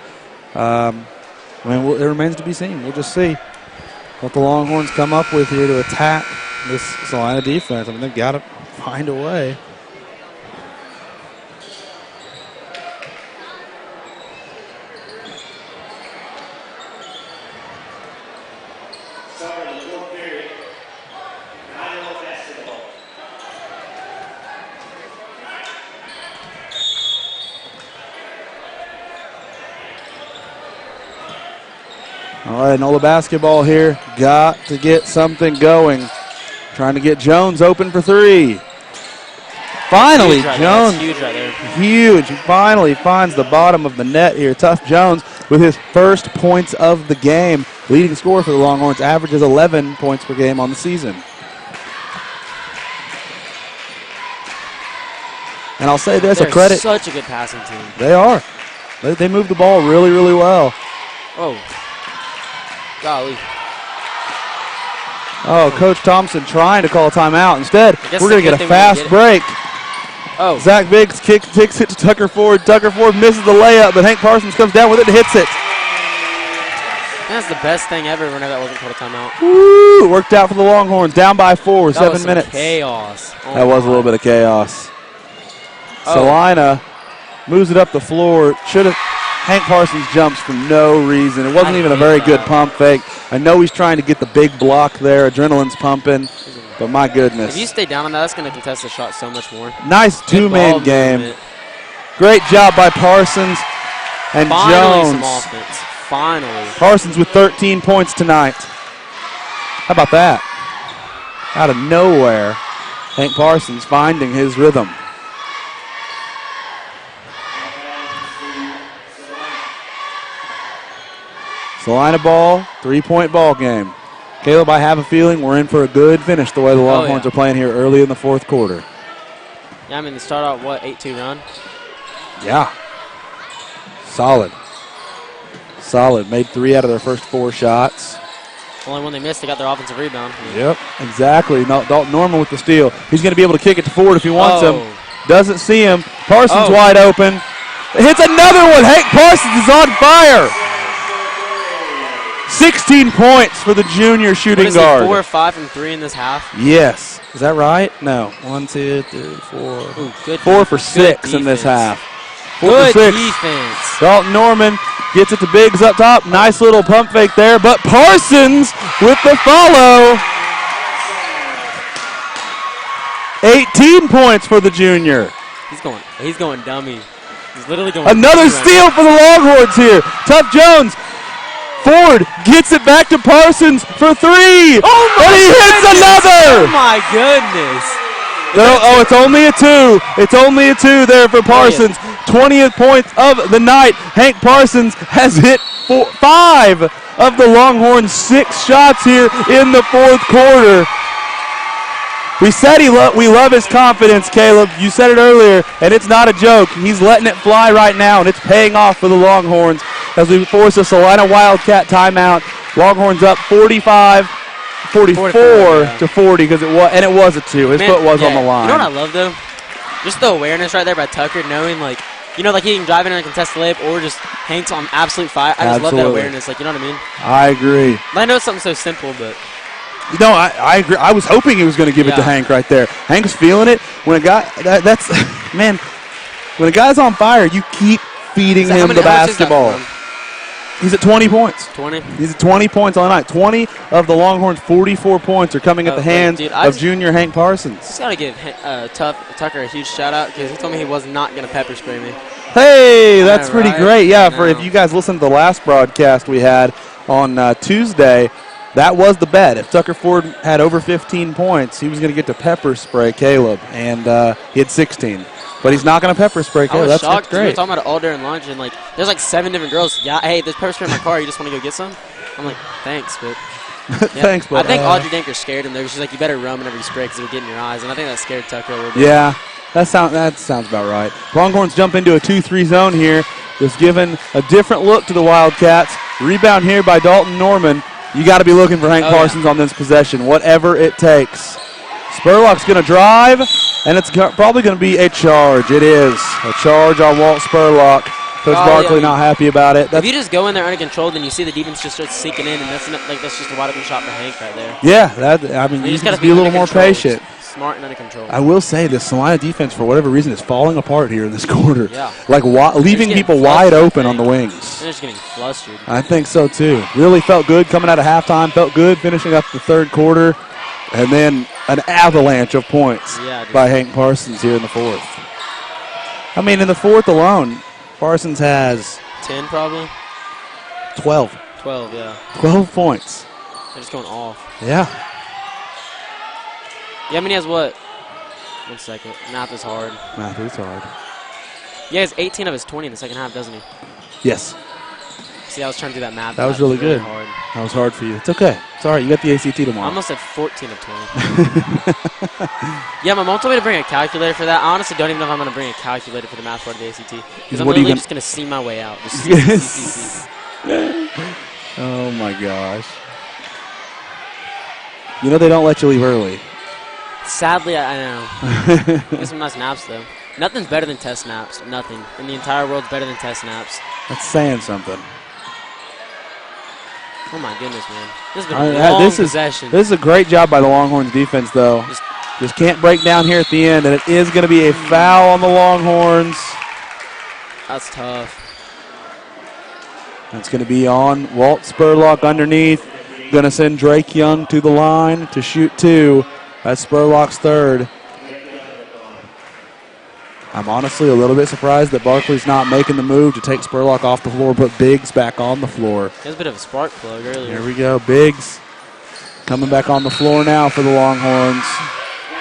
I mean, it remains to be seen. We'll just see what the Longhorns come up with here to attack this Salina defense. I mean, they've got to find a way. All right, Nola basketball here. Got to get something going. Trying to get Jones open for three. Finally, Huge right Jones. there. Huge right there. Huge. He finally finds the bottom of the net here. Tough Jones with his first points of the game. Leading scorer for the Longhorns, averages 11 points per game on the season. And I'll say this, They're a credit. Such a good passing team. They are. They move the ball really, really well. Oh. Golly. Oh, Coach Thompson trying to call a timeout. Instead, guess we're going to the get a good thing we fast didn't break. Oh. Zach Biggs takes it to Tucker Ford. Tucker Ford misses the layup, but Hank Parsons comes down with it and hits it. That's the best thing ever whenever that wasn't called a timeout. Woo! It worked out for the Longhorns. Down by 4 with That 7 was some minutes. chaos. Oh That was a my. little bit of chaos. Oh. Salina moves it up the floor. Hank Parsons jumps for no reason. It wasn't I even a hate very that. good pump fake. I know he's trying to get the big block there. Adrenaline's pumping, but my goodness. If you stay down on that, that's going to contest the shot so much more. Nice Good two-man ball game. movement. Great job by Parsons and Finally some Jones. offense. Finally. Parsons with 13 points tonight. How about that? Out of nowhere, Hank Parsons finding his rhythm. Salina ball, 3-point ball game. Caleb, I have a feeling we're in for a good finish the way the Longhorns are playing here early in the fourth quarter. Yeah, I mean, they start out, 8-2 run? Yeah. Solid. Made 3 out of their first 4 shots. Only one they missed, they got their offensive rebound. Yep, exactly. Dalton Norman with the steal. He's going to be able to kick it to Ford if he wants him. Doesn't see him. Parsons wide open. Hits another one. Hank Parsons is on fire. 16 points for the junior shooting guard. 4 or 5 from 3 in this half. Yes. Is that right? No. 1, 2, 3, 4. Ooh, good 4 for defense. 6 in this half. 4 Good for 6. defense. Dalton Norman gets it to Biggs up top. Nice little pump fake there, but Parsons with the follow. 18 points for the junior. He's going dummy. He's literally going Another dummy right steal for the Longhorns here. Tough Jones. Ford gets it back to Parsons for 3. Oh my and he hits another. Oh my goodness. No, it's only a 2. It's only a 2 there for Parsons. 20th points of the night. Hank Parsons has hit 5 of the Longhorns' 6 shots here in the fourth quarter. We said we love his confidence, Caleb. You said it earlier, and it's not a joke. He's letting it fly right now, and it's paying off for the Longhorns as we force a Salina Wildcat timeout. Longhorns up 44 to 40 because it was a 2. His foot was on the line. You know what I love though? Just the awareness right there by Tucker, knowing like he can drive in and contest the layup or just Hank's on absolute fire. I just love that awareness. Like, you know what I mean? I agree. I know it's something so simple, but No, I agree. I was hoping he was going to give it to Hank right there. Hank's feeling it. When a guy man, when a guy's on fire, you keep feeding him the basketball. He's at 20 points. 20? He's at 20 points all night. 20 of the Longhorns' 44 points are coming at the hands of junior Hank Parsons. Just got to give Tucker a huge shout-out because he told me he was not going to pepper spray me. Hey, that's pretty right? great. Yeah, for if you guys listened to the last broadcast we had on Tuesday, that was the bet. If Tucker Ford had over 15 points, he was going to get to pepper spray Caleb, and he had 16. But he's not going to pepper spray Caleb. I was shocked. That's great. We were talking about it all during lunch, and like, there's like 7 different girls. Yeah, hey, there's pepper spray in my car. You just want to go get some? I'm like, thanks, but yeah. Thanks, but I think Audrey Danker scared him there. She's like, you better run whenever you spray because it'll get in your eyes, and I think that scared Tucker a little bit. Yeah, that sounds about right. Longhorns jump into a 2-3 zone here. It's given a different look to the Wildcats. Rebound here by Dalton Norman. You got to be looking for Hank Parsons on this possession, whatever it takes. Spurlock's going to drive, and it's probably going to be a charge. It is a charge on Walt Spurlock. Coach Golly, Barkley I mean, not happy about it. If you just go in there uncontrolled and you see the defense just start sinking in, and that's just a wide open shot for Hank right there. Yeah, you just can gotta just be a little more under-controlled. patient. Smart and under control. I will say this Salina defense, for whatever reason, is falling apart here in this quarter. Yeah. Like leaving getting people wide flustered, open I on the think. wings. They're just getting flustered. I think so too. Really felt good coming out of halftime. Felt good finishing up the third quarter. And then an avalanche of points by Hank Parsons here in the fourth. I mean, in the fourth alone, Parsons has 10 probably? 12. 12, yeah. 12 points. They're just going off. Yeah. Yeah, I mean, he has what? 1 second. Math is hard. Math is hard. Yeah, he has 18 of his 20 in the second half, doesn't he? Yes. See, I was trying to do that math. That was really good. Hard. That was hard for you. It's okay. It's all right. You got the ACT I tomorrow. almost said 14 of 20. Yeah, my mom told me to bring a calculator for that. I honestly don't even know if I'm going to bring a calculator for the math part of the ACT. Because I'm literally just going to see my way out. Just see. Oh, my gosh. You know they don't let you leave early. Sadly, I know. Get some nice naps, though. Nothing's better than test naps. Nothing. In the entire world's better than test naps. That's saying something. Oh, my goodness, man. This has been a long possession. This is a great job by the Longhorns defense, though. Just can't break down here at the end, and it is going to be a foul on the Longhorns. That's tough. It's going to be on Walt Spurlock underneath. Going to send Drake Young to the line to shoot two. That's Spurlock's third. I'm honestly a little bit surprised that Barkley's not making the move to take Spurlock off the floor, put Biggs back on the floor. There's a bit of a spark plug earlier. Here we go. Biggs coming back on the floor now for the Longhorns.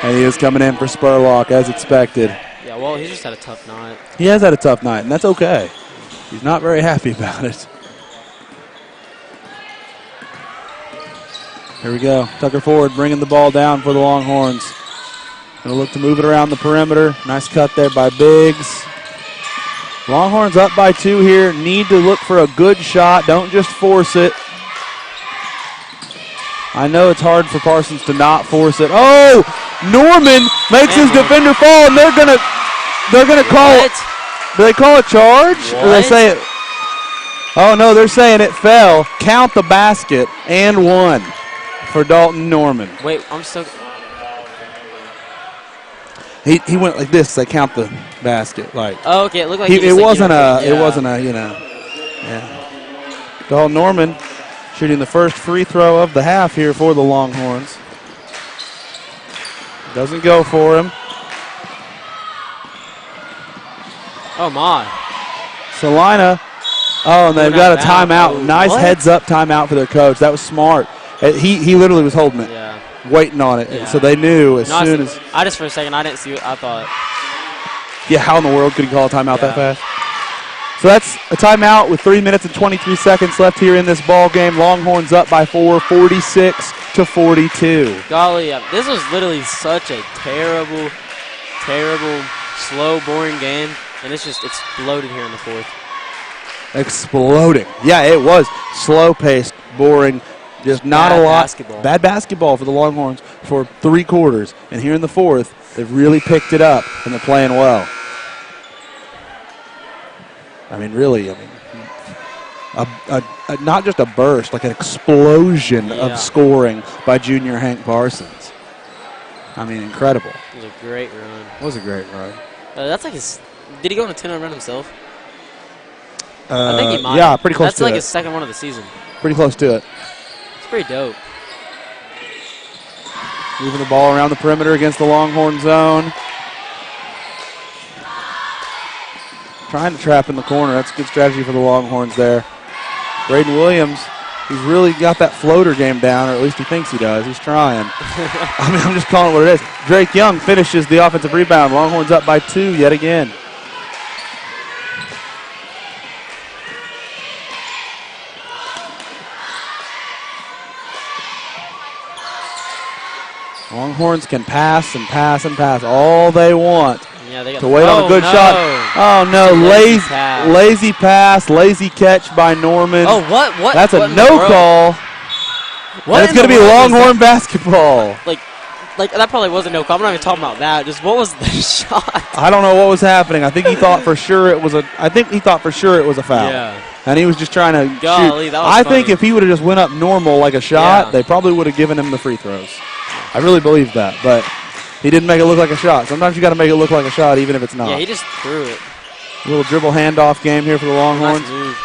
And he is coming in for Spurlock as expected. Yeah, well, he's just had a tough night. He has had a tough night, and that's okay. He's not very happy about it. Here we go. Tucker Ford bringing the ball down for the Longhorns. Going to look to move it around the perimeter. Nice cut there by Biggs. Longhorns up by 2 here. Need to look for a good shot. Don't just force it. I know it's hard for Parsons to not force it. Oh, Norman makes his defender fall, and they're gonna call it. Do they call a charge? Or do they say it? Oh no, they're saying it fell. Count the basket and 1 for Dalton Norman. Wait, I'm so. He went like this. They count the basket. Like. Oh, okay. It looked like It wasn't a Yeah. Dalton Norman shooting the first free throw of the half here for the Longhorns. Doesn't go for him. Oh, my. Salina. Oh, and they've got a timeout. Oh, nice heads-up timeout for their coach. That was smart. He literally was holding it, waiting on it. Yeah. So they knew as soon as. I just for a second, I didn't see what I thought. Yeah, how in the world could he call a timeout that fast? So that's a timeout with 3 minutes and 23 seconds left here in this ball game. Longhorns up by 4, 46-42. Golly, this was literally such a terrible, slow, boring game, and it's just exploded here in the fourth. Exploding. Yeah, it was slow-paced, boring, just not a lot. Bad basketball for the Longhorns for 3 quarters. And here in the fourth, they've really picked it up, and they're playing well. I mean, really, not just a burst, like an explosion of scoring by junior Hank Parsons. I mean, incredible. It was a great run. It was a great run. That's like his. Did he go on a 10-run run himself? I think he might. Yeah, pretty close to it. That's like his second one of the season. Pretty close to it. It's pretty dope. Moving the ball around the perimeter against the Longhorn zone. Trying to trap in the corner. That's a good strategy for the Longhorns there. Braden Williams, he's really got that floater game down, or at least he thinks he does. He's trying. I mean, I'm just calling it what it is. Drake Young finishes the offensive rebound. Longhorns up by 2 yet again. Longhorns can pass and pass and pass all they want. Yeah, they got to wait on a good shot. Oh no, lazy pass, lazy catch by Norman. Oh, what? That's a no call. What? And it's going to be Longhorn basketball. Like, like, that probably wasn't no call. I'm not even talking about that. Just what was the shot? I don't know what was happening. I think he thought for sure it was a foul. Yeah. And he was just trying to Golly, shoot. that was I funny. think if he would have just went up normal like a shot, Yeah. they probably would have given him the free throws. I really believe that, but he didn't make it look like a shot. Sometimes you got to make it look like a shot even if it's not. Yeah, he just threw it. A little dribble handoff game here for the Longhorns. Nice move.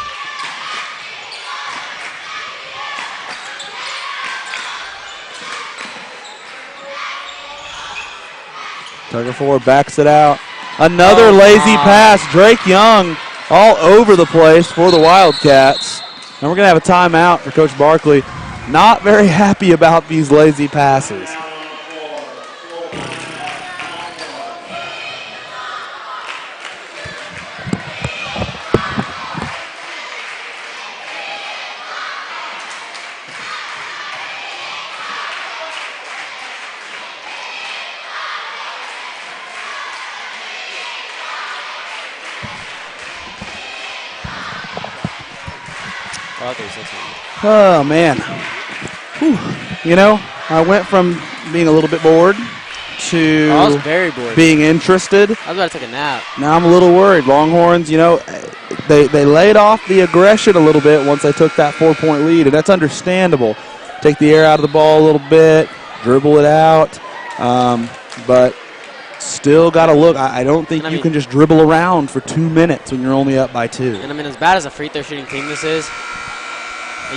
Tugger forward backs it out. Another lazy pass. Drake Young all over the place for the Wildcats. And we're going to have a timeout for Coach Barkley. Not very happy about these lazy passes. Oh, man. Whew. You know, I went from being a little bit bored to I was very bored. being interested. I was about to take a nap. Now I'm a little worried. Longhorns, you know, they laid off the aggression a little bit once they took that 4-point lead, and that's understandable. Take the air out of the ball a little bit, dribble it out, but still got to look. I don't think you can just dribble around for 2 minutes when you're only up by 2. And, I mean, as bad as a free throw shooting team this is,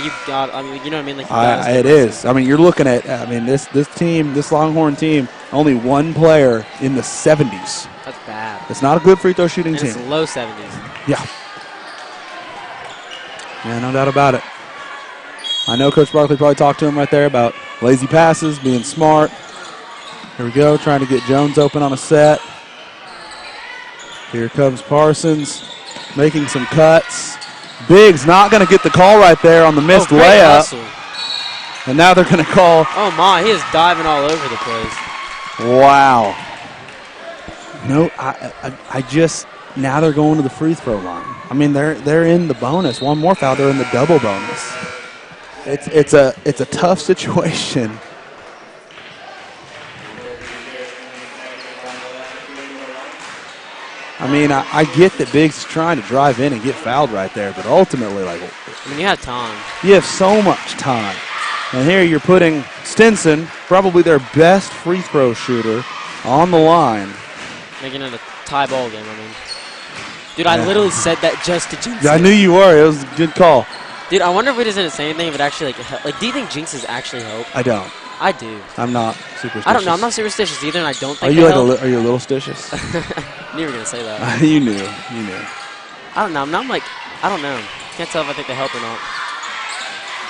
you got, I mean, you know what I mean? Like, It is. I mean, you're looking at, this team, this Longhorn team, only one player in the 70s. That's bad. It's not a good free throw shooting team. It's low 70s. Yeah. Yeah, no doubt about it. I know Coach Barkley probably talked to him right there about lazy passes, being smart. Here we go, trying to get Jones open on a set. Here comes Parsons, making some cuts. Biggs not going to get the call right there on the missed layup. Hustle. And now they're going to call. Oh, my, he is diving all over the place. Wow. No, I just, now they're going to the free throw line. I mean, they're in the bonus. One more foul, they're in the double bonus. It's a tough situation. I mean, I get that Biggs is trying to drive in and get fouled right there, but ultimately, like, I mean, you have time. You have so much time. And here you're putting Stinson, probably their best free throw shooter, on the line. Making it a tie ball game, I mean. Dude, I literally said that just to jinx Yeah, I it. knew you were. It was a good call. Dude, I wonder if we just didn't say anything, if it actually, like, do you think jinxes actually help? I don't. I do. I'm not superstitious. I don't know. I'm not superstitious either, and I don't think Are you they like help. are you a little stitious? I knew you were going to say that. You knew. I don't know. I'm like, I don't know. Can't tell if I think they help or not.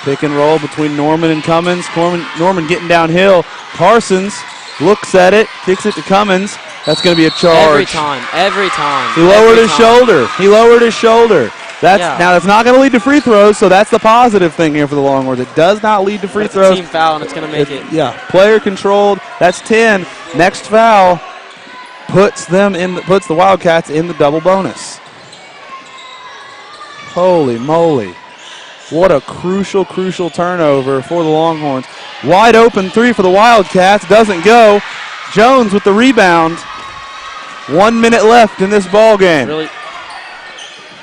Pick and roll between Norman and Cummins. Norman getting downhill. Parsons looks at it, kicks it to Cummins. That's going to be a charge. Every time. He lowered his shoulder. Now that's not going to lead to free throws, so that's the positive thing here for the Longhorns. It does not lead to free throws. It's a team foul, and it's going to make it. Yeah, player controlled. That's 10. Next foul puts the Wildcats in the double bonus. Holy moly. What a crucial turnover for the Longhorns. Wide open three for the Wildcats. Doesn't go. Jones with the rebound. 1 minute left in this ball game. Really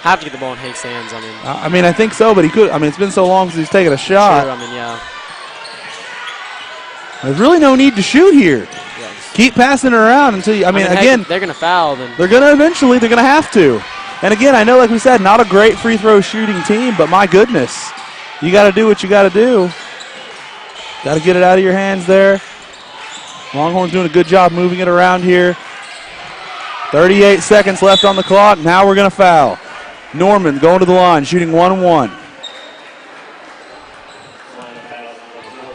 have to get the ball in Hank's hands. I mean, I think so, but he could. I mean, it's been so long since he's taken a shot. Sure, I mean, yeah. There's really no need to shoot here. Yes. Keep passing it around until you. I mean again, they're going to foul. Then they're going to eventually. They're going to have to. And again, I know, like we said, not a great free throw shooting team, but my goodness, you got to do what you got to do. Got to get it out of your hands there. Longhorns doing a good job moving it around here. 38 seconds left on the clock. Now we're going to foul. Norman going to the line, shooting 1-1.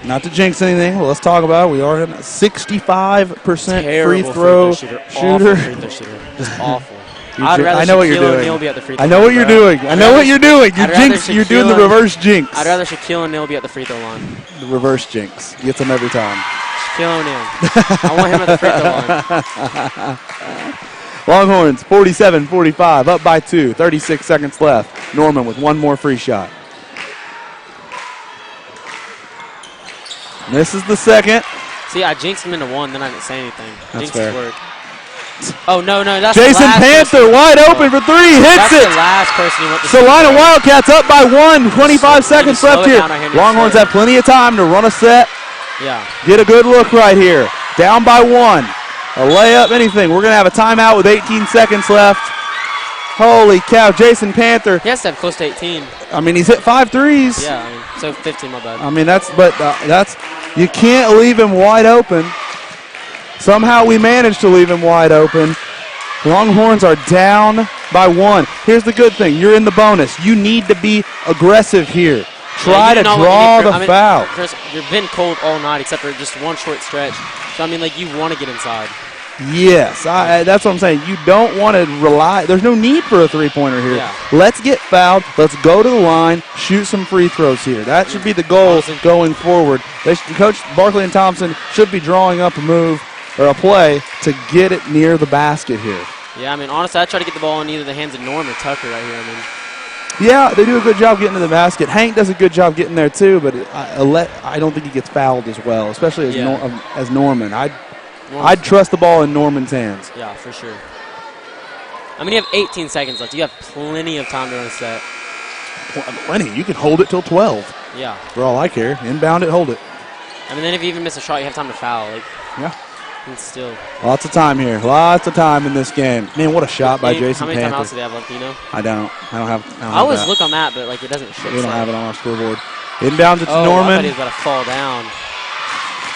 Not to jinx anything, but let's talk about it. We are in a 65% free throw shooter. Awful free throw shooter. Just awful. I know what you're doing. O'Neal be at the free throw I know what you're doing. I know what you're doing. You're doing the reverse jinx. I'd rather Shaquille O'Neal be at the free throw line. The reverse jinx. Gets him every time. Shaquille O'Neal. I want him at the free throw line. Longhorns 47-45, up by 2. 36 seconds left. Norman with one more free shot. This is the second. See, I jinxed him into 1, then I didn't say anything. That's Jinx fair. work. Oh, no, that's Jason the last Panther person. wide open for 3. Hits That's it. the last person you want to Salina see. Wildcats up by 1. 25 seconds slow left it here. down right here. Longhorns Slow it have plenty of time to run a set. Yeah. Get a good look right here. Down by 1. A layup, anything. We're going to have a timeout with 18 seconds left. Holy cow, Jason Panther. He has to have close to 18. I mean, he's hit 5 threes. Yeah, so 15, my bad. I mean, that's you can't leave him wide open. Somehow we managed to leave him wide open. Longhorns are down by 1. Here's the good thing. You're in the bonus. You need to be aggressive here. Try to draw the foul. Chris, you've been cold all night except for just one short stretch. So, I mean, like, you want to get inside. Yes, that's what I'm saying. You don't want to rely. There's no need for a three-pointer here. Yeah. Let's get fouled. Let's go to the line, shoot some free throws here. That should be the goal going forward. Coach Barkley and Thompson should be drawing up a move or a play to get it near the basket here. Yeah, I mean, honestly, I try to get the ball in either the hands of Norm or Tucker right here. I mean, yeah, they do a good job getting to the basket. Hank does a good job getting there too, but I don't think he gets fouled as well, especially as Norman. I'd trust the ball in Norman's hands. Yeah, for sure. I mean, you have 18 seconds left. You have plenty of time to run a set. Plenty. You can hold it till 12. Yeah. For all I care. Inbound it, hold it. I mean, then if you even miss a shot, you have time to foul. Like, yeah. And still. Lots of time here. Lots of time in this game. Man, what a shot by Jason Panther. How many timeouts do they have left, do you know? I don't have I always look on that, but like it doesn't show. We don't have it on our scoreboard. Inbounds it to Norman. I thought he was about to fall down.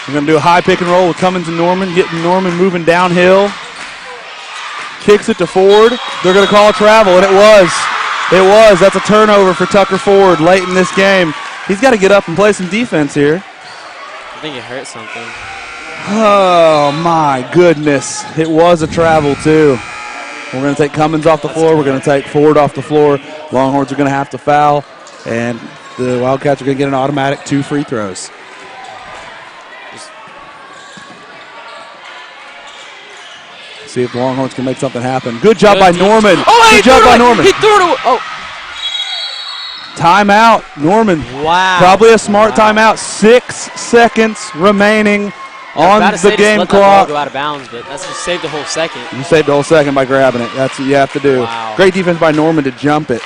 We're going to do a high pick and roll with Cummins and Norman, getting Norman moving downhill. Kicks it to Ford. They're going to call travel, and it was. It was. That's a turnover for Tucker Ford late in this game. He's got to get up and play some defense here. I think he hurt something. Oh, my goodness. It was a travel, too. We're going to take Cummins off the floor. We're going to take Ford off the floor. Longhorns are going to have to foul, and the Wildcats are going to get an automatic 2 free throws. See if the Longhorns can make something happen. Good job by Norman. Oh, good job by Norman. He threw it away. Oh. Timeout, Norman. Wow. Probably a smart timeout. 6 seconds remaining on the game let clock. That ball go out of bounds, but that's just saved the whole second. You saved the whole second by grabbing it. That's what you have to do. Wow. Great defense by Norman to jump it.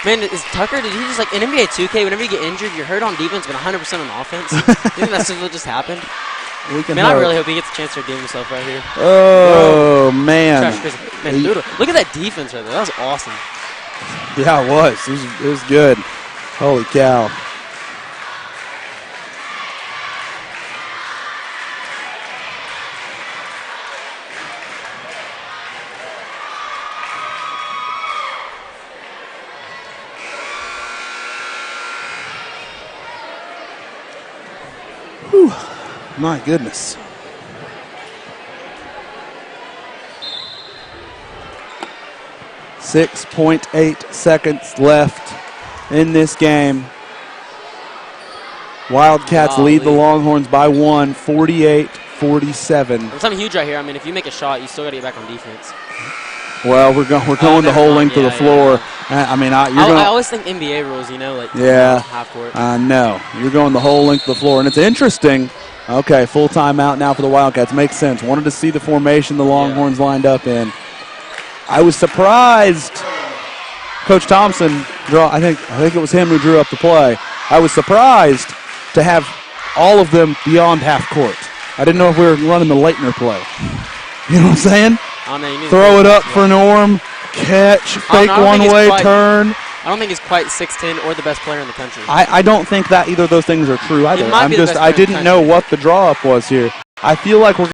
Man, is Tucker, did he just like in NBA 2K, whenever you get injured, you're hurt on defense, but 100% on offense? Do you think that's what just happened? Man, I really hope he gets a chance to redeem himself right here. Oh, man. Man, dude, look at that defense right there. That was awesome. Yeah, it was. It was good. Holy cow. Whew. My goodness. .8 seconds left in this game. Wildcats lead the Longhorns by 1, 48-47. Something huge right here. I mean, if you make a shot, you still got to get back on defense. Well, we're going the whole length of the floor. I mean, I always think NBA rules, you know, like half court. No, you're going the whole length of the floor, and it's interesting. Okay, full timeout now for the Wildcats. Makes sense. Wanted to see the formation the Longhorns lined up in. I was surprised. Coach Thompson I think it was him who drew up the play. I was surprised to have all of them beyond half court. I didn't know if we were running the Leitner play. You know what I'm saying? Throw it up for Norm, catch, fake one-way turn. I don't think he's quite 6'10" or the best player in the country. I don't think that either of those things are true either. I didn't know what the draw-up was here. I feel like we're